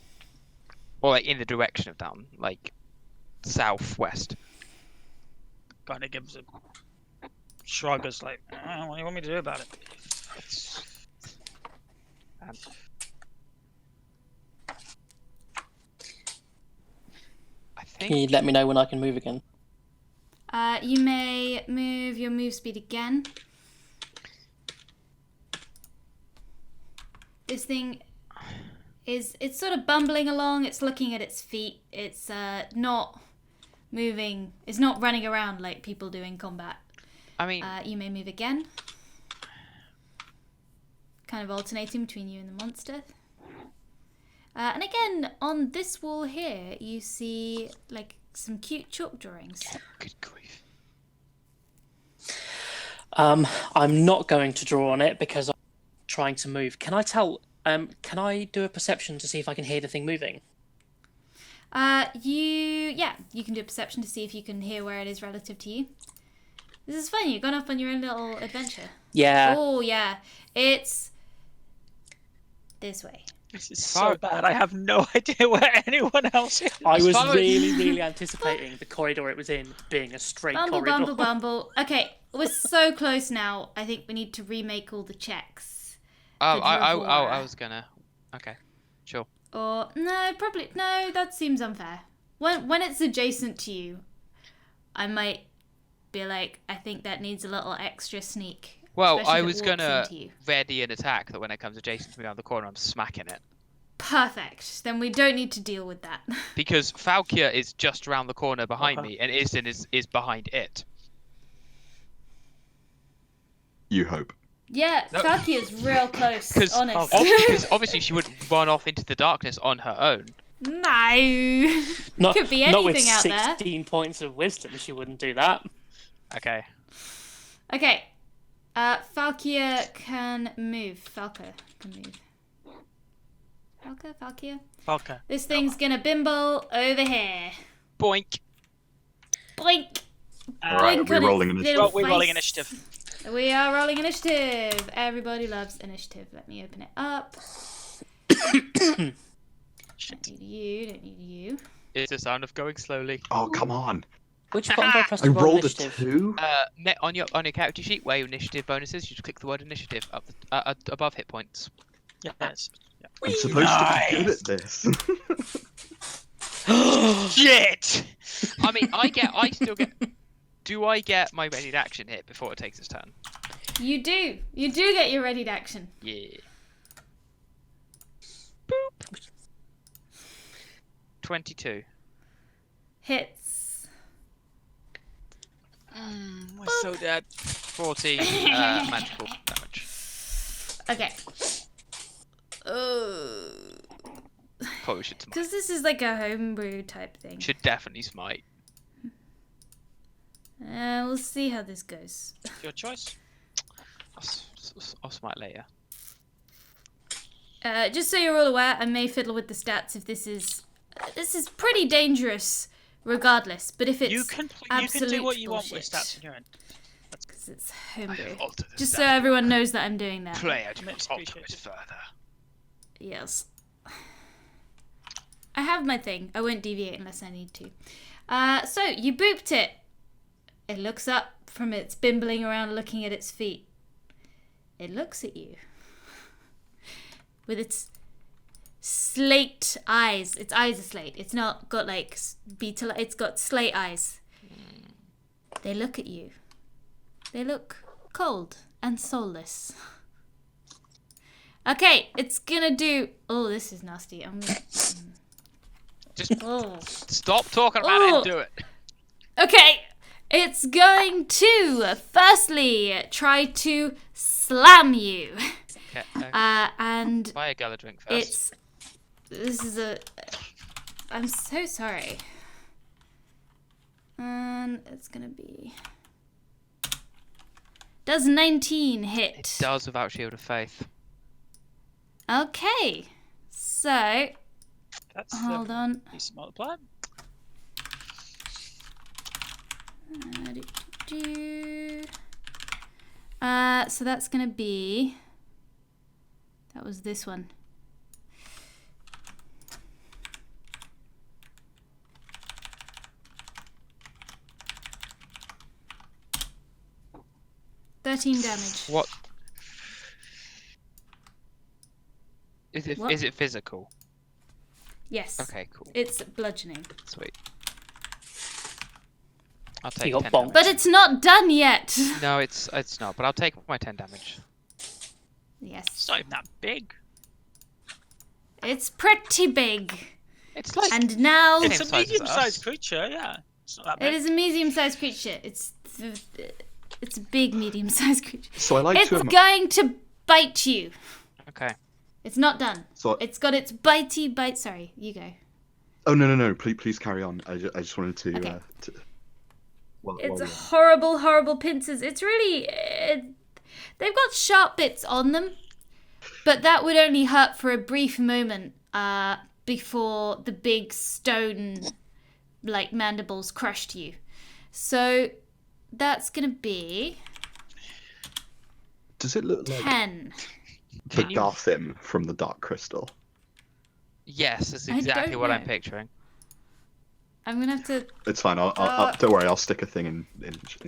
or like in the direction of down, like southwest. Kind of gives a shrug, as like, what do you want me to do about it? And I Can you think let me know when I can move again? You may move your move speed again. This thing it's sort of bumbling along. It's looking at its feet. It's not moving. It's not running around like people do in combat. I mean You may move again. Kind of alternating between you and the monster. And again, on this wall here, you see like some cute chalk drawings. good grief. I'm not going to draw on it because I'm trying to move. Can I tell? Can I do a perception to see if I can hear the thing moving? You can do a perception to see if you can hear where it is relative to you. This is fun. You've gone off on your own little adventure. Yeah. Oh yeah, it's this way. This is so bad. I have no idea where anyone else is. I was Follow- really anticipating the corridor it was in being a straight Bumble, corridor. bumble, bumble. Okay, we're so close now. I think we need to remake all the checks. Oh, Good I Dravora. was gonna. Okay, sure. Or no, probably no. That seems unfair. When it's adjacent to you, I might be like, I think that needs a little extra sneak. Well, especially I if it was walks gonna into you. ready an attack that when it comes adjacent to me around the corner, I'm smacking it. Perfect. Then we don't need to deal with that. Because Falkia is just around the corner behind Uh-huh. me, and Isden is behind it. You hope. Yeah, No. Falkia's real close. Because Honest. obviously she wouldn't run off into the darkness on her own. No. Not, Could be not with anything out there. 16 points of wisdom, she wouldn't do that. Okay. Okay. Falkia can move. Falca can move. Falkia? Falca. This thing's gonna bimble over here. Boink. Boink! Alright, Boink we're on rolling its initiative. little We're rolling face. initiative. We are rolling initiative. Everybody loves initiative. Let me open it up. Shit. Don't need you. Don't need you. It's the sound of going slowly. Oh, come on. Which button do I press I to roll rolled a initiative? 2. On your character sheet where your initiative bonuses, you just click the word initiative up above hit points. Yes. I'm supposed to be good at this. Shit! I mean, I still get. Do I get my ready to action hit before it takes its turn? You do. You do get your ready to action. Yeah. Boop. 22. Hits. We're so dead. 14 magical damage. Okay. Probably should smite. Because this is like a homebrew type thing. Should definitely smite. We'll see how this goes. Your choice. I'll smite later. Just so you're all aware, I may fiddle with the stats if this is pretty dangerous, regardless. But if it's You can absolute do what you want with bullshit, stats in your end. because it's homebrew. Alter the Just so stat. everyone knows that I'm doing that. Player to Much alter it appreciated. further. Yes. I have my thing. I won't deviate unless I need to. So you booped it. It looks up from its bimbling around looking at its feet. It looks at you. With its slate eyes. Its eyes are slate. It's not got like beetle. It's got slate eyes. They look at you. They look cold and soulless. Okay, it's gonna do. Oh, this is nasty. I'm gonna. Just Oh. stop talking about it and do it. Okay, it's going to firstly try to slam you. Okay. And Buy a gala drink first. this is a. I'm so sorry. And it's gonna be. Does 19 hit? It does without Shield of Faith. Okay, so That's hold on. decent multiplier. So that's gonna be. That was this one. $13 damage. What? What? Is it physical? Yes. Okay, cool. It's bludgeoning. Sweet. I'll take got 10 bonked. damage. But it's not done yet. No, it's not. But I'll take my 10 damage. Yes. It's not even that big. It's pretty big. It's like And now Same It's a size as medium-sized us. creature, yeah. It's not that it big. is a medium-sized creature. It's a big medium-sized creature. So I like It's to. going to bite you. okay. It's not done. So It's got its bitey bite. Sorry, you go. oh no! Please carry on. I just wanted to. Okay. While It's we're- horrible, horrible pincers. It's really. They've got sharp bits on them, but that would only hurt for a brief moment before the big stone, like mandibles, crushed you. So that's gonna be Does it look like 10. the Can you- Garthim from the Dark Crystal? Yes, that's I exactly don't what I'm know. picturing. I'm gonna have to It's fine. I'll don't worry. I'll stick a thing in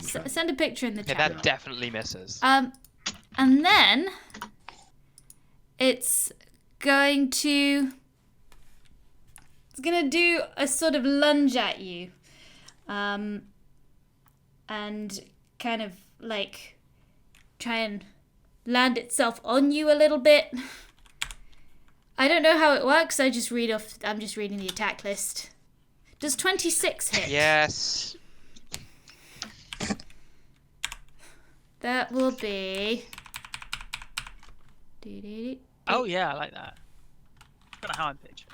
chat. send a picture in the Yeah, chat. that definitely misses. And then it's going to do a sort of lunge at you, and kind of like try and land itself on you a little bit. I don't know how it works. I'm just reading the attack list. Does 26 hit? Yes. That will be. Oh yeah, I like that. Got a hand picture.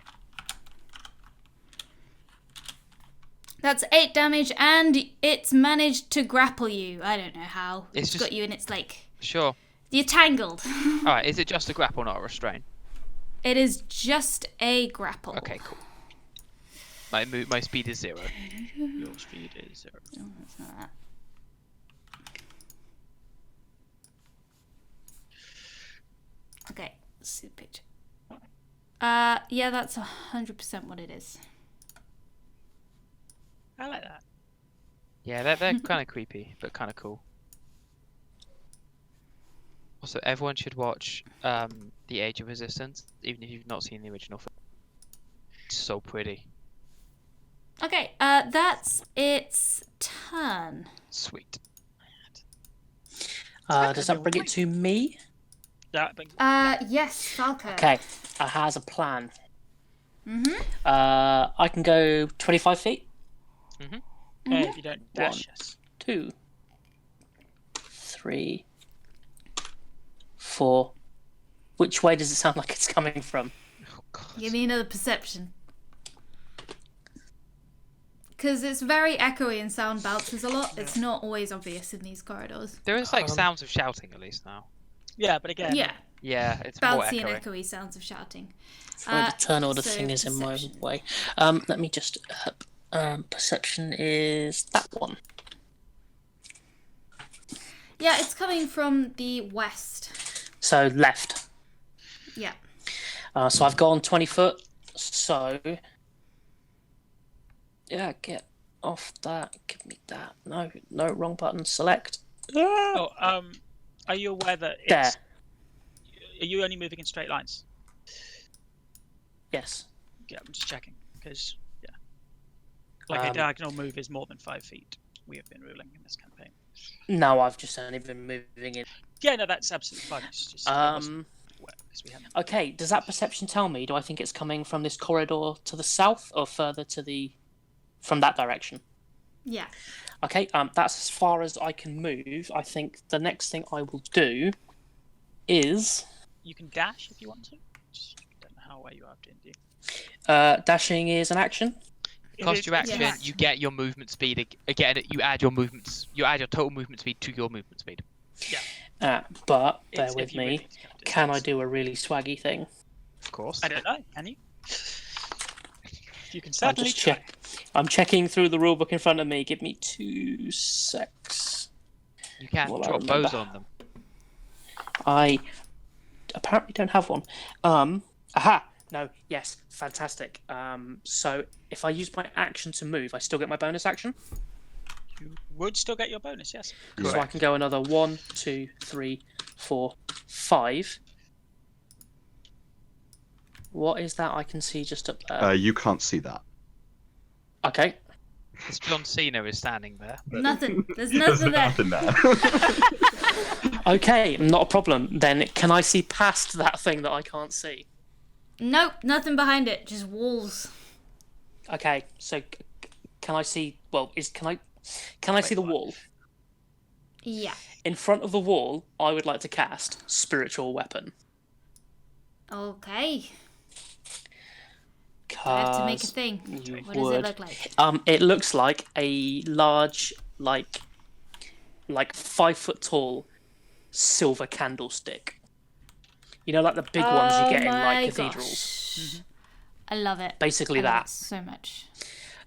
That's 8 damage, and it's managed to grapple you. I don't know how. It's It's just- got you in its like. Sure. You're tangled. Alright, is it just a grapple, not a restrain? It is just a grapple. Okay, cool. My speed is 0. Your speed is 0. Oh, that's not that. Okay, let's see the picture. Yeah, that's 100% what it is. I like that. Yeah, they're kind of creepy, but kind of cool. Also, everyone should watch The Age of Resistance, even if you've not seen the original film. It's so pretty. Okay, that's its turn. Sweet. Does that bring it to me? That brings Yes, Falco. Okay, I has a plan. Mm-hmm. I can go 25 feet. Okay, if you don't dash, One. yes. 2, 3, 4. Which way does it sound like it's coming from? Oh, God. Give me another perception. Because it's very echoey and sound bounces a lot. It's not always obvious in these corridors. There is like sounds of shouting at least now. Yeah, but again, Yeah, Yeah, it's more bouncy and echoing. echoey sounds of shouting. Trying to turn all the so thing is in my perception. way. Let me just. Perception is that one. Yeah, it's coming from the west. So left. Yeah. So I've gone 20 foot. So. Yeah, get off that. Give me that. No, wrong button. Select. Oh, are you aware that There. it's... Are you only moving in straight lines? Yes. Yeah, I'm just checking, because, yeah. Like a diagonal move is more than 5 feet, we have been ruling in this campaign. No, I've just only been moving in. Yeah, no, that's absolutely fine. It's just... I wasn't aware, 'cause we haven't... Okay, does that perception tell me? Do I think it's coming from this corridor to the south or further to the... from that direction? Yeah. Okay, that's as far as I can move. I think the next thing I will do is... You can dash if you want to. Just don't know how aware you are of D&D. dashing is an action. Cost your action, Yeah. you get your movement speed. Again, you add your movements. You add your total movement speed to your movement speed. But, bear It's if with you really me, need to count can I distance. do a really swaggy thing? Of course. I don't know, can you? You can I'm certainly just try. I'm checking through the rulebook in front of me. Give me 2 secs. You can Well, I drop bows remember. on them. I apparently don't have one. Aha! No, yes, fantastic. So if I use my action to move, I still get my bonus action. You would still get your bonus, yes. So I Correct. can go another 1, 2, 3, 4, 5. What is that I can see just up there? You can't see that. Okay. Because John Cena is standing there. Nothing. There's There's nothing there. nothing there. Okay, not a problem. Then can I see past that thing that I can't see? Nope, nothing behind it. Just walls. Okay, so can I see? Well, can I see the wall? Yeah. In front of the wall, I would like to cast Spiritual Weapon. Okay. I have to make a 'Cause thing. you What does would. it look like? It looks like a large, like 5 foot tall silver candlestick. You know, like the big ones you get in like cathedrals. Gosh. I love it. Basically I love that. it so much.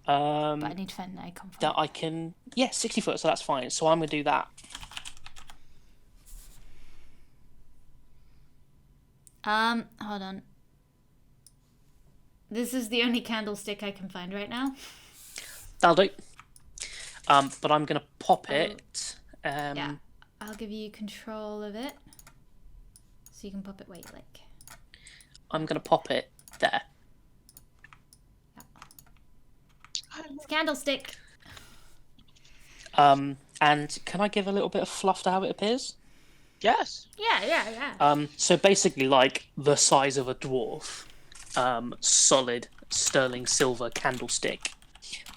But I Um, need to find an icon for that it. I can, 60 foot, so that's fine. So I'm gonna do that. Hold on. This is the only candlestick I can find right now. That'll do. But I'm gonna pop Oh. it. Yeah. I'll give you control of it. So you can pop it where you like. I'm gonna pop it there. It's a candlestick. And can I give a little bit of fluff to how it appears? Yes. Yeah. So basically, like the size of a dwarf, solid sterling silver candlestick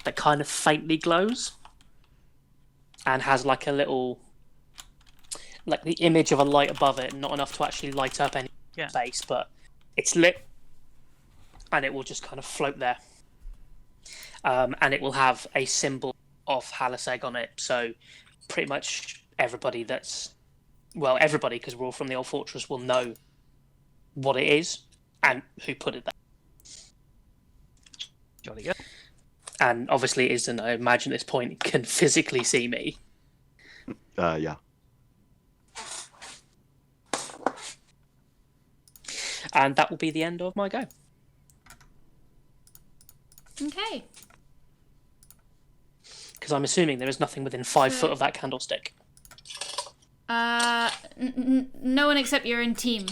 that kind of faintly glows and has like a little, like the image of a light above it, not enough to actually light up any Yeah. space, but it's lit and it will just kind of float there. and it will have a symbol of Halaseg on it. So pretty much everybody everybody, because we're all from the old fortress, will know what it is and who put it there. Jolly good. And obviously, Isden, I imagine at this point, can physically see me. Yeah. And that will be the end of my go. Okay. Because I'm assuming there is nothing within 5 foot of that candlestick. No one except your own team,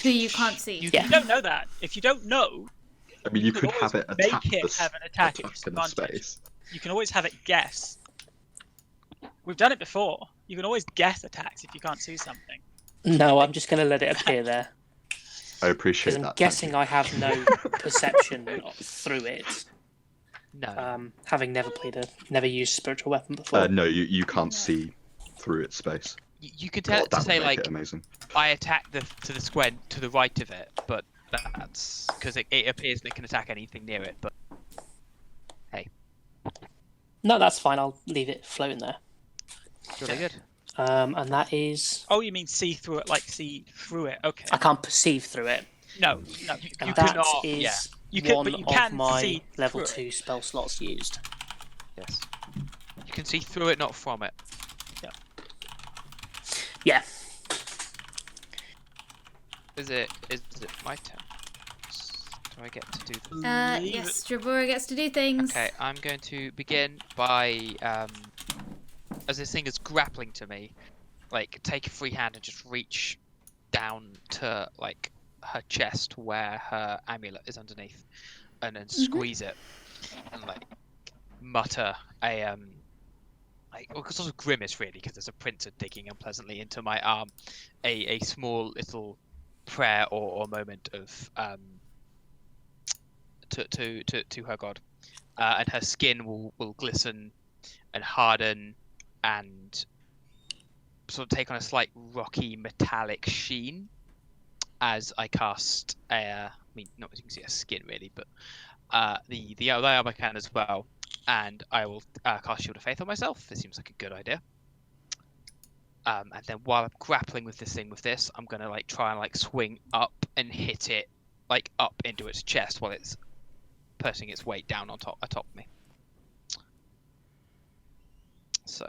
who you can't see. You Yeah. don't know that. If you don't know, I mean, you could always have it make attack it have an attack at in the disadvantage. space. You can always have it guess. We've done it before. You can always guess attacks if you can't see something. No, I'm just going to let it appear there. I appreciate Because that. I'm guessing I have no perception through it. No. Having never used spiritual weapon before. No, you can't see through its space. You could tell it That to would say make like, it amazing. I attack to the square to the right of it, but that's because it appears that it can attack anything near it. But hey, No, that's fine. I'll leave it floating there. really good. And that is... Oh, you mean see through it, like see through it? Okay. I can't perceive through it. No, you And cannot. that is Yeah. You can, one but you of can my see level through 2 spell slots used. Yes, you can see through it, not from it. Yeah. Is it my turn? Do I get to do this? Yes, Dravora gets to do things. Okay, I'm going to begin by as this thing is grappling to me, like take a free hand and just reach down to like her chest where her amulet is underneath, and then squeeze it and like mutter a like sort of grimace really, because there's a printer digging unpleasantly into my arm, a small little prayer or moment of to her god, and her skin will glisten and harden and sort of take on a slight rocky metallic sheen as I cast I mean, not as you can see a skin really, but the other can as well, and I will cast Shield of Faith on myself. This seems like a good idea. And then while I'm grappling with this thing I'm gonna like try and like swing up and hit it like up into its chest while it's putting its weight down atop of me. So,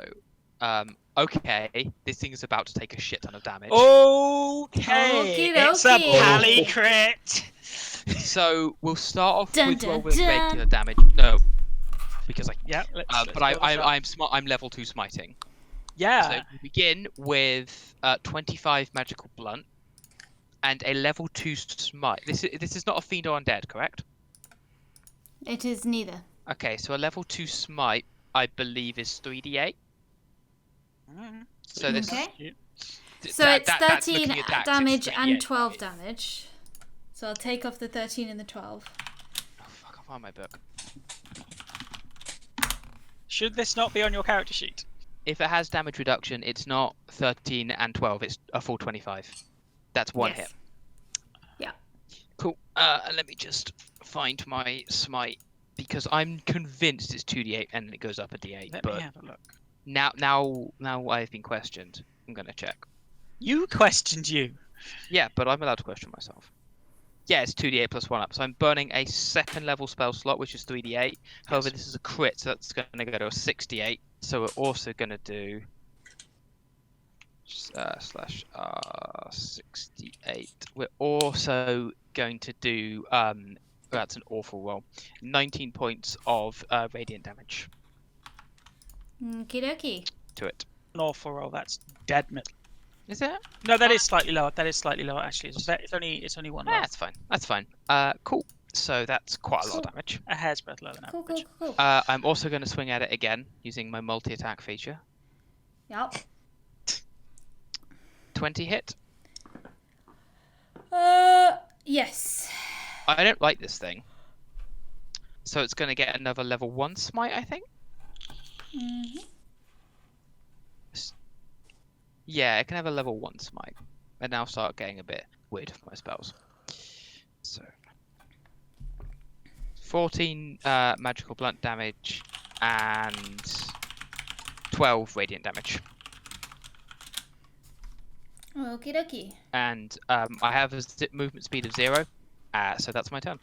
okay, this thing is about to take a shit ton of damage. Okay, Okie it's a dokie. pally crit. So we'll start off Dun, with dun, rolling dun. regular damage. No, because Yeah, but I'm level 2 smiting. Yeah. So we begin with 25 magical blunt and a level 2 smite. This is not a fiend or undead, correct? It is neither. Okay, so a level 2 smite, I believe, is 3d8. So this Okay. is So it's that's 13 looking at that, damage it's and 3d8. 12 damage. So I'll take off the 13 and the 12. Oh fuck! I found my book. Should this not be on your character sheet? If it has damage reduction, it's not 13 and 12. It's a full 25. That's one Yes. hit. Yeah. Cool. Let me just find my smite, because I'm convinced it's 2d8 and it goes up a d8. Let but me have a look. now I've been questioned. I'm gonna check. You questioned you. Yeah, but I'm allowed to question myself. Yeah, it's 2d8 plus 1 up. So I'm burning a second level spell slot, which is 3d8. However, this is a crit, so that's going to go to a 68. So we're also going to do slash 68. We're also going to do that's an awful roll. 19 points of radiant damage Okie dokie. to it. An awful roll. That's dead metal. Is it? No, that is slightly lower. That is slightly lower actually. It's only one Yeah, lower. that's fine. That's fine. Cool. So that's quite a lot of damage. A hair's breadth lower than Cool, average. cool, cool. I'm also going to swing at it again using my multi-attack feature. Yep. 20 hit. Yes. I don't like this thing. So it's going to get another level 1 smite, I think? Mm-hmm. Yeah, it can have a level 1 smite. And now start getting a bit weird with my spells. So 14 magical blunt damage and 12 radiant damage. Okie dokie. And I have a movement speed of 0, so that's my turn.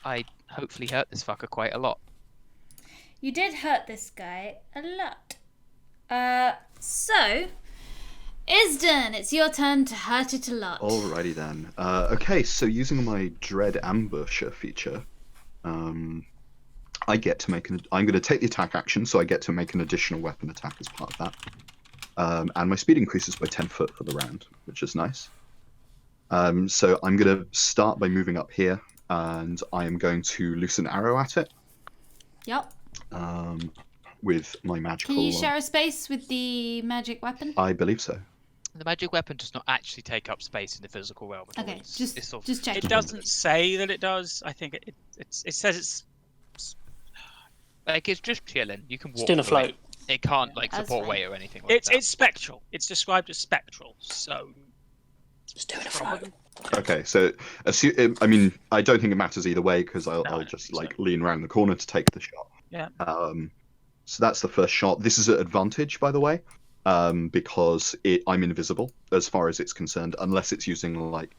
I hopefully hurt this fucker quite a lot. You did hurt this guy a lot. So, Isden, it's your turn to hurt it a lot. Alrighty then. Okay, so using my Dread Ambusher feature, I get to make I'm going to take the attack action, so I get to make an additional weapon attack as part of that. And my speed increases by 10 foot for the round, which is nice. So I'm going to start by moving up here, and I am going to loose an arrow at it. Yep. With my magical... Can you share a space with the magic weapon? I believe so. The magic weapon does not actually take up space in the physical realm at all. Okay, It's just sort of- check. It doesn't say that it does. I think it says it's like it's just chilling. You can walk. It's doing a through float. it. It can't like That's support fine. weight or anything like that. it's spectral. It's described as spectral. So Just doing a float. Okay, so I mean, I don't think it matters either way because No, I I'll don't just think so. like lean around the corner to take the shot. Yeah. So that's the first shot. This is at advantage, by the way, because I'm invisible as far as it's concerned, unless it's using like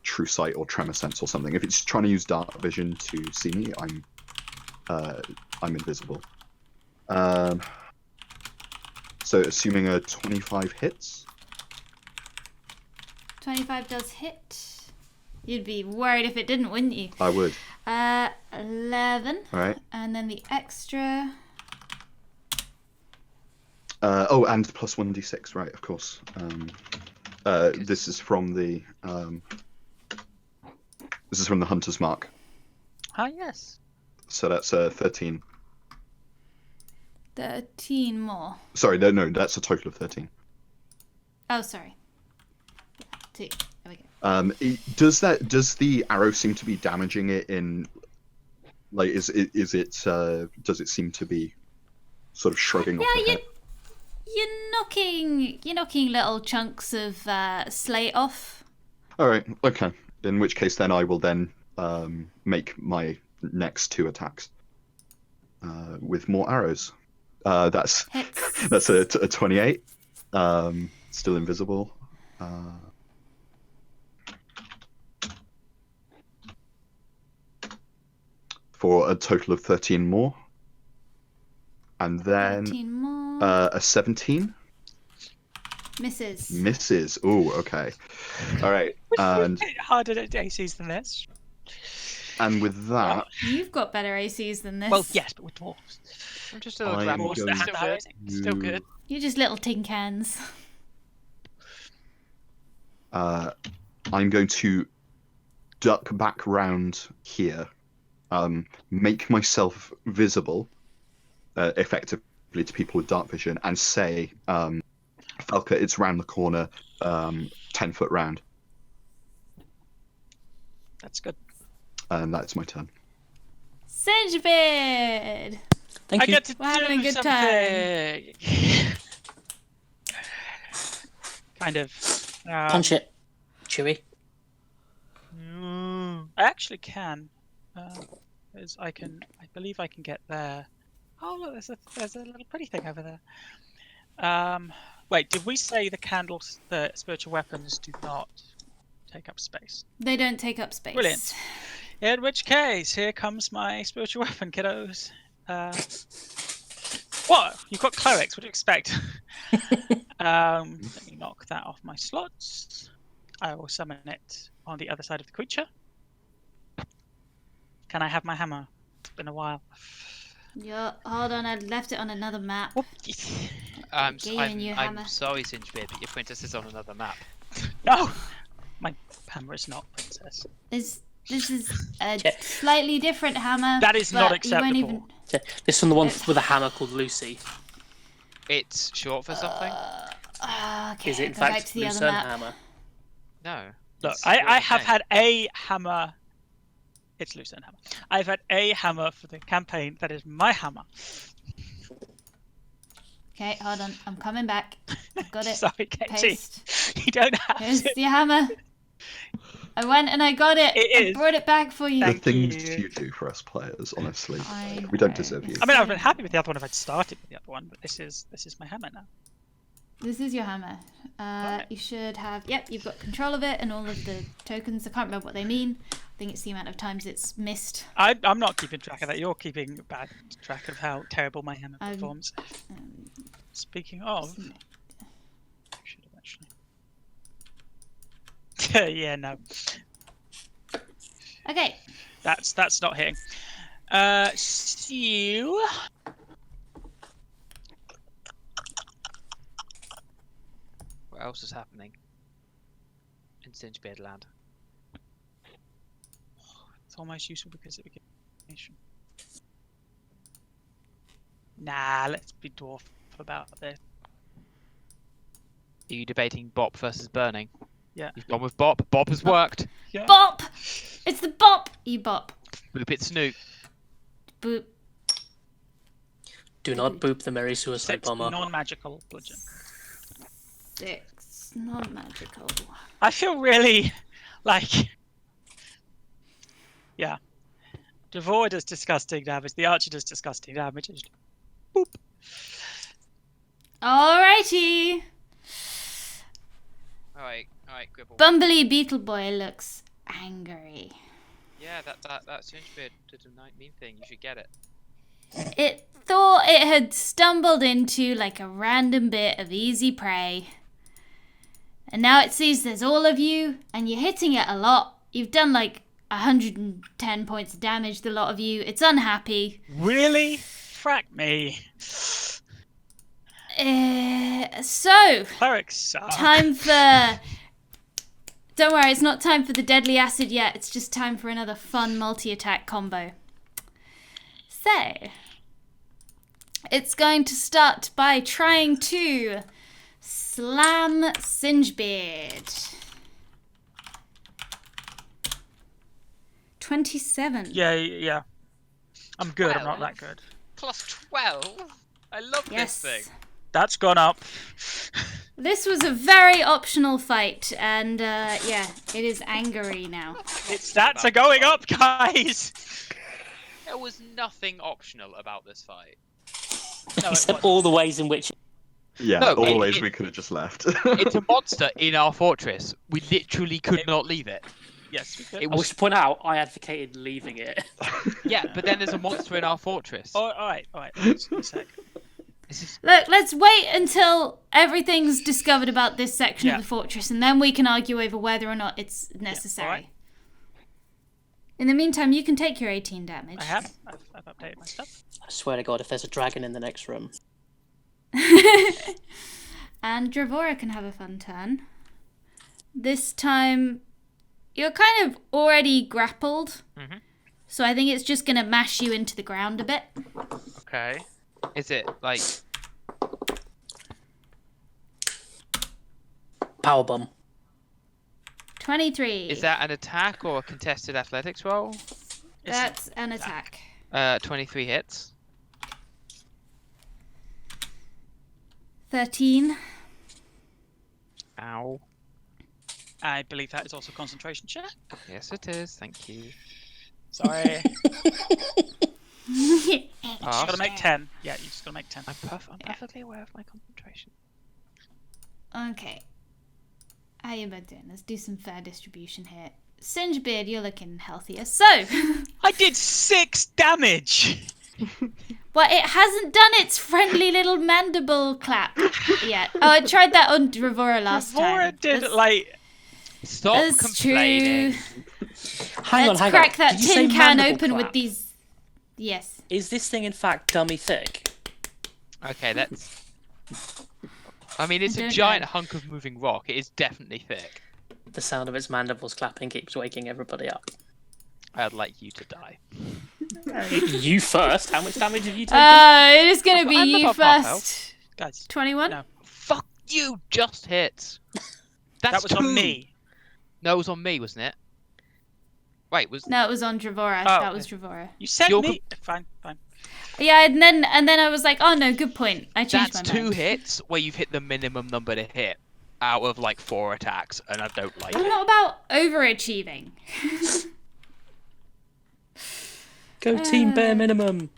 True Sight or Tremor Sense or something. If it's trying to use Dark Vision to see me, I'm invisible. So assuming a 25 hits. 25 does hit. You'd be worried if it didn't, wouldn't you? I would. 11. All right. And then the extra. Oh, and plus 1d6, right? Of course. This is from the Hunter's Mark. ah yes. So that's 13. 13 more. Sorry, no, that's a total of 13. Oh, sorry. 2. There we go. Does the arrow seem to be damaging it in? Like, does it seem to be sort of shrugging off the Yeah, head? you're knocking little chunks of slate off. All right, okay. In which case, then I will then make my next 2 attacks with more arrows. That's Hits. that's a 28. Still invisible. For a total of 13 more. And then 13 more. a 17 Misses. misses. Ooh, okay. All right. And Harder at ACs than this. with that, You've got better ACs than this. Well, yes, but with dwarves. I'm just a little I am grapple. going Still good. Still good. You're just little tin cans. I'm going to duck back round here, make myself visible, effectively to people with dark vision, and say, Falca, it's round the corner, 10 foot round. That's good. And that's my turn. Singebeard! Thank I you. get to We're having do a good something. Kind of. Punch it, Chewy. I actually can. As I believe I can get there. Oh look, there's a little pretty thing over there. Wait, did we say the candles, the spiritual weapons, do not take up space? They don't take up space. Brilliant. In which case, here comes my spiritual weapon, kiddos. What? You've got clerics. What do you expect? Let me knock that off my slots. I will summon it on the other side of the creature. Can I have my hammer? It's been a while. Yeah, hold on, I left it on another map. I'm Get you a new hammer. sorry, Singebeard, but your princess is on another map. No! My hammer is not princess. This is a Yeah. slightly different hammer. That is not but you won't acceptable. This one, the one with a hammer called Lucy. It's short for something? Okay, Is it in go back fact to the other Lucerne map. hammer? No. Look, it's I short have name. had a hammer. It's Lucerne hammer. I've had a hammer for the campaign. That is my hammer. Okay, hold on, I'm coming back. I've got it. Sorry, Katie. Paste. You don't have Here's to. your hammer. I went and I got it. It I is. brought it back for you. The Thank things you. you do for us players, honestly. I We don't know. deserve you. I mean, I've been happy with the other one if I'd started with the other one, but this is my hammer now. This is your hammer. You should have. Yep, you've got control of it and all of the tokens. I can't remember what they mean. I think it's the amount of times it's missed. I'm not keeping track of that. You're keeping bad track of how terrible my hammer I'm- performs. Speaking of, I should have actually. Yeah, no, Okay. that's not hitting. So What else is happening in Singebeard land? it's almost useful because it became nation. Nah, let's be dwarf about this. Are you debating bop versus burning? Yeah. You've gone with bop. Bop has worked. Yeah. Bop! It's the bop! You bop. Boop it, Snoop. Boop. Do not boop the merry suicide 6 bomber. non-magical bludgeon. 6. Not magical. I feel really like, yeah. Devoid does disgusting damage. The archer does disgusting damage. It's just boop. Alrighty. Alright, Gribble. Bumbly Beetle Boy looks angry. Yeah, that Singebeard did a mean thing. You should get it. It thought it had stumbled into like a random bit of easy prey. And now it sees there's all of you, and you're hitting it a lot. You've done like 110 points of damage, the lot of you. It's unhappy. Really? Frack me. So, Clerics suck. time for... Don't worry, it's not time for the deadly acid yet. It's just time for another fun multi-attack combo. So, it's going to start by trying to slam Singebeard. 27. Yeah. I'm good. I'm not 12. that good. Plus 12? I love Yes. this thing. That's gone up. This was a very optional fight, and yeah, it is angry now. Its stats are going up, guys. There was nothing optional about this fight. No, it Except wasn't. all the ways in which. Yeah, No, all the it- ways it- we could have just left. It's a monster in our fortress. We literally could not leave it. Yes, we could. It I wish was to point out, I advocated leaving it. yeah, but then there's a monster in our fortress. Oh, all right. Just a sec. This is Look, let's wait until everything's discovered about this section Yeah. of the fortress, and then we can argue over whether or not it's necessary. alright. In the meantime, you can take your 18 damage. I have. I've updated my stuff. I swear to God, if there's a dragon in the next room. And Dravora can have a fun turn. This time, you're kind of already grappled. Mhm. So I think it's just going to mash you into the ground a bit. okay. Is it like Powerbomb. 23. is that an attack or a contested athletics roll? That's an attack. 23 hits. 13. Ow. I believe that is also concentration check. Yes, it is. Thank you. Sorry. You just Pass. gotta make 10. Yeah, you just gotta make 10. I'm perfectly aware of my concentration. Okay. How you both doing? Let's do some fair distribution here. Singebeard, you're looking healthier. So, I did 6 damage. well, it hasn't done its friendly little mandible clap yet. Oh, I tried that on Dravora last Vora time. did That's- like. Stop That's complaining. true. Hang Let's on. crack that Did you say tin can mandible open clap? with these. Yes. Is this thing in fact dummy thick? Okay, that's. I mean, it's I a don't giant know. hunk of moving rock. It is definitely thick. The sound of its mandibles clapping keeps waking everybody up. I'd like you to die. You first. How much damage have you taken? It is going to be I'm you above half first. Guys, 21? No. Fuck you! Just hits. That's that was on two. me. No, it was on me, wasn't it? Wait, was No, it was on Dravora. Oh, That was Dravora. You said You're me. Fine. Yeah, and then I was like, oh no, good point. I changed that's my two mind. hits where you've hit the minimum number to hit. out of like 4 attacks, and I don't like I'm it. not about overachieving. Go team bare minimum.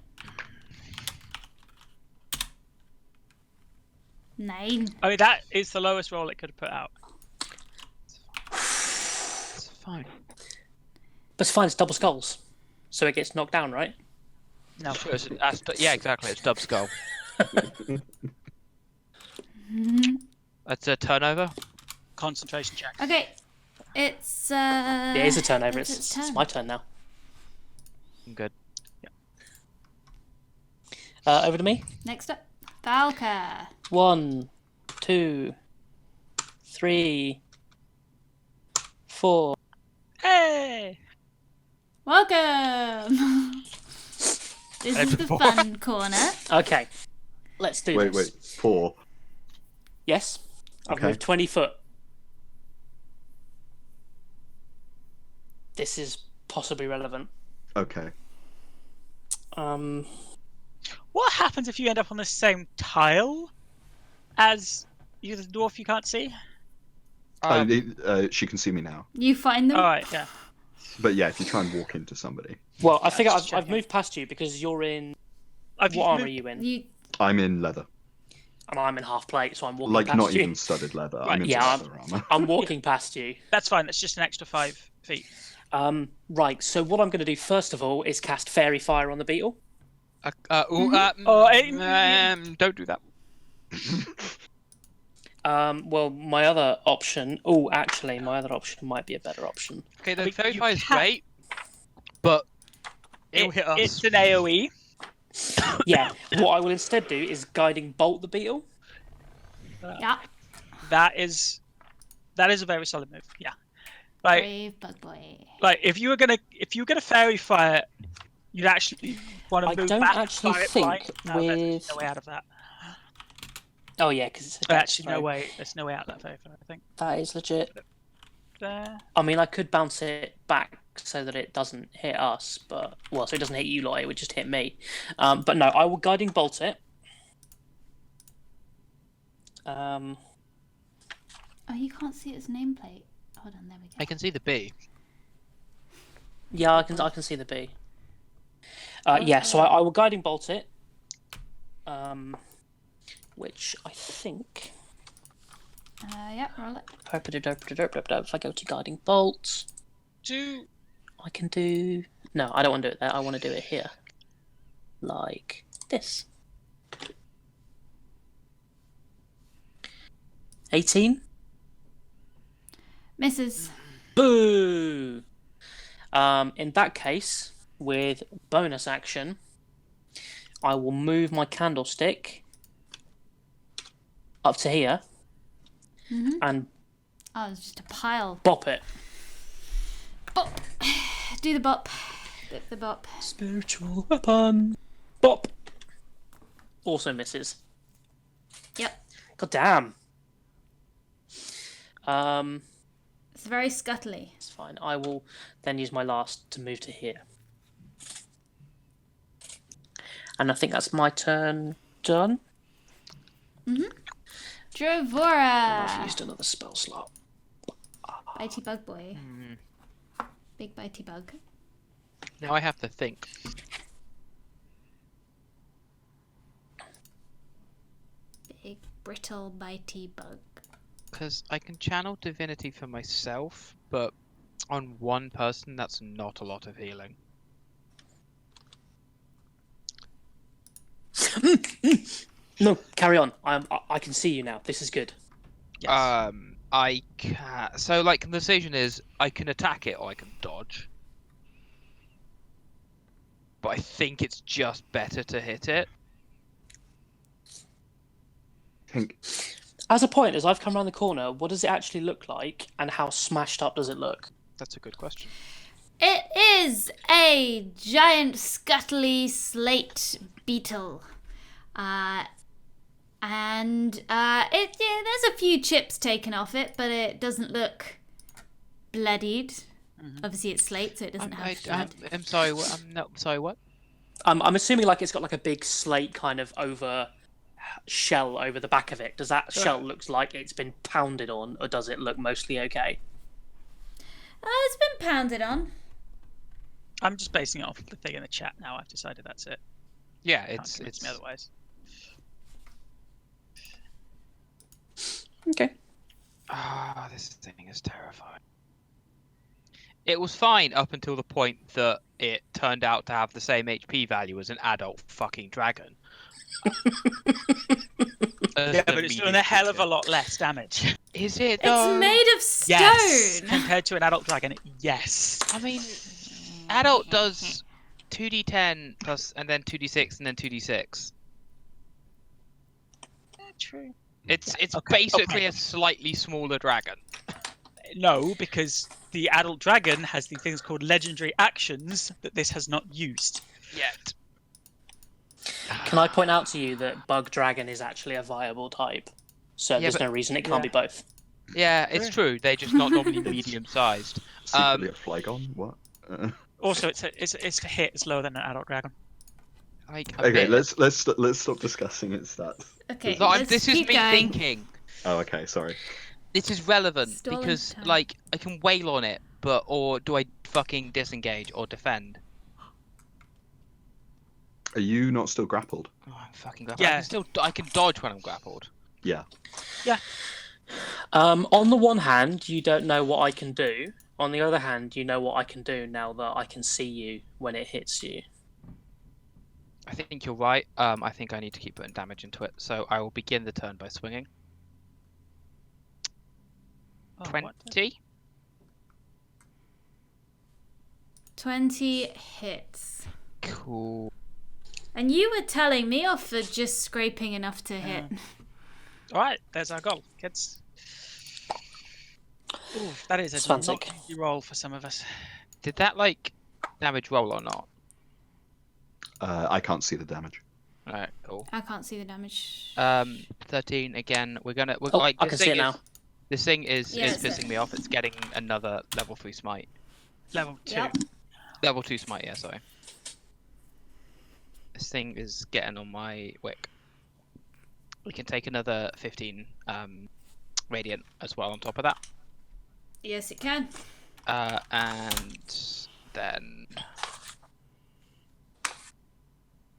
9. I mean, that is the lowest roll it could have put out. It's fine. But it's fine, it's double skulls. So it gets knocked down, right? No. Sure, yeah, exactly. It's dub skull. That's a turnover. Concentration check. Okay, it's Yeah, it is a turnover. it's It's turn. my turn now. I'm good. Over to me. Next up, Falca. 1, 2, 3, 4. Hey! Welcome. This is the fun corner. Okay, let's do Wait, this. 4. Yes, I've Okay. moved 20 foot. This is possibly relevant. Okay. What happens if you end up on the same tile as the dwarf you can't see? She can see me now. You find them. Alright, yeah. But yeah, if you try and walk into somebody. Well, I think Just I've checking. moved past you because you're in. I've What armor are moved- you in? You I'm in leather. And I'm in half plate, so I'm walking Like, past not you. even studded leather. Right, I'm into yeah, leather armor. I'm walking past you. That's fine, that's just an extra 5 feet. Right, so what I'm going to do first of all is cast Fairy Fire on the beetle. Don't do that. Well, my other option. Oh, actually, my other option might be a better option. Okay, the But Fairy you Fire is can- great, but it'll hit us. It's an AoE. Yeah, what I will instead do is Guiding Bolt the beetle. yeah, That is a very solid move. Yeah. Like brave bug boy. if you were gonna fairy fire, you'd actually want I to move don't back. actually fire it think blind. No, there's with- no way out of that. Oh yeah, because it's a There's dex actually throw. no way. There's no way out of that fairy fire. I think. That is legit. There. I mean, I could bounce it back so that it doesn't hit us, but so it doesn't hit you, lot. It would just hit me. But no, I will Guiding Bolt it. Oh, you can't see its nameplate. Hold on, there we go. I can see the B. Yeah, I can see the B. Yeah, so I will Guiding Bolt it. Which I think. Yeah, roll it. If I go to Guiding Bolt, I can do. No, I don't want to do it there. I want to do it here. Like this. 18. Misses. Boo! In that case, with bonus action, I will move my candlestick up to here and Oh, it's just a pile. bop it. Bop. Do the bop. Bip the bop. Spiritual weapon. Bop. Also misses. Yep. God damn. It's very scuttly. It's fine. I will then use my last to move to here. And I think that's my turn done. Dravora. I've used another spell slot. Bitey bug boy. Big bitey bug. Now I have to think. Big brittle bitey bug. Because I can channel divinity for myself, but on one person, that's not a lot of healing. No, carry on. I can see you now. This is good. I can. So, like, the decision is I can attack it or I can dodge. But I think it's just better to hit it. I think As a point, as I've come around the corner, what does it actually look like, and how smashed up does it look? That's a good question. It is a giant scuttly slate beetle. There's a few chips taken off it, but it doesn't look bloodied. Obviously it's slate, so it doesn't have blood. I'm sorry. What? I'm not sorry. What? I'm assuming like it's got like a big slate kind of over shell over the back of it. Does that Sure. shell look like it's been pounded on, or does it look mostly okay? It's been pounded on. I'm just basing it off the thing in the chat now. I've decided that's it. Yeah, Can't it's convince me otherwise. Okay. This thing is terrifying. It was fine up until the point that it turned out to have the same HP value as an adult fucking dragon. Yeah, but it's doing a hell of a lot less damage. Is it It's though? made of stone. Yes, compared to an adult dragon, yes. I mean, adult does 2d10 plus, and then 2d6, and then 2d6. True. It's okay, basically okay. a slightly smaller dragon. No, because the adult dragon has these things called legendary actions that this has not used. Yet. Can I point out to you that bug dragon is actually a viable type? So there's no reason it can't be both. Yeah, it's true. They're just not normally medium-sized. Secretly a Flygon? What? Also, it's a hit. It's lower than an adult dragon. Like a Okay, bit. let's stop discussing its stats. Okay, No, let's this is keep me going. thinking. Oh, okay, sorry. This is relevant Stalling because, time. like, I can wail on it, or do I fucking disengage or defend? Are you not still grappled? Oh, I'm fucking grappled. Yeah. I can dodge when I'm grappled. Yeah. On the one hand, you don't know what I can do. On the other hand, you know what I can do now that I can see you when it hits you. I think you're right. I think I need to keep putting damage into it, so I will begin the turn by swinging. Oh, 20. 20 hits. Cool. And you were telling me off for just scraping enough to hit. All right, there's our goal, kids. Ooh, that is It's a not fantastic. easy roll for some of us. Did that, like, damage roll or not? I can't see the damage. Alright, cool. I can't see the damage. 13 again. We're Oh, like, I this can see thing it now. This thing is Yeah, it's pissing me off. It's getting another level 3 smite. Level 2. Yep. Level 2 smite, yeah, sorry. This thing is getting on my wick. We can take another 15 radiant as well on top of that. Yes, it can. And then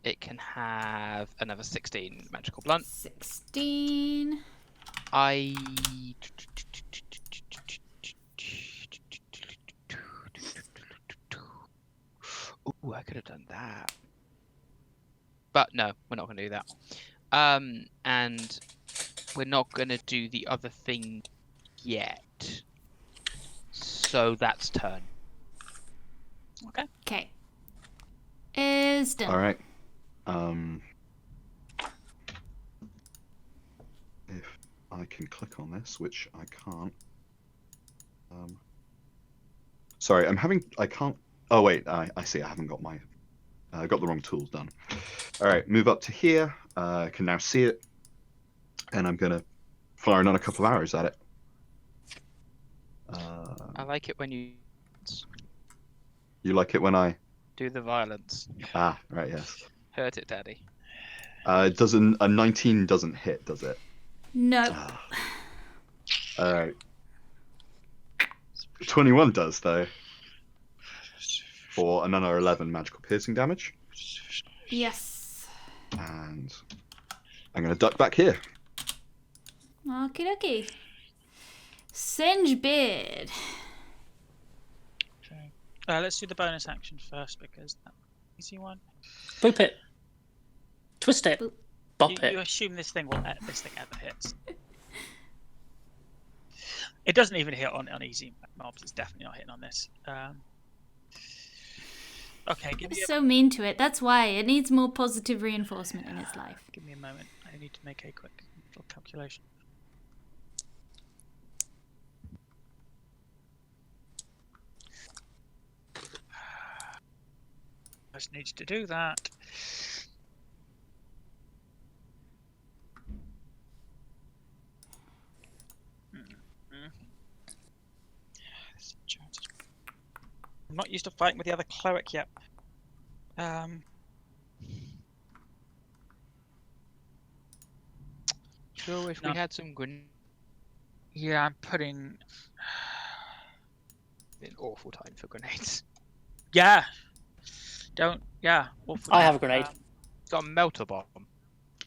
it can have another 16 magical blunt. 16. I Ooh, I could have done that. But no, we're not going to do that. And we're not going to do the other thing yet. So that's turn. Okay. Is done. All right. If I can click on this, which I can't. Sorry, I can't. Oh wait, I see. I haven't got my. I got the wrong tools done. All right, move up to here. I can now see it, and I'm gonna fire another couple of arrows at it. I like it when you You like it when I? do the violence. Ah, right, yes. Hurt it, Daddy. It doesn't. A 19 doesn't hit, does it? No. Ah. All right. 21 does though. For another 11 magical piercing damage, Yes. and I'm gonna duck back here. Okie dokie. Singe beard. Okay. Let's do the bonus action first because that's an easy one. Boop it. Twist it. Boop. Bop You it. assume this thing ever hits. It doesn't even hit on easy mobs. It's definitely not hitting on this. Okay, give me It's so mean to it. That's why it needs more positive reinforcement in its life. give me a moment. I need to make a quick little calculation. Just needs to do that. I'm not used to fighting with the other cleric yet. sure if No. we had some grenades. Yeah, I'm putting. An awful time for grenades. Yeah. Don't. Yeah. Awful I time. have a grenade. Got a melter bomb.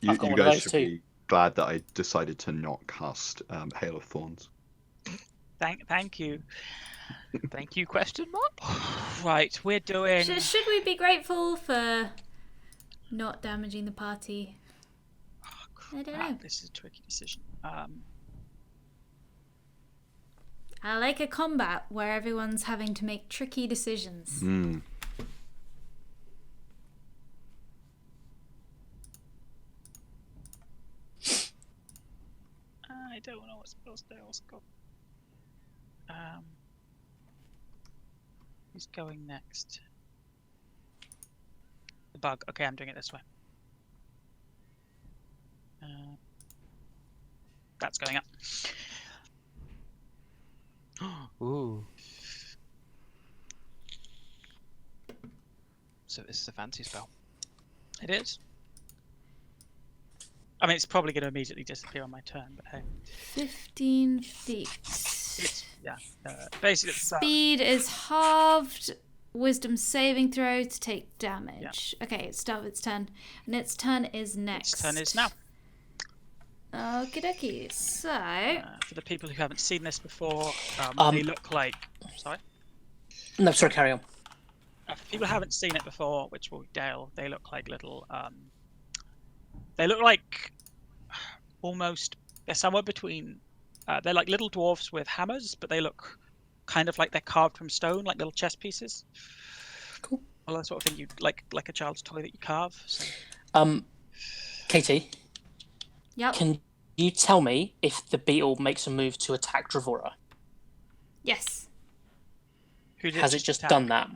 I've got You one of guys those should too. be glad that I decided to not cast Hail of Thorns. Thank you. Thank you, question mark? Right, we're doing. Should we be grateful for not damaging the party? I don't know. This is a tricky decision. I like a combat where everyone's having to make tricky decisions. Mm. I don't know what spells they also got. Who's going next? The bug. Okay, I'm doing it this way. That's going up. Ooh. So this is a fancy spell. It is. I mean, it's probably going to immediately disappear on my turn, but hey. 15 feet. Yeah. Basically, it's Speed is halved. Wisdom saving throw to take damage. Okay, it's start of its turn. And its turn is next. its turn is now. Okie dokie. So, For the people who haven't seen this before, they look like. Sorry. No, sorry, carry on. For people who haven't seen it before, which will be Dale, they look like little. They look like almost. They're somewhere between. They're like little dwarfs with hammers, but they look kind of like they're carved from stone, like little chess pieces. Cool. Well, that sort of thing you like a child's toy that you carve. So. Katie, yep. can you tell me if the beetle makes a move to attack Dravora? Yes. Who did Has it just attack? done that?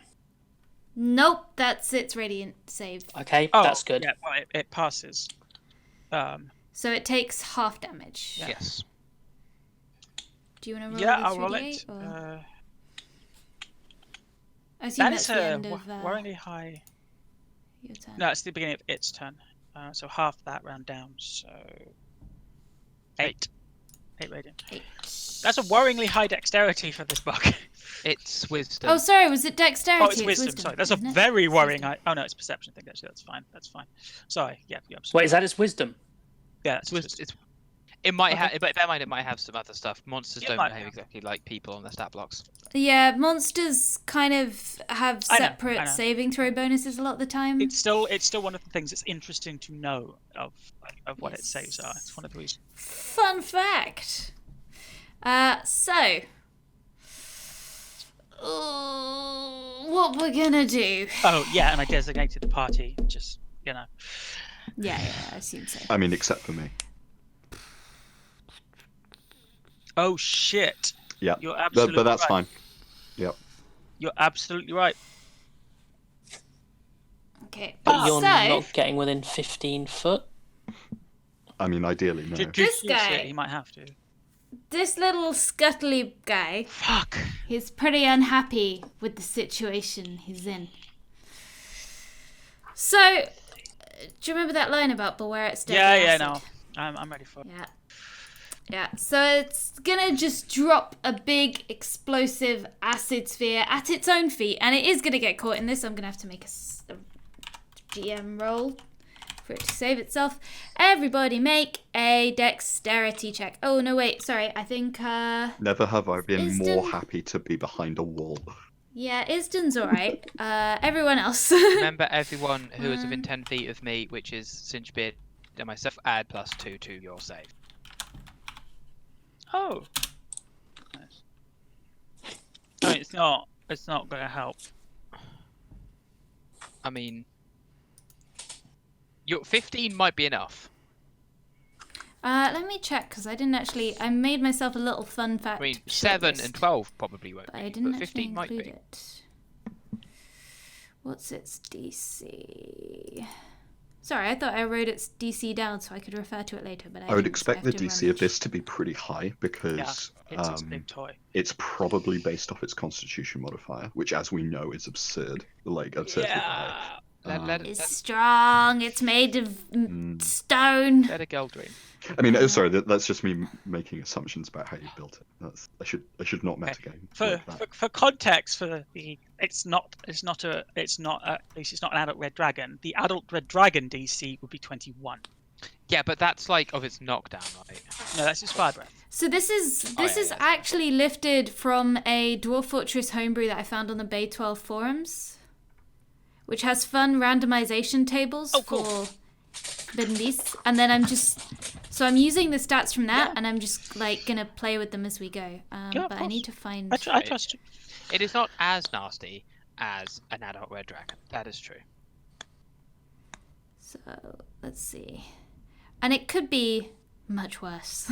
Nope, that's its radiant save. Okay, Oh, that's good. Yeah, well, it passes. So it takes half damage. Yeah. Yes. Do you want to roll Yeah, the I'll roll 3d8, it. or- I assume That that's is the a end of worryingly high. your turn. No, it's the beginning of its turn. So half that round down. So 8. 8 radiant. 8. That's a worryingly high dexterity for this bug. It's wisdom. Oh, sorry, was it dexterity? Oh, it's wisdom. Sorry, that's a isn't it? very It's worrying. wisdom. Oh no, it's perception. I think actually that's fine. That's fine. Sorry. Yeah, you're Wait, absolutely. is that its wisdom? Yeah, that's It's, wisdom. it might Okay. have, but bear in mind it might have some other stuff. Monsters It don't might behave have. exactly like people on their stat blocks. Yeah, monsters kind of have I know. separate saving throw bonuses a lot of the time. It's still one of the things that's interesting to know of what its saves are. It's one of the reasons. Fun fact. What we're gonna do? Oh yeah, and I designated the party. Just Yeah, I assume so. I mean, except for me. Oh shit. Yeah. You're absolutely But that's right. fine. Yep. You're absolutely right. Okay, But you're so not getting within 15 foot? I mean, ideally, no. This guy- He might have to. this little scuttly guy, Fuck. he's pretty unhappy with the situation he's in. So, do you remember that line about beware its deadly Yeah, acid? no. I'm ready for it. Yeah, so it's gonna just drop a big explosive acid sphere at its own feet, and it is gonna get caught in this. I'm gonna have to make a GM roll for it to save itself. Everybody make a dexterity check. Oh, no, wait, sorry, I think, Never have I been Isden- more happy to be behind a wall. yeah, Isden's alright. Everyone else. Remember, everyone who is within 10 feet of me, which is Cinchbeard and myself, add +2 to your save. Oh. Nice. I mean, it's not going to help. I mean, your 15 might be enough. Let me check, because I didn't actually... I made myself a little fun fact I mean, short 7 list, and 12 probably won't but I be, didn't but actually 15 might include be. it. What's its DC? Sorry, I thought I wrote its DC down so I could refer to it later, but I would didn't, so I expect the have to DC of rummage. this to be pretty high because It's a big toy. it's probably based off its Constitution modifier, which, as we know, is absurd. Like absurdly high. It's strong. It's made of stone. Let a girl dream. I mean, sorry, that's just me making assumptions about how you built it. I should not metagame. For context, at least it's not an adult red dragon. The adult red dragon DC would be 21. Yeah, but that's like of its knockdown, right? No, that's its fire breath. So this is actually lifted from a Dwarf Fortress homebrew that I found on the Bay 12 forums, which has fun randomization tables for forbidden beasts. And then I'm using the stats from that, and I'm just like gonna play with them as we go. But I need to find. I trust you. It is not as nasty as an adult red dragon. That is true. So let's see, and it could be much worse.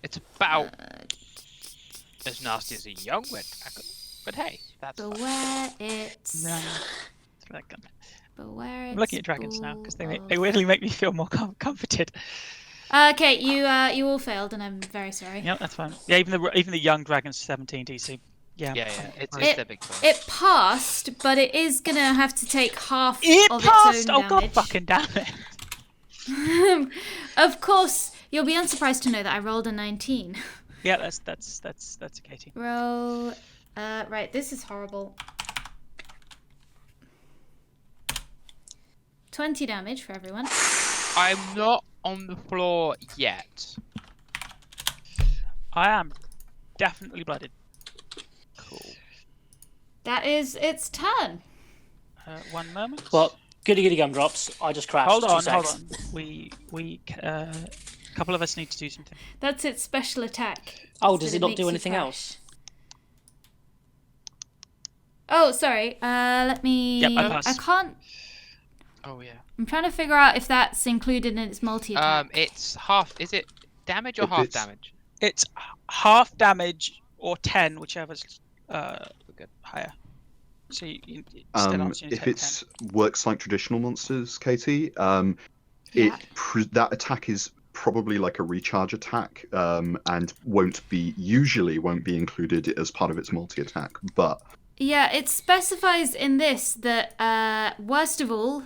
It's about as nasty as a young red dragon, but hey, that's fine. Beware it. I'm looking at dragons now because they weirdly make me feel more comforted. Okay, you all failed, and I'm very sorry. Yeah, that's fine. Yeah, even the young dragon's 17 DC. Yeah. Yeah, it's their big point. It passed, but it is gonna have to take half It of passed! its own Oh god damage. fucking damn it. Of course, you'll be unsurprised to know that I rolled a 19. Yeah, that's a Katie. Roll. Right, this is horrible. 20 damage for everyone. I'm not on the floor yet. I am definitely blooded. Cool. That is its turn. 1 moment. Well, goody gumdrops. I just crashed. Hold on. 2 secs. We a couple of us need to do something. That's its special attack. Oh, So does that it not makes do you anything crash. else? Oh, sorry. Let me. Yep, I pass. I can't. Oh yeah. I'm trying to figure out if that's included in its multi-attack. It's half. Is it damage or If half it's- damage? It's half damage or 10, whichever's higher. So you still aren't If it works like traditional monsters, Katie, that attack is probably like a recharge attack, and usually won't be included as part of its multi-attack. But Yeah, it specifies in this that, worst of all,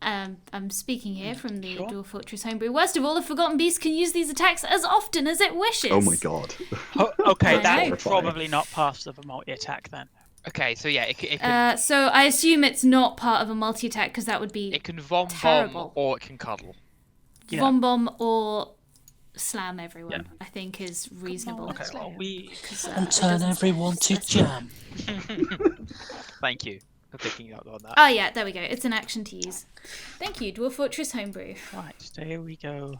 I'm speaking here from the Sure. Dwarf Fortress homebrew. Worst of all, the Forgotten Beast can use these attacks as often as it wishes. oh my god, Okay, I that's know. probably not part of a multi-attack then. Okay, so yeah, it can So I assume it's not part of a multi-attack because that would be it can vom bomb terrible. or it can cuddle. Yeah. Vom Bomb or slam everyone, Yeah. I think is reasonable. Okay, well, we... 'Cause, And it turn doesn't everyone to specify. jam. Thank you for picking up on that. Oh yeah, there we go. It's an action to use. Thank you, Dwarf Fortress homebrew. Right, so here we go.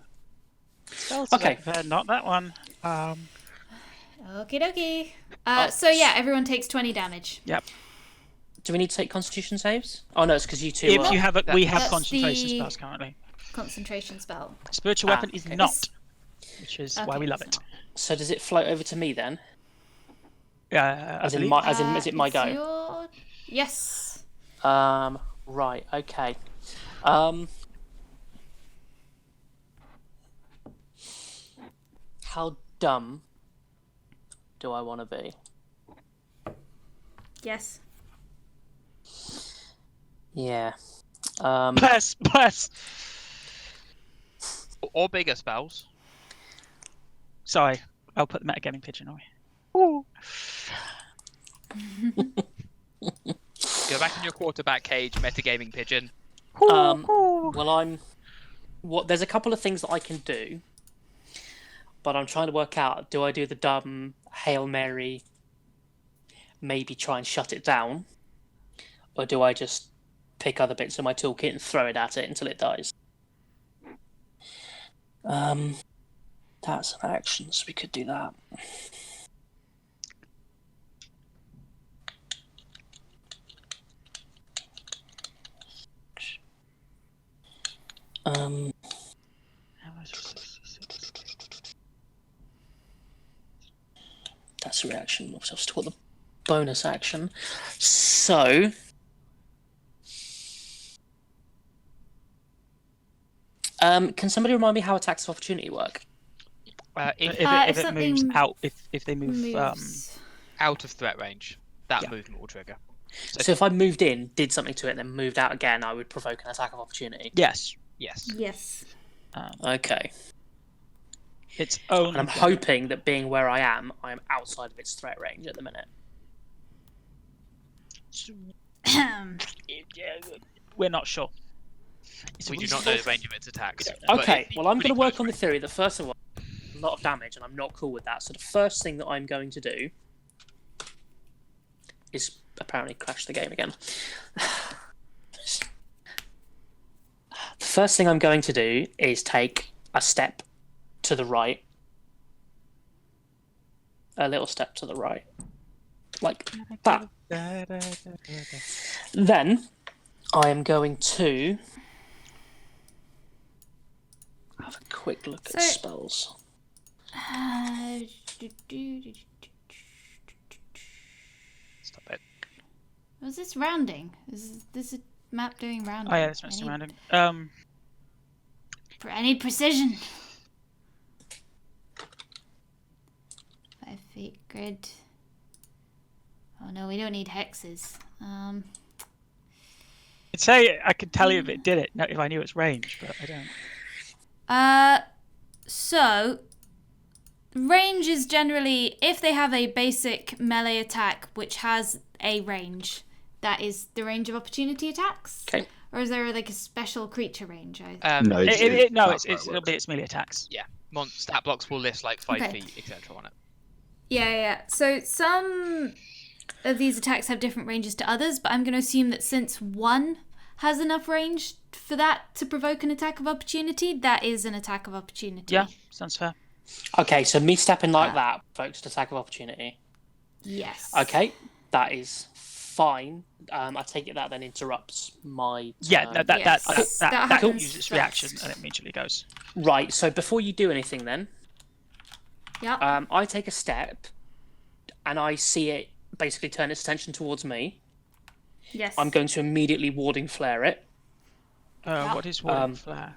Spell Okay. select, not that one. Okie dokie. So yeah, everyone takes 20 damage. Yep. Do we need to take Constitution saves? Oh no, it's because you two. If are... you have we have That's concentration the- spells currently. Concentration spell. Spiritual weapon is okay. not, which is why Okay, we love it's it. So does it float over to me then? Yeah, As in my, is it my It's go? your- Yes. Right. Okay. How dumb do I want to be? Yes. Yeah. Bless. Or bigger spells. Sorry, I'll put the metagaming pigeon away. Ooh. Go back in your quarterback cage, metagaming pigeon. Well, there's a couple of things that I can do, but I'm trying to work out: do I do the dumb Hail Mary, maybe try and shut it down, or do I just pick other bits of my toolkit and throw it at it until it dies? That's an action, so we could do that. That's a reaction. I've still got the bonus action. So, can somebody remind me how attacks of opportunity work? If If it moves something out, if they move Moves. out of threat range, that Yeah. movement will trigger. So if I moved in, did something to it, and then moved out again, I would provoke an attack of opportunity. Yes. Yes. Okay. Its own. And I'm hoping that being where I am outside of its threat range at the minute. We're not sure. We do not know the range of its attacks. Okay, well, I'm going to work on the theory that first of all, a lot of damage, and I'm not cool with that. So the first thing that I'm going to do is apparently crash the game again. The first thing I'm going to do is take a step to the right. A little step to the right. Like that. Then I am going to have a quick look at spells. Stop it. Was this rounding? Is this a map doing rounding? Oh yeah, it's mostly rounding. I need precision. 5 feet grid. Oh no, we don't need hexes. I'd say I could tell you if it did it, if I knew its range, but I don't. So range is generally if they have a basic melee attack which has a range, that is the range of opportunity attacks. Okay. Or is there like a special creature range? No, It'll be its melee attacks. Yeah, stat blocks will list like 5 Okay. feet, etc. on it. Yeah. So some of these attacks have different ranges to others, but I'm going to assume that since one has enough range for that to provoke an attack of opportunity, that is an attack of opportunity. Yeah, sounds fair. Okay, so me stepping like that provokes an attack of opportunity. Yes. Okay, that is fine. I take it that then interrupts my turn. Yeah, that happens uses its first. reaction and it immediately goes. Right, so before you do anything then, Yep. I take a step and I see it basically turn its attention towards me. Yes. I'm going to immediately warding flare it. What is warding flare?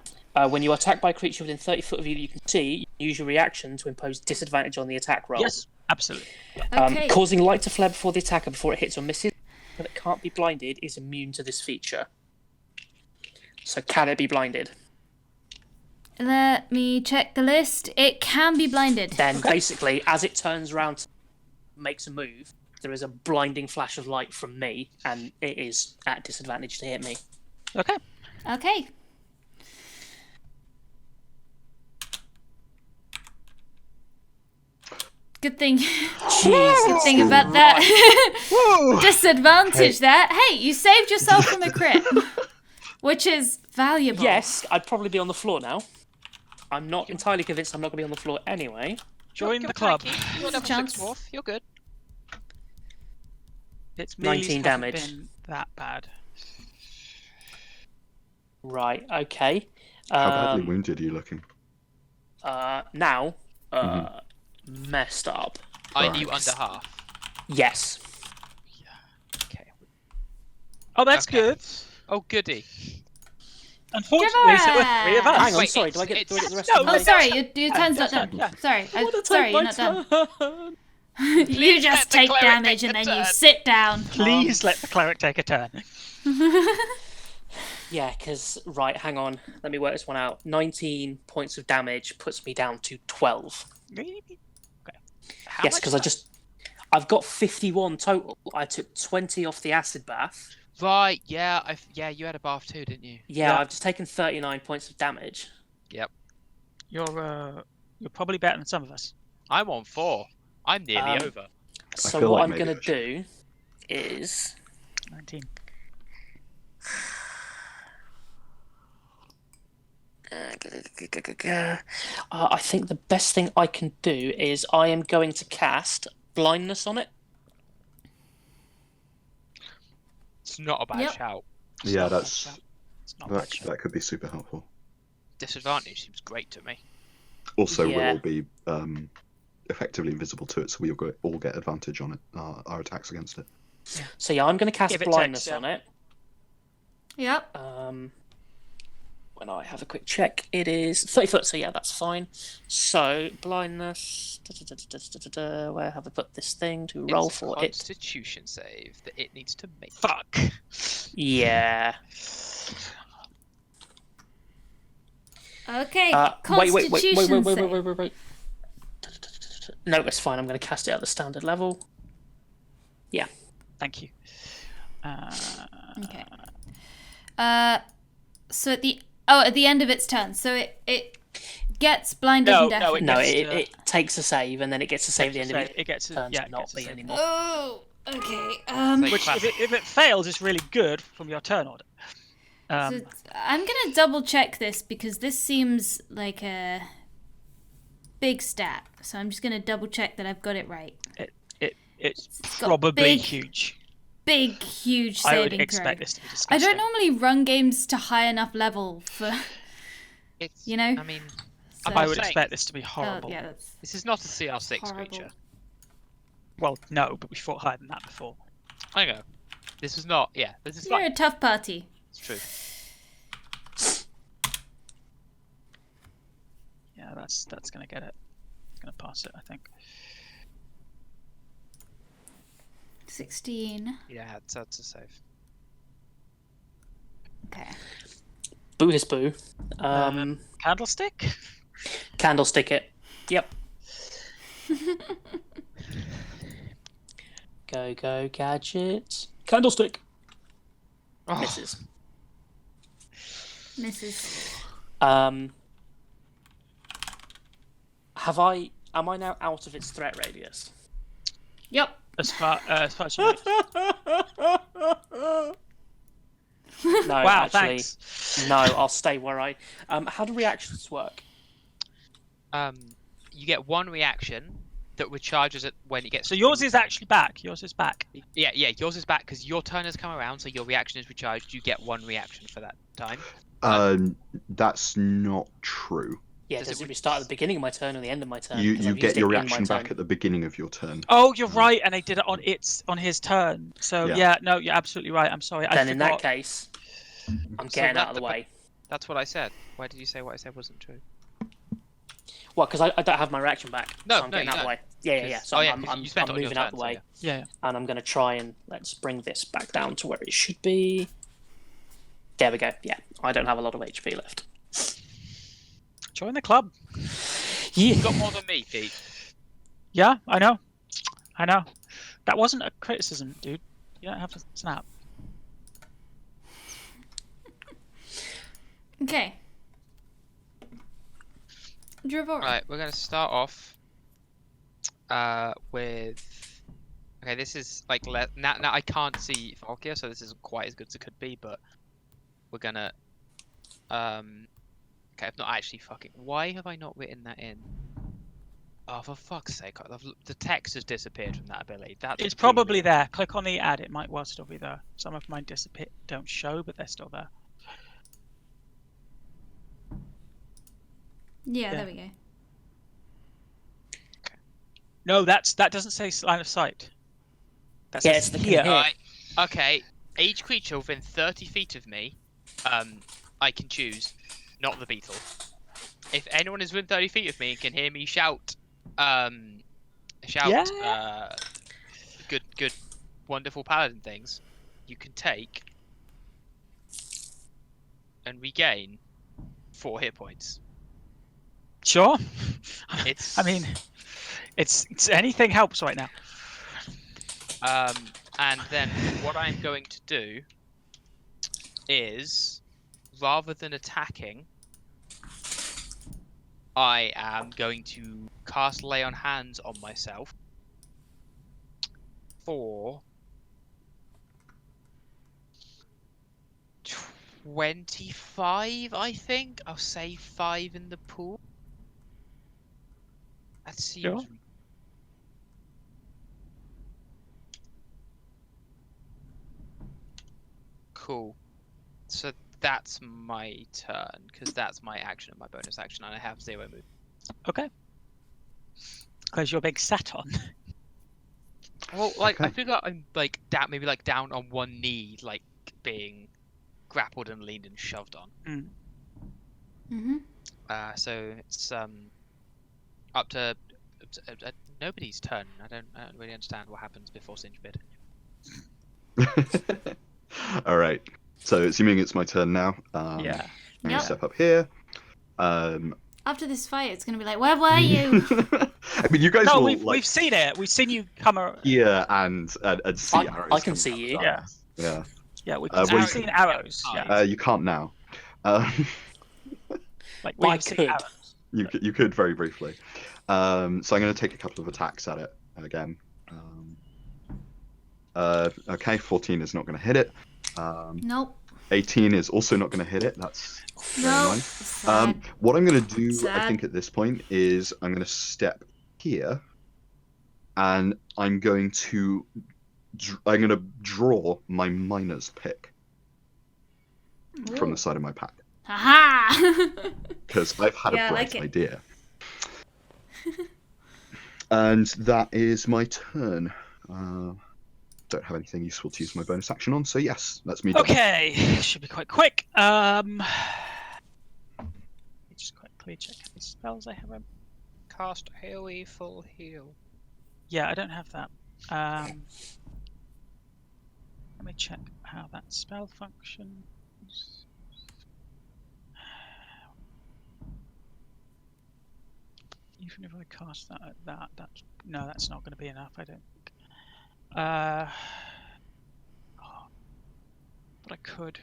When you attack by a creature within 30 foot of you that you can see, use your reaction to impose disadvantage on the attack roll. Yes, absolutely. Okay. Causing light to flare before the attacker before it hits or misses, but it can't be blinded, is immune to this feature. So can it be blinded? Let me check the list. It can be blinded. Then basically, as it turns around, makes a move, there is a blinding flash of light from me, and it is at disadvantage to hit me. Okay. Okay. Good thing. Jesus. Good thing about that. Disadvantage there. Hey, you saved yourself from a crit, which is valuable. Yes, I'd probably be on the floor now. I'm not entirely convinced I'm not going to be on the floor anyway. Join the club. You're level Chance. 6 dwarf. You're good. Its 19 melees haven't damage. been that bad. Right, okay. How badly wounded are you looking? Now, messed up. Are Alright. you under half? Yes. Okay. Oh, that's Okay. good. Oh, goody. Unfortunately, so we're 3 of us. Hang on, Wait, sorry, do I get it's- the rest no, of Oh, my... sorry, your turn's not done. Yeah. Sorry, I wanna sorry, take you're my not done. turn. You just the take cleric damage take and the then you turn. sit down. Please let the cleric take a turn. Yeah, because, right, hang on. Let me work this one out. 19 points of damage puts me down to 12. Okay. Yes, because I've got 51 total. I took 20 off the acid bath. Right, yeah, you had a bath too, didn't you? Yeah, Yeah. I've just taken 39 points of damage. Yep. You're probably better than some of us. I'm on 4. I'm nearly over. So feel what like I'm maybe going I to should- do is... 19. I think the best thing I can do is I am going to cast blindness on it. It's not a bad Yep. shout. Yeah, It's not that, bad. that could be super helpful. Disadvantage seems great to me. Also, Yeah. we'll all be effectively invisible to it, so we'll all get advantage on it, our attacks against it. So yeah, I'm going to cast Give it blindness text, on it. Yep. when I have a quick check, it is 30 foot, so yeah, that's fine. So, blindness. Where have I put this thing to roll It's a for it? Constitution save that it needs to make. Fuck. Yeah. Okay, Wait. Constitution save. Wait. No, it's fine. I'm going to cast it at the standard level. Yeah. Thank you. Okay. So at the end of its turn, so it gets blinded and deafened. It takes a save, and then it gets a save at the end of it. It gets a, turns yeah, to not be anymore. Oh, okay. Like Which, if it fails, is really good from your turn order. So I'm gonna double check this because this seems like a big stat. So I'm just gonna double check that I've got it right. It's got probably big huge. Big, huge I saving would expect throw. this to be I disgusting. don't normally run games to high enough level for, It's, you know. I mean, So, I would saying. expect this to be horrible. yeah, that's this is not a CR6 horrible. creature. Well, no, but we fought higher than that before. I know. This is not. Yeah, this is You're fine. a tough party. It's true. Yeah, that's gonna get it. It's gonna pass it, I think. 16. Yeah, that's a save. Okay. Boo his boo. Candlestick? Candlestick it. Yep. Go, gadget. Candlestick. Oh, Misses. Misses. Am I now out of its threat radius? Yep. As far as you know. No, Wow, actually, thanks. no. I'll stay where I. How do reactions work? you get one reaction that recharges it when it gets. So yours is actually back. Yours is back. Yeah, yours is back because your turn has come around, so your reaction is recharged. You get one reaction for that time. That's not true. Yeah, Does does it it restart at the beginning of my turn or the end of my turn? You 'Cause you I've get used your it in my reaction back turn. at the beginning of your turn. Oh, you're right, and I did it on his turn. So Yeah. yeah, no, you're absolutely right. I'm sorry. I Then in that forgot. case, I'm So getting out of the way. That's what I said. Why did you say what I said wasn't true? Well, because I don't have my reaction back. No, so I'm no, getting you out of the don't. way. Yeah. So Oh, yeah, I'm 'cause you spent it on your moving out turn, the way, so Yeah. and I'm going to try and let's bring this back down to where it should be. There we go. Yeah, I don't have a lot of HP left. Join the club. Yeah. You got more than me, Pete. Yeah, I know. That wasn't a criticism, dude. You don't have to snap. Okay. Dravora. Right, we're gonna start off with. Okay, this is like now I can't see Valkyr, so this isn't quite as good as it could be, but we're gonna okay, I've not actually fucking. Why have I not written that in? Oh, for fuck's sake! The text has disappeared from that ability. That's It's really probably weird. there. Click on the ad. It might well still be there. Some of mine disappear, don't show, but they're still there. Yeah, Yeah. there we go. No, that doesn't say line of sight. That Yeah, says it's the here. here. Alright. Okay. Each creature within 30 feet of me, I can choose, not the beetle. If anyone is within 30 feet of me and can hear me shout, good, wonderful paladin things, you can take and regain 4 hit points. Sure. It's. I mean, it's anything helps right now. And then what I'm going to do is, rather than attacking, I am going to cast Lay on Hands on myself for 25, I think. I'll say 5 in the pool. That seems Sure. cool. So that's my turn, because that's my action and my bonus action, and I have 0 move. Okay. Because you're being sat on. Well, like, I Okay. feel like I'm, like, maybe, like, down on one knee, like, being grappled and leaned and shoved on. Mm-hmm. So it's up to nobody's turn. I don't really understand what happens before Singebid. All right. So assuming it's my turn now. Yeah. I'm gonna Yep. step up here. After this fight, it's gonna be like, where were you? I mean, you guys No, will we've seen it. We've seen you come. hear and see arrows. I can coming see out of you. the Yeah. darkness. Yeah. Yeah, we've well, you seen can- arrows. Yeah. You can't now. Uh, Like I we've seen could. arrows. you could very briefly. So I'm going to take a couple of attacks at it again. Okay, 14 is not going to hit it. Nope. 18 is also not going to hit it. That's very Nope. annoying. Sad. What I'm going to do, I Sad. think, at this point is I'm going to step here, and I'm going to draw my miner's pick from the side of my pack Haha! because I've had Yeah, I a like bright it. idea. And that is my turn. Don't have anything useful to use my bonus action on, so yes, that's me done. Okay, should be quite quick. Let me just quickly check how many spells I have. Cast AoE full heal. Yeah, I don't have that. Let me check how that spell functions. Even if I cast that at that's no, that's not going to be enough. I don't think. But I could.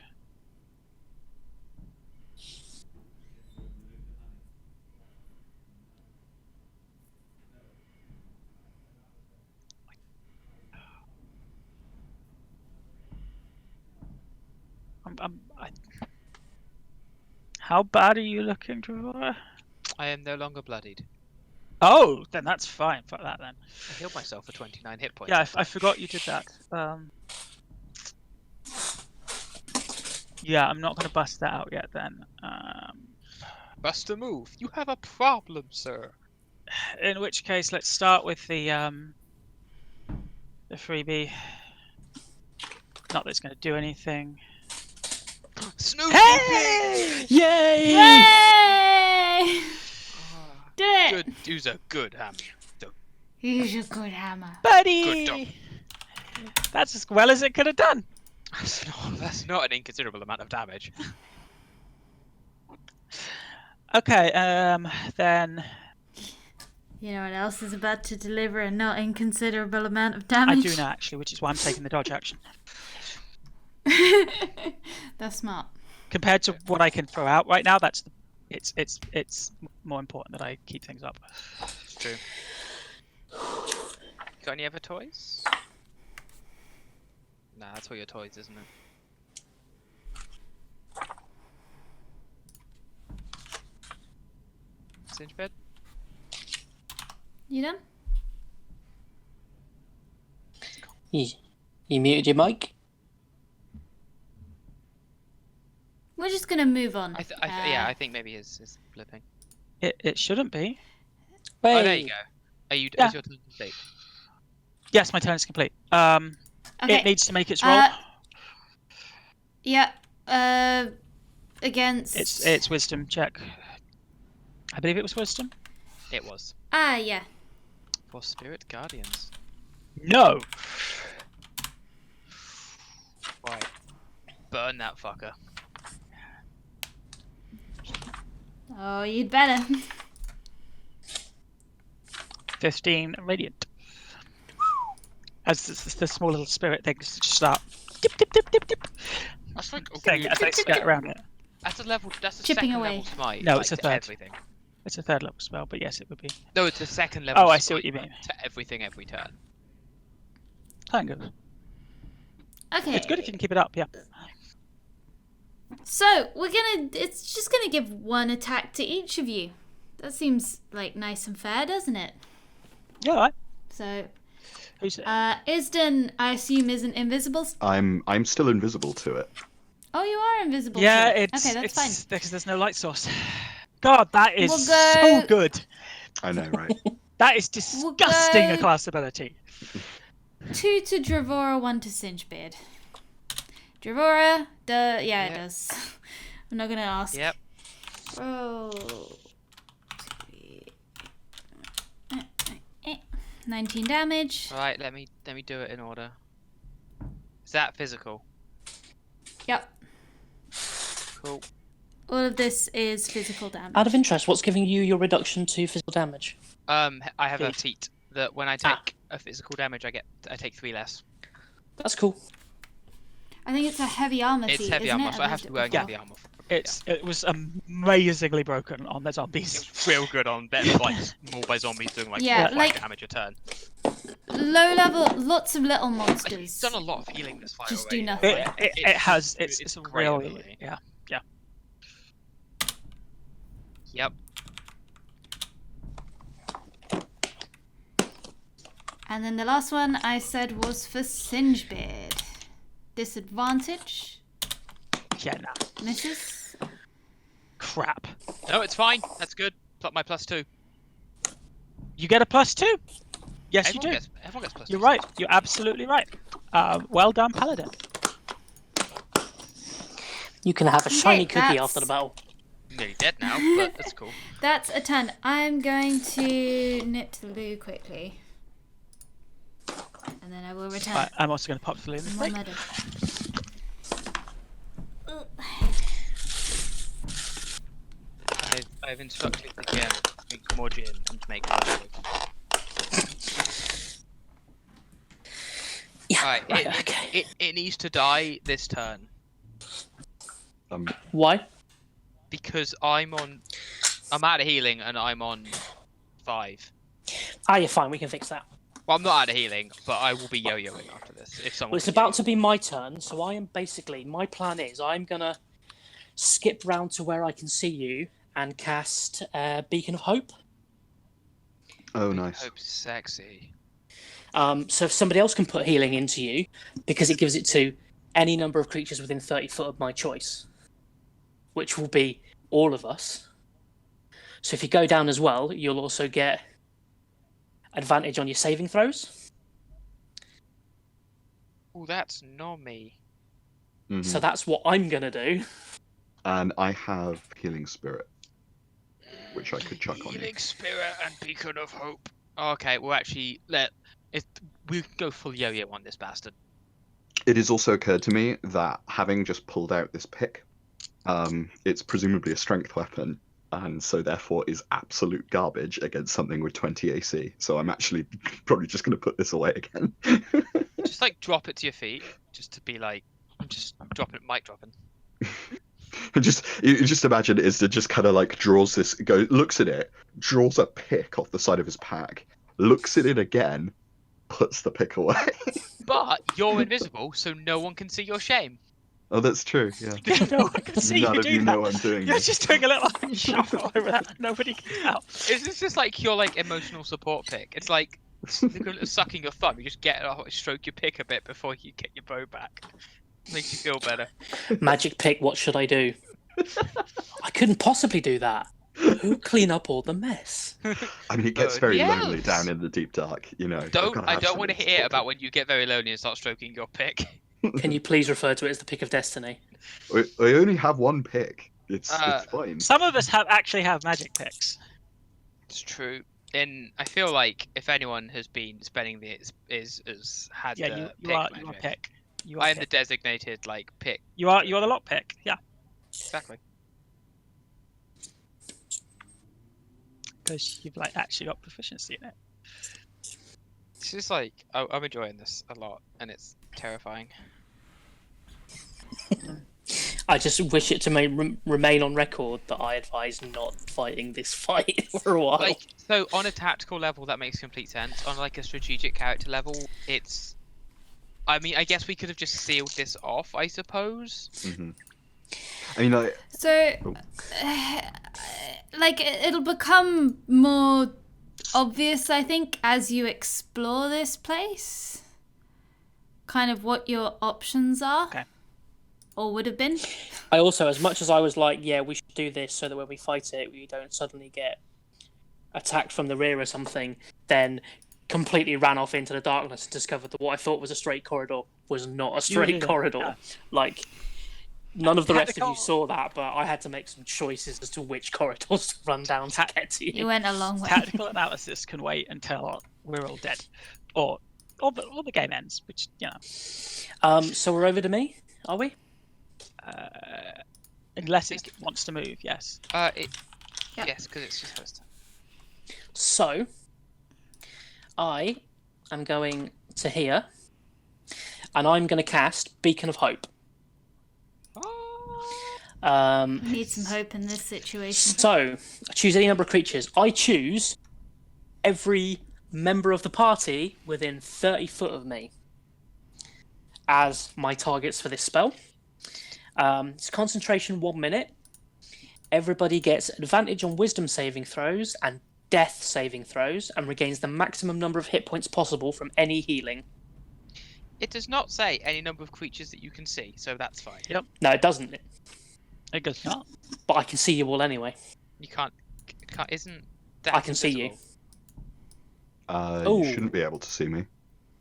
How bad are you looking, Trevor? I am no longer bloodied. Oh, then that's fine. Fuck that then. I healed myself for 29 hit points. Yeah, I forgot you did that. Yeah, I'm not going to bust that out yet then. Bust a move. You have a problem, sir. In which case, let's start with the freebie. Not that it's going to do anything. Snoop! Hey! Yay! Yay! Do it! Good. Use a good hammer. Use your good hammer. Buddy! Good dog. That's as well as it could have done. That's not an inconsiderable amount of damage. Okay, then You know what else is about to deliver a not inconsiderable amount of I damage? do now actually, which is why I'm taking the dodge action. That's smart. Compared to what I can throw out right now, it's more important that I keep things up. It's true. Got any other toys? Nah, that's all your toys, isn't it? Singebed? You done? You muted your mic? We're just gonna move on. Yeah, I think maybe his flipping. It shouldn't be. Oh, there you go. Are you? Yeah. Is your turn complete? Yes, my turn is complete. Okay. It needs to make its roll. Yeah. Against. It's wisdom check. I believe it was wisdom. It was. Yeah. For Spirit Guardians. No. Right. Burn that fucker. Oh, you'd better. 15 radiant. As the small little spirit things just start dip dip dip dip dip. That's like Thing as they skirt around it. That's a level. That's a Chipping second away. level smite. No, like, it's a to third. Everything. It's a third level spell, but yes, it would be. No, it's a second level. Oh, I see what smite you mean. To everything every turn. Kind of. Okay. It's good if you can keep it up. Yeah. So it's just gonna give one attack to each of you. That seems like nice and fair, doesn't it? Yeah. All right. So, Who's it? Isden, I assume, isn't invisible. I'm still invisible to it. Oh, you are invisible. Yeah, to it. it's Okay, that's fine. because there's no light source. God, that is We'll go- so good. I know, right? That is disgusting a go- class ability. 2 to Dravora, 1 to Singebeard. Dravora, it Yep. does. I'm not gonna ask. Yep. Roll. 19 damage. Right, let me do it in order. Is that physical? Yep. Cool. All of this is physical damage. Out of interest, what's giving you your reduction to physical damage? I have a Feat. feat that when I take a physical damage, I take 3 less. That's cool. I think it's a heavy armor It's feat, heavy isn't armor, it? so I have to be wearing before. heavy armor. It was amazingly broken on the zombies. It's real good on better like more by zombies doing like Yeah, 4 or 5 like- damage a turn. Low level, lots of little He's monsters. done a lot of healing this fight Just already. do nothing. It's great really ability. yeah. Yep. And then the last one I said was for Singebeard. Disadvantage. Yeah, nah. Misses. Crap. No, it's fine. That's good. My +2. You get a +2. Yes, you do. Everyone gets +2. You're right. You're absolutely right. Well done, Paladin. You can have a shiny cookie that's- after the battle. I'm nearly dead now, but that's cool. That's a turn. I'm going to nip to the loo quickly. And then I will return. Right, I'm also going to pop to the More break. medal. I've instructed the GM to drink more gin and to make more gin. Yeah. Right, Right, okay. it needs to die this turn Why? because I'm out of healing and I'm on 5. Ah, you're fine. We can fix that. Well, I'm not out of healing, but I will be yo-yoing after this if someone. Well, it's about to be my turn, so I am basically... My plan is I'm going to skip round to where I can see you and cast Beacon of Hope. Oh, nice. Hope's sexy. So if somebody else can put healing into you, because it gives it to any number of creatures within 30 foot of my choice, which will be all of us. So if you go down as well, you'll also get advantage on your saving throws. Oh, that's not me. Mhm. So that's what I'm going to do. And I have Healing Spirit, which I could chuck on you. Healing spirit and beacon of hope. Okay, well actually, we can go full yo-yo on this bastard. It has also occurred to me that having just pulled out this pick, it's presumably a strength weapon, and so therefore is absolute garbage against something with 20 AC. So I'm actually probably just going to put this away again. Just like drop it to your feet, just to be like, I'm just dropping it, mic dropping. You just imagine is that just kind of like draws this, looks at it, draws a pick off the side of his pack, looks at it again, puts the pick away. But you're invisible, so no one can see your shame. Oh, that's true. Yeah. No one can see None you of do you that. know I'm doing You're this. just doing a little shuffle over that. Nobody can tell. Is this just like your like emotional support pick? It's like sucking your thumb. You just get it off, stroke your pick a bit before you get your bow back. Makes you feel better. Magic pick, what should I do? I couldn't possibly do that. Who'll clean up all the mess? I mean, it gets very Yes. lonely down in the deep dark, you know. I don't want to hear about when you get very lonely and start stroking your pick. Can you please refer to it as the pick of destiny? I only have one pick. It's fine. Some of us actually have magic picks. It's true. And I feel like if anyone has been spending had Yeah, the you pick are magic, pick. You I are am the pick. designated like pick. You are the lock pick. Yeah, Exactly. because you've like actually got proficiency in it. It's just like I'm enjoying this a lot, and it's terrifying. I just wish it to remain on record that I advise not fighting this fight for a while. Like, so on a tactical level, that makes complete sense. On like a strategic character level, it's. I mean, I guess we could have just sealed this off, I suppose. Hmm. I mean, like, So, like, it'll become more obvious, I think, as you explore this place. Kind of what your options are. Okay. Or would have been. I also, as much as I was like, yeah, we should do this so that when we fight it, we don't suddenly get attacked from the rear or something, then completely ran off into the darkness and discovered that what I thought was a straight corridor was not a straight did it, corridor. yeah. Like, None of the rest of Technical- you saw that, but I had to make some choices as to which corridors to run down to get to You you. went a long way. Tactical analysis can wait until we're all dead, or the game ends, which So we're over to me, are we? unless it wants to move, yes. Yep. Yes, because it's just first. So, I am going to here, and I'm going to cast Beacon of Hope. Need some hope in this situation. So, choose any number of creatures. I choose every member of the party within 30 foot of me as my targets for this spell. It's concentration 1 minute. Everybody gets advantage on wisdom saving throws and death saving throws and regains the maximum number of hit points possible from any healing. It does not say any number of creatures that you can see, so that's fine. Yep. No, it doesn't. It goes not. But I can see you all anyway. You can't isn't that I can see you. invisible? You Ooh. shouldn't be able to see me.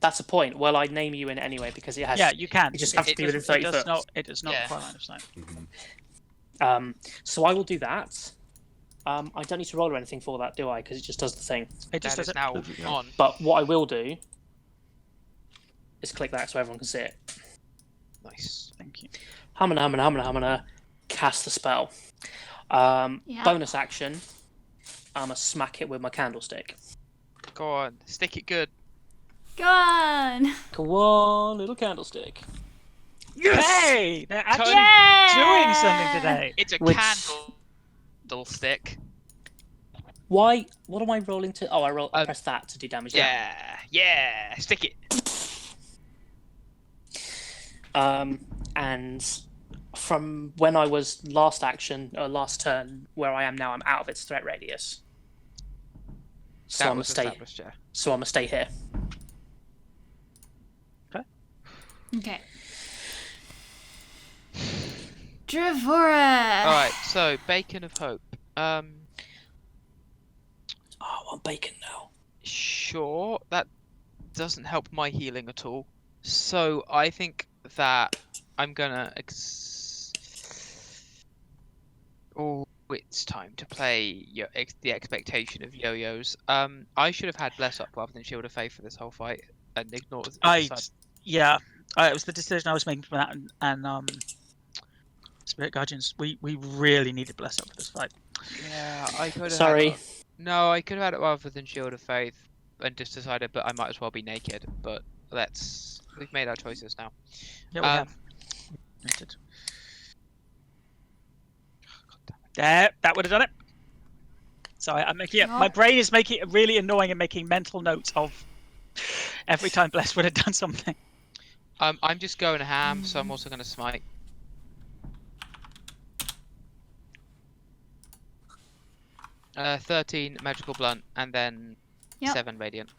That's a point. Well, I name you in anyway because it has. Yeah, you can. You just have to be within 30 foot. It does not Yeah. require line of sight. So I will do that. I don't need to roll or anything for that, do I? Because it just does the thing. It just That does is it. now Does it, yeah. on. But what I will do is click that so everyone can see it. Nice. Thank you. Hamana, cast the spell. Yeah. Bonus action, I'm going to smack it with my candlestick. Go on, stick it good. Go on! Go on, little candlestick. Hey, they're actually Yeah! doing something today. It's a Which- candlestick. Why? What am I rolling to? Oh, I press that to do damage. Yeah, stick it. And from when I was last turn, where I am now, I'm out of its threat radius. So That I'm gonna was stay. established, yeah. So I'm gonna stay here. Okay. Dravora! Alright, so Bacon of Hope. Oh, I want bacon now. Sure, that doesn't help my healing at all. So I think that I'm gonna Oh, it's time to play the expectation of yo-yos. I should have had Bless Up rather than Shield of Faith for this whole fight and ignored Yeah, it was the decision I was making for that, and Spirit Guardians. We really needed Bless Up for this fight. Yeah, I could have Sorry. No, I could have had it rather than Shield of Faith and just decided, but I might as well be naked. But we've made our choices now. Yeah, we have. Noted. There, that would have done it. So I'm making it. My brain is making it really annoying and making mental notes of every time Bless would have done something. I'm just going ham, so I'm also going to smite. Uh, 13 magical blunt, and then Yep. 7 radiant.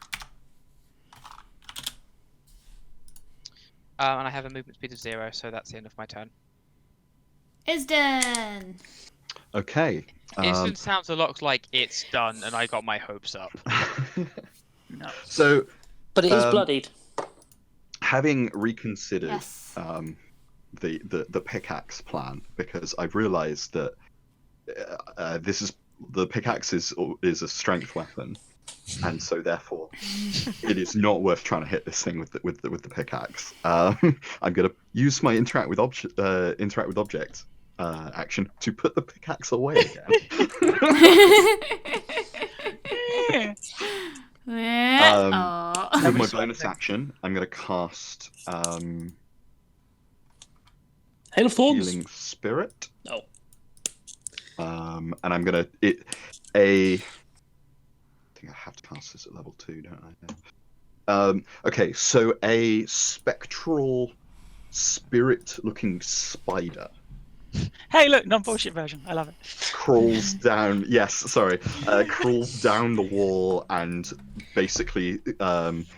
And I have a movement speed of 0, so that's the end of my turn. Isden! Okay. Instant sounds a lot like it's done, and I got my hopes up. No. So, But it is Um, bloodied. having reconsidered Yes. the pickaxe plan, because I've realised that the pickaxe is a strength weapon, and so therefore it is not worth trying to hit this thing with the pickaxe. I'm going to use my interact with object action to put the pickaxe away again. Aw. With my bonus action, I'm going to cast Hail of Thorns. Healing Spirit. Oh. And I'm gonna I think I have to cast this at level 2, don't I? Okay, so a spectral spirit-looking spider Hey, look, non-bullshit version. I love it. crawls down. Yes, sorry. Crawls down the wall and basically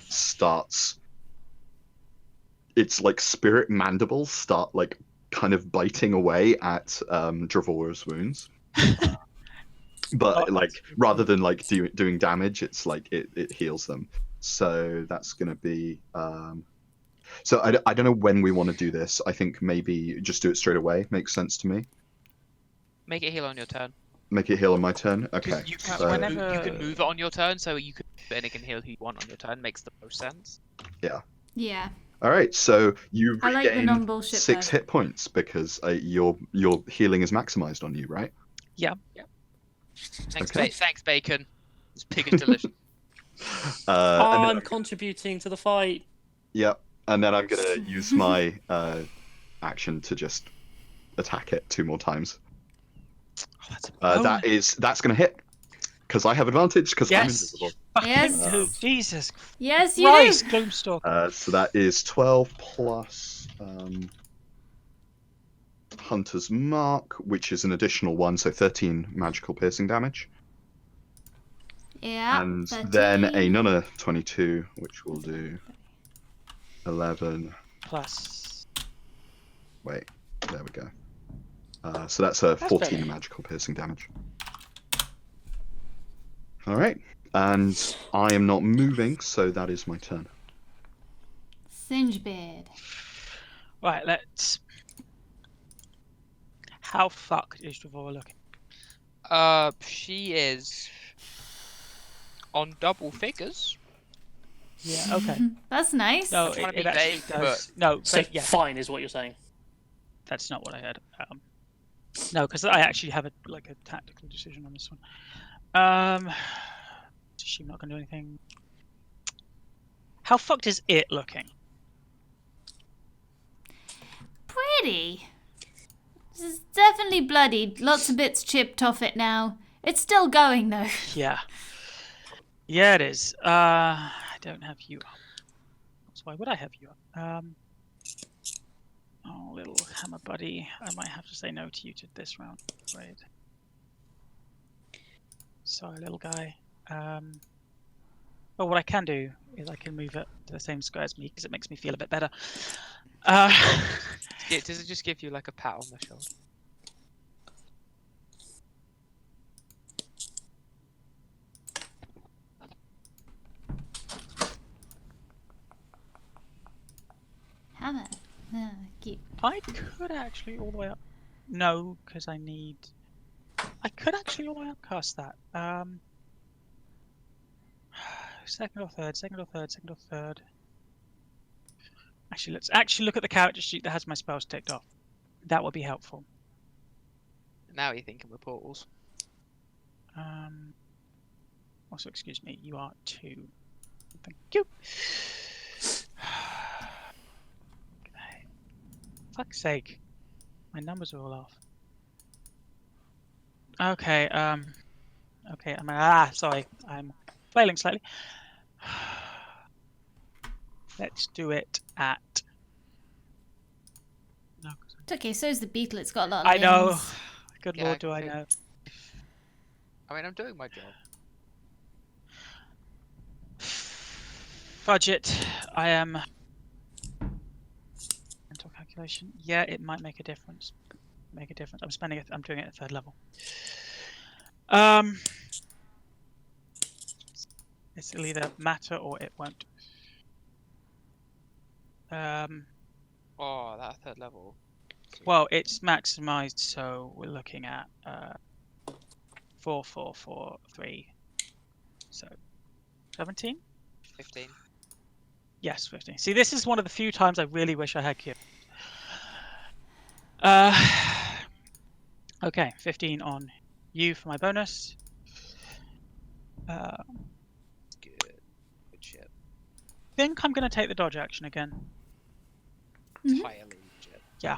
starts. Its like spirit mandibles start like kind of biting away at Dravora's wounds. But like rather than like doing damage, it's like it heals them. So that's gonna be So I don't know when we want to do this. I think maybe just do it straight away. Makes sense to me. Make it heal on your turn. Make it heal on my turn. 'Cause Okay. You can, so- whenever- you can move it on your turn, so you can and it can heal who you want on your turn. Makes the most sense. Yeah. All right. So you I like the regain non-bullshit 6 version. hit points because your healing is maximized on you, right? Thanks, Okay. thanks, bacon. This pig is delicious. And then I'm contributing to the fight. Yep. And then I'm gonna use my action to just attack it 2 more times. Oh, that's a bonus. That's gonna hit because I have advantage because I'm Yes. invisible. Fucking Yes. do. Jesus Yes, you Christ, do. Gloomstalker. So that is 12 plus Hunter's Mark, which is an additional 1, so 13 magical piercing damage. Yeah. And 13. then another 22, which will do 11. Plus. Wait, there we go. So that's a 14 better. magical piercing damage. Alright, and I am not moving, so that is my turn. Singebeard. Right, let's. How fucked is Dravora looking? She is on double figures. Yeah, okay. That's nice. No, trying to it be actually vague, does. No, So but yeah, fine is what you're saying. that's not what I heard. No, because I actually have a tactical decision on this one. Is she not going to do anything? How fucked is it looking? Pretty. This is definitely bloodied. Lots of bits chipped off it now. It's still going though. Yeah. Yeah, it is. I don't have you up. So why would I have you up? Oh, little hammer buddy. I might have to say no to you to this round, I'm afraid. Sorry, little guy. Well, what I can do is I can move it to the same square as me because it makes me feel a bit better. Does it just give you like a pat on the shoulder? Hammer. Cute. I could actually all the way up. No, because I need. I could actually all the way up cast that. Second or third, second or third, second or third. Actually, let's actually look at the character sheet that has my spells ticked off. That would be helpful. Now you're thinking with portals. Also, excuse me, you are 2. Thank you. Okay. Fuck's sake. My numbers are all off. Okay, okay, sorry. I'm flailing slightly. Let's do it at... No, 'cause It's okay, so's the beetle. It's got a lot of I know. limbs. Good Yeah, lord, I do I can know. I mean, I'm doing my job. Budget. I am. Mental calculation. Yeah, it might make a difference. Make a difference. I'm spending it. I'm doing it at 3rd level. It'll either matter or it won't. Oh, that 3rd level. Well, it's maximized, so we're looking at 4, 4, 4, 3. So 17. 15. Yes, 15. See, this is one of the few times I really wish I had Q. Okay, 15 on you for my bonus. Good. Good shit. Think I'm going to take the dodge action again. Mhm. Entirely legit. Yeah.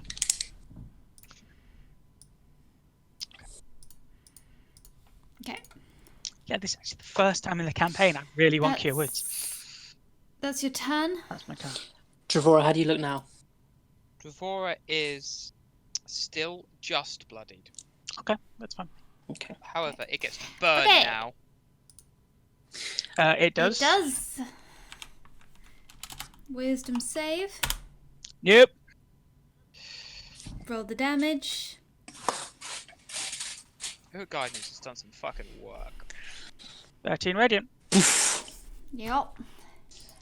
Okay. Yeah, this is actually the first time in the campaign I really want Cure Woods. That's your turn. That's my turn. Dravora, how do you look now? Dravora is still just bloodied. Okay, that's fine. Okay. However, it gets burned Okay. now. It does. It does. Wisdom save. Yep. Roll the damage. Her guidance has done some fucking work. 13 radiant. Yep.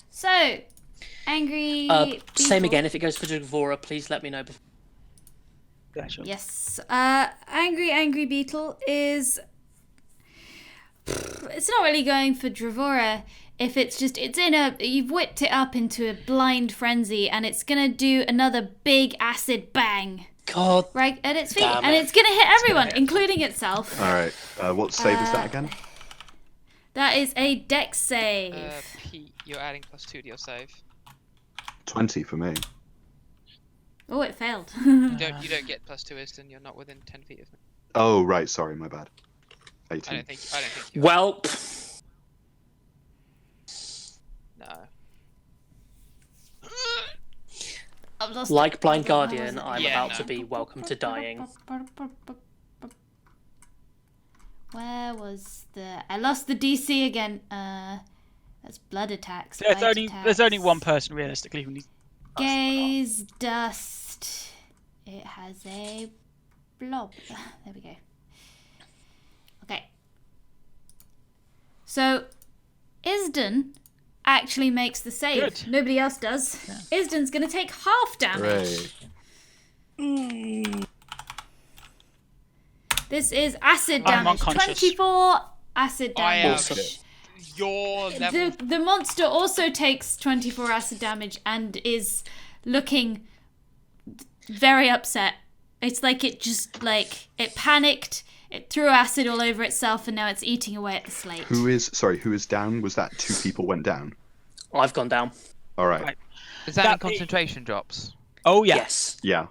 So, Angry. Same Beetle. again. If it goes for Dragora, please let me know. Yeah, sure. Yes. Angry Beetle is. It's not really going for Dravora. If you've whipped it up into a blind frenzy, and it's gonna do another big acid bang God. right at its feet, Damn and it. it's gonna hit everyone, including itself. All right. What save is that again? That is a dex save. Pete, you're adding +2 to your save. 20 for me. Oh, it failed. You don't get +2 Iston. You're not within 10 feet of me. Oh, right. Sorry, my bad. 18. I don't think you. Well, No. I've lost like it. Blind Where was Guardian, it? I'm Yeah, about no. to be welcome to dying. Where was the? I lost the DC again. That's blood attacks. There's bite there's only attacks. one person realistically who needs. Gaze dust. It has a blob. There we go. Okay. So, Isden actually makes the save. Good. Nobody else does. Isden's gonna take half damage. Hooray. This is acid I'm damage. unconscious. 24 acid I am- damage. Your level. The monster also takes 24 acid damage and is looking very upset. It's like it panicked, it threw acid all over itself, and now it's eating away at the slate. Who is down? Was that 2 people went down? I've gone down. All right. Right. Is that That in concentration drops? Oh yeah. Yes. Yeah.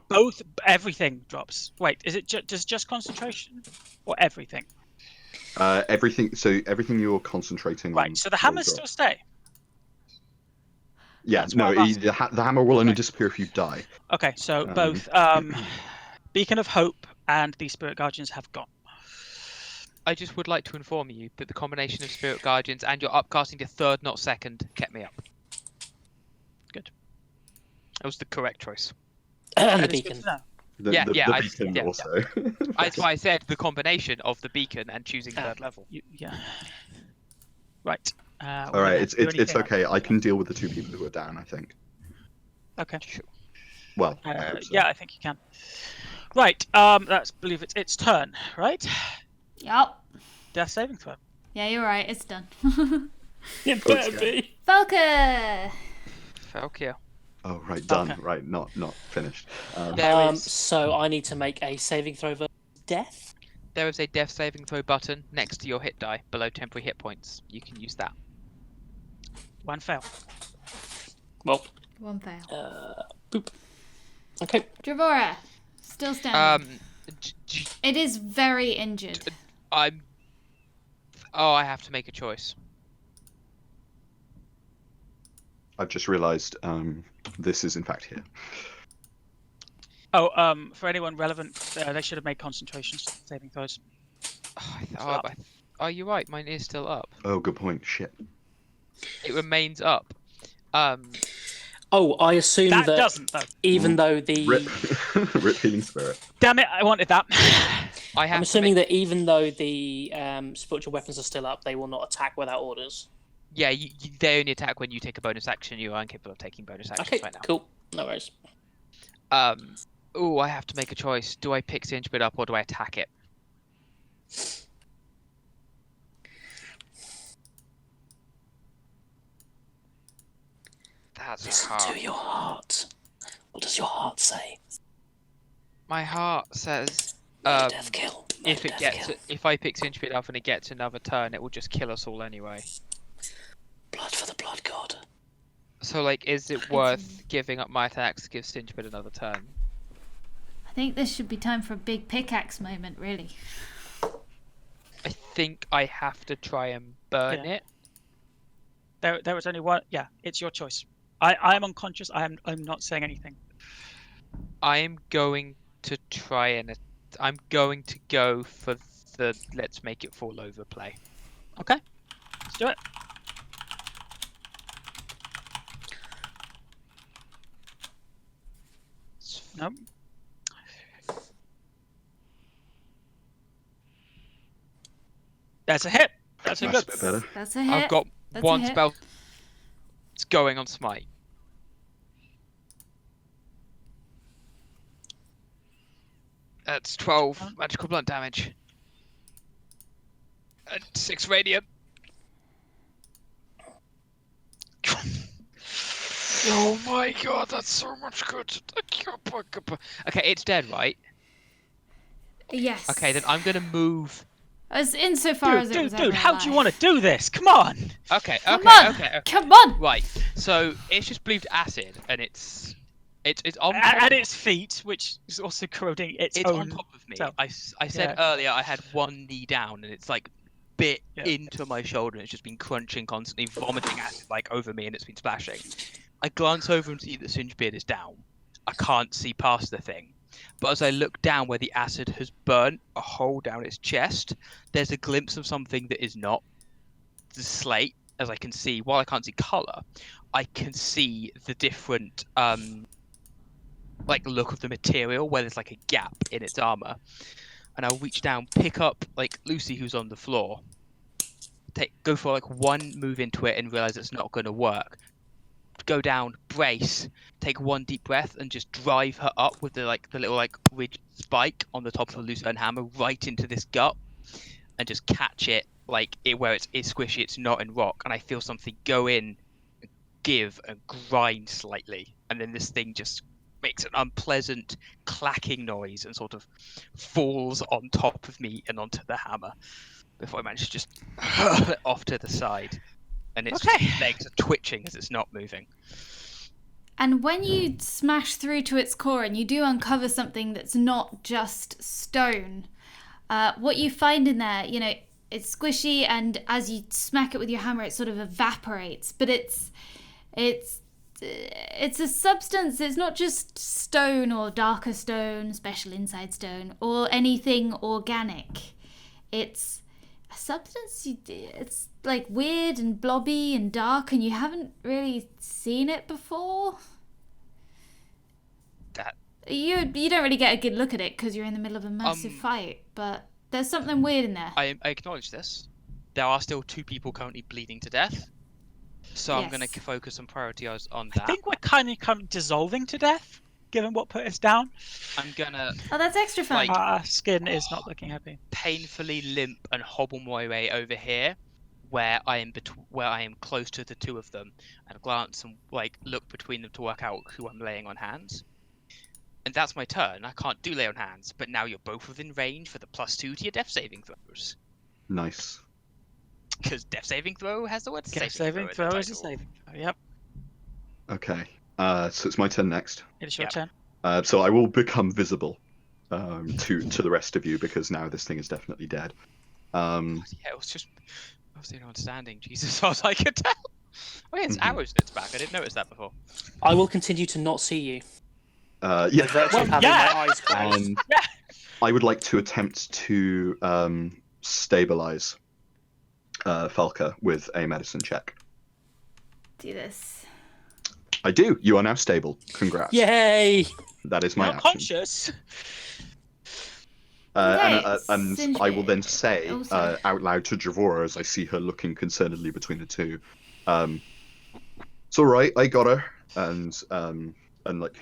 Everything drops. Wait, is it just concentration or everything? Everything. So everything you're concentrating on. Right. So the hammers will still drop. stay. Yeah. That's No. what I'm asking. The hammer will only disappear if you die. Okay, so both Beacon of Hope and the Spirit Guardians have gone. I just would like to inform you that the combination of Spirit Guardians and your upcasting to third, not second, kept me up. Good. That was the correct choice. And the That is good beacon. to know. The Yeah, beacon yeah. also. That's why I said the combination of the beacon and choosing third level. Yeah. Right. All right. It's okay. I can deal with the 2 people who are down. I think. Okay. Well. I hope so. Yeah, I think you can. Right. That's believe it's its turn, right? Yup. Death saving throw. Yeah, you're right. It's done. It better be. Falca! Falkia. Oh right. Done. Okay. Right. Not finished. There is- So I need to make a saving throw versus death. There is a death saving throw button next to your hit die below temporary hit points. You can use that. One fail. Well, One fail. boop. Okay. Dravora, still standing. j- It is very injured. I'm. Oh, I have to make a choice. I've just realised. This is in fact here. Oh, for anyone relevant, they should have made concentration saving throws. Oh, you're right. Mine is still up. Oh, good point. Shit. It remains up. Oh, I assume That that doesn't though. even though the Rip healing spirit. Damn it! I wanted that. I have I'm to assuming make- that even though the spiritual weapons are still up, they will not attack without orders. Yeah, they only attack when you take a bonus action. You are incapable of taking bonus actions Okay, right now. cool. No worries. Oh, I have to make a choice. Do I pick Singe Bit up or do I attack it? That's Listen hard. to your heart. What does your heart say? My heart says, Murder, death kill. Murder, death kill. if I pick Singe Bit up and it gets another turn, it will just kill us all anyway. Blood for the blood god. So, like, is it worth giving up my attacks to give Singe Bit another turn? I think this should be time for a big pickaxe moment, really. I think I have to try and burn Yeah. it. There was only one. Yeah, it's your choice. I am unconscious. I'm not saying anything. I am going to try and I'm going to go for the let's make it fall over play. Okay, let's do it. Nope. That's a hit. That's a That's good. a bit better. That's a hit. I've got That's one a hit. spell. It's going on smite. That's 12 magical blunt damage. And 6 radiant. Oh my god, that's so much good. Okay, it's dead, right? Yes. Okay, then I'm gonna move. As insofar as it was Dude, ever how do you alive. want to do this? Come on! Okay, Come okay, on! okay. Come on! Right, so it's just breathed acid, and it's on top. At its feet, which is also corroding its It's own. on top of me. self. I said earlier I had one knee down, and it's like bit Yeah. into my shoulder, and it's just been crunching constantly, vomiting acid like over me, and it's been splashing. I glance over and see that Singebeard is down. I can't see past the thing. But as I look down where the acid has burnt a hole down its chest, there's a glimpse of something that is not the slate, as I can see. While I can't see colour, I can see the different like look of the material where there's like a gap in its armour. And I'll reach down, pick up like Lucy who's on the floor, go for like one move into it and realise it's not going to work. Go down, brace, take one deep breath, and just drive her up with the little like ridge spike on the top of the lucerne hammer right into this gut, and just catch it like it where it's squishy, it's not in rock, and I feel something go in, give, and grind slightly, and then this thing just makes an unpleasant clacking noise and sort of falls on top of me and onto the hammer before I manage to just hurl it off to the side. And its legs are twitching as it's not moving. And when you smash through to its core and you do uncover something that's not just stone, what you find in there, you know, it's squishy, and as you smack it with your hammer, it sort of evaporates. But it's a substance. It's not just stone or darker stone, special inside stone, or anything organic. It's a substance. It's like weird and blobby and dark, and you haven't really seen it before. You don't really get a good look at it because you're in the middle of a massive fight, but there's something weird in there. I acknowledge this. There are still 2 people currently bleeding to death, so I'm Yes. going to focus and prioritize on I that. think we're kind of dissolving to death, given what put us down. I'm gonna Oh, that's extra fun. Like- Our skin is not looking happy. painfully limp and hobble my way over here, where I am close to the 2 of them, and glance and like look between them to work out who I'm laying on hands. And that's my turn. I can't do lay on hands, but now you're both within range for the +2 to your death saving throws. Nice. Because death saving throw has the word Death saving saving throw in throw the is a title. saving throw. Yep, Okay. So it's my turn next. it is your Yep. turn. So I will become visible to the rest of you because now this thing is definitely dead. Yeah, I was the only one standing. Jesus, I was like, I could tell. Oh yeah, it's Mhm. arrows in its back. I didn't notice that before. I will continue to not see you. Yeah. By virtue of Well, having yeah. my eyes closed. And Yeah. I would like to attempt to stabilize Falca with a medicine check. Do this. I do. You are now stable. Congrats. Yay! That is my Not action. conscious. And I will then say Oh, sorry. out loud to Javora as I see her looking concernedly between the 2. It's all right. I got her. And like,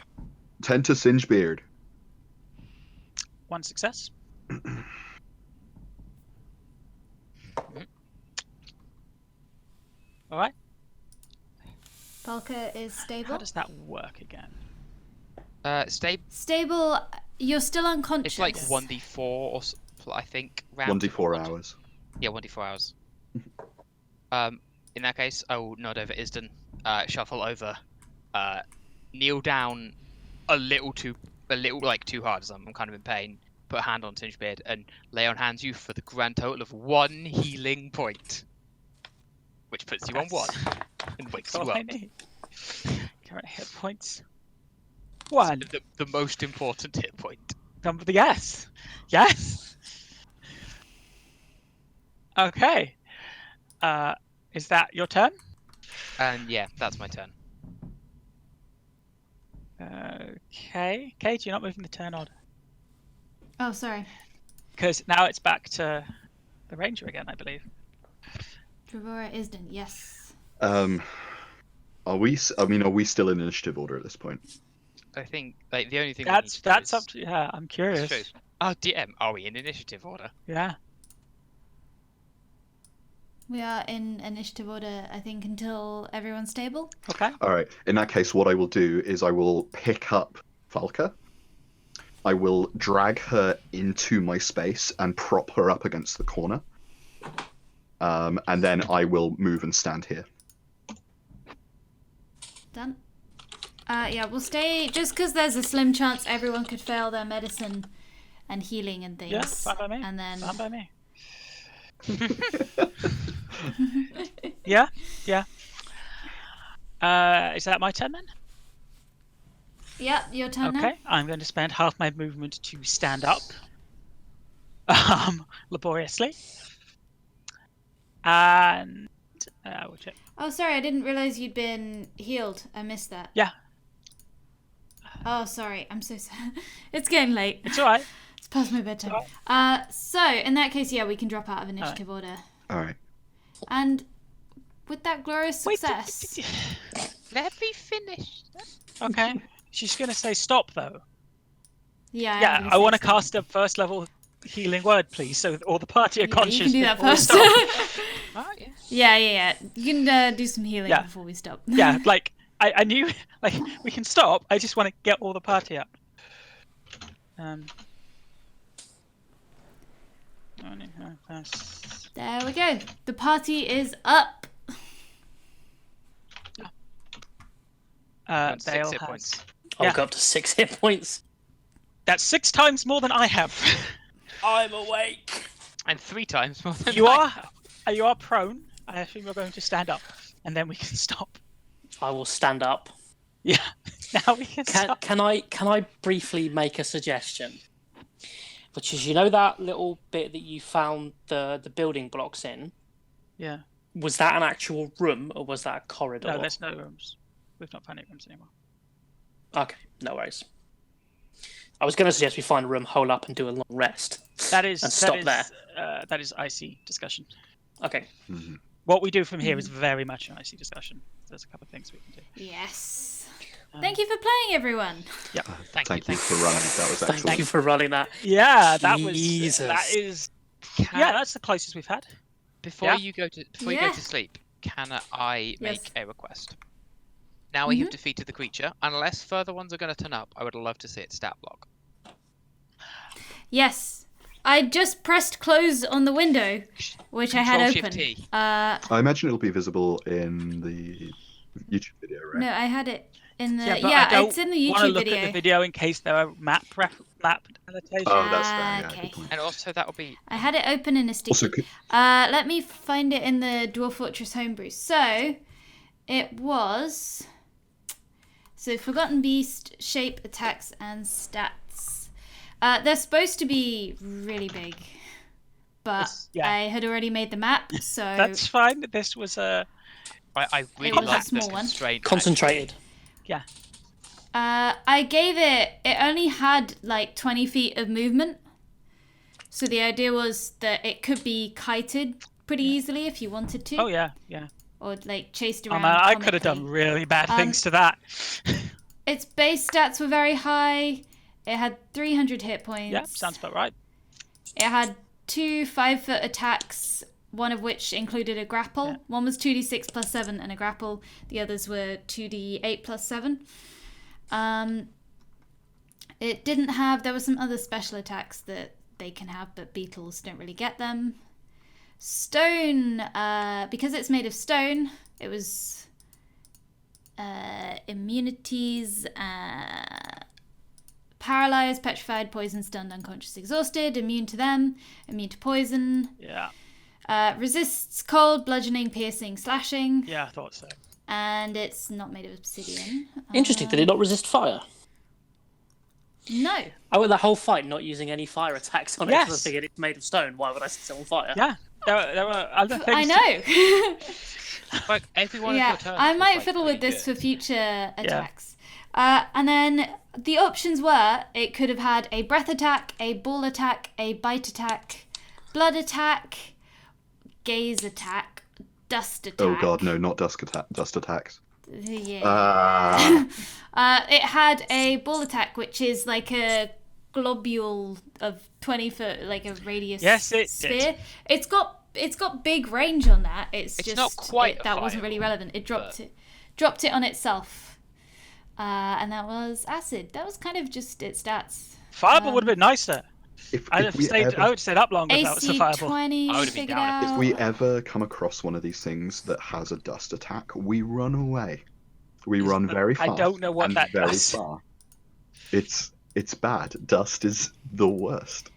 tend to Singebeard. 1 success. All right. Polka is How stable. does that work again? Stable. You're still unconscious. It's like 1d4 or I think. Round 1d4 hours. Yeah, 1d4 hours. In that case, I will nod over Isden, shuffle over, kneel down a little too hard as I'm kind of in pain. Put a hand on Singebeard and lay on hands you for the grand total of 1 healing point, which puts you on 1 and wakes That's you all I up. need. Current hit points. 1. The most important hit point. Yes. Yes. Okay. Is that your turn? And yeah, that's my turn. Okay. Kate, you're not moving the turn order. Oh, sorry. Because now it's back to the ranger again, I believe. Trevora Isden. Yes. Are we still in initiative order at this point? I think like the only thing That's we need to do up to you. Yeah, I'm curious. is- Oh, DM, are we in initiative order? Yeah. We are in initiative order, I think, until everyone's stable. Okay. All right. In that case, what I will do is I will pick up Falca. I will drag her into my space and prop her up against the corner. And then I will move and stand here. Done. Yeah, we'll stay, just because there's a slim chance everyone could fail their medicine and healing and things. Yeah, fine by me. And then... Fine by me. Yeah. Is that my turn then? Yep, your turn now. Okay, I'm going to spend half my movement to stand up, laboriously, and we'll check. Oh, sorry, I didn't realize you'd been healed. I missed that. Yeah, Oh, sorry, I'm so sorry. It's getting late. it's all right. It's past my bedtime. So, in that case, yeah, we can drop out of initiative order. All right. And with that glorious Wait, success... Let me finish. Okay, she's going to say stop though. Yeah, Yeah, I want to cast a first level healing word, please, so all the party are Yeah, conscious. you can do that before we first. stop. Oh, yeah. yeah. You can do some healing Yeah. before we stop. Yeah, like I knew, like we can stop. I just want to get all the party up. There we go. The party is up. Got 6 Dale hit has. points. I'll Yeah. go up to 6 hit points. That's 6 times more than I have. I'm awake. And 3 times more than You I you are prone. I assume you're going to stand up, and then we can stop. I will stand up. Yeah, now we can stop. Can I briefly make a suggestion? Which is, you know that little bit that you found the building blocks in? Yeah. Was that an actual room or was that a corridor? No, there's no rooms. We've not found any rooms anymore. Okay, no worries. I was going to suggest we find a room, hole up, and do a long rest. That is And stop there. That is IC discussion. Okay. Mhm. What we do from here is very much an IC discussion. There's a couple of things we can do. Yes. Thank you for playing, everyone. Thank you for running. That was excellent. Thank you for running that. Yeah, that Jesus. is. Can, Yeah, that's the closest we've had. Before Yeah. you go to Yeah. sleep, can I make Yes. a request? Now we have defeated the creature. Unless further ones are going to turn up, I would love to see it stat block. Yes. I just pressed close on the window, which I had Control open. Shift T. I imagine it'll be visible in the YouTube video, right? No, I had it in the... Yeah, but I Yeah, don't it's in the want to YouTube look video. at the video in case there are map annotations. Oh, that's fair. Yeah, Okay. good point. And also that'll be I had it open in a sticky. Also, could, Let me find it in the Dwarf Fortress homebrew. So, it was... So, Forgotten Beast, shape, attacks, and stats. They're supposed to be really big. But Yeah. I had already made the map, so... That's fine. This was a. I really was a like the small one. constraint. Concentrated. I gave it only had like 20 feet of movement. So the idea was that it could be kited pretty easily if you wanted to. Oh yeah, yeah. Or like chased Oh around. man, I could have done comically. really bad things to that. Its base stats were very high. It had 300 hit points. Yeah, sounds about right. It had 2 5-foot attacks, one of which included a grapple. Yeah. One was 2d6 plus 7 and a grapple. The others were 2d8 plus 7. It didn't have... There were some other special attacks that they can have, but beetles don't really get them. Stone, because it's made of stone, it was immunities... Paralyzed, petrified, poisoned, stunned, unconscious, exhausted, immune to them, immune to poison. Yeah, Resists cold, bludgeoning, piercing, slashing. yeah, I thought so. And it's not made of obsidian. Interesting. Did it not resist fire? No. I went the whole fight not using any fire attacks on it because I Yes. figured it's made of stone. Why would I set it on fire? Yeah, there were other things. I know. Like every one of Yeah, your turns I was, might like, fiddle with pretty this good. for future attacks. And then the options were it could have had a breath attack, a ball attack, a bite attack, blood attack, gaze attack, dust attack. oh god, no, not dust attacks. Yeah. Ah, It had a ball attack, which is like a globule of 20 foot, like a radius Yes, it sphere. It's got big range on that. It's just not quite a that wasn't really fireball, relevant. It dropped it on itself, and that was acid. That was kind of just its stats. Fireball would have been nicer. I If we ever, would stayed up longer if that was a AC fireball. 20 I would've been figured down out. if we ever come across one of these things that has a dust attack, we run away. We run very fast. I don't know what and that very does. far. It's bad. Dust is the worst.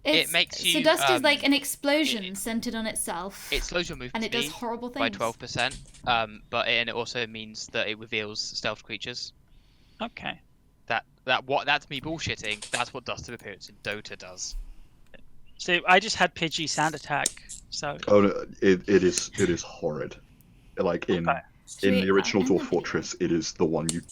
It makes So you, dust is like an explosion centered on itself. It slows your movement and it does speed horrible by things. 12%. And it also means that it reveals stealth creatures. Okay. That's me bullshitting. That's what Dust of Appearance in Dota does. So I just had Pidgey Sand Attack. So Oh no, it is horrid. Like in Okay. in Sweet, the original I'm Dwarf gonna Fortress, it is the one you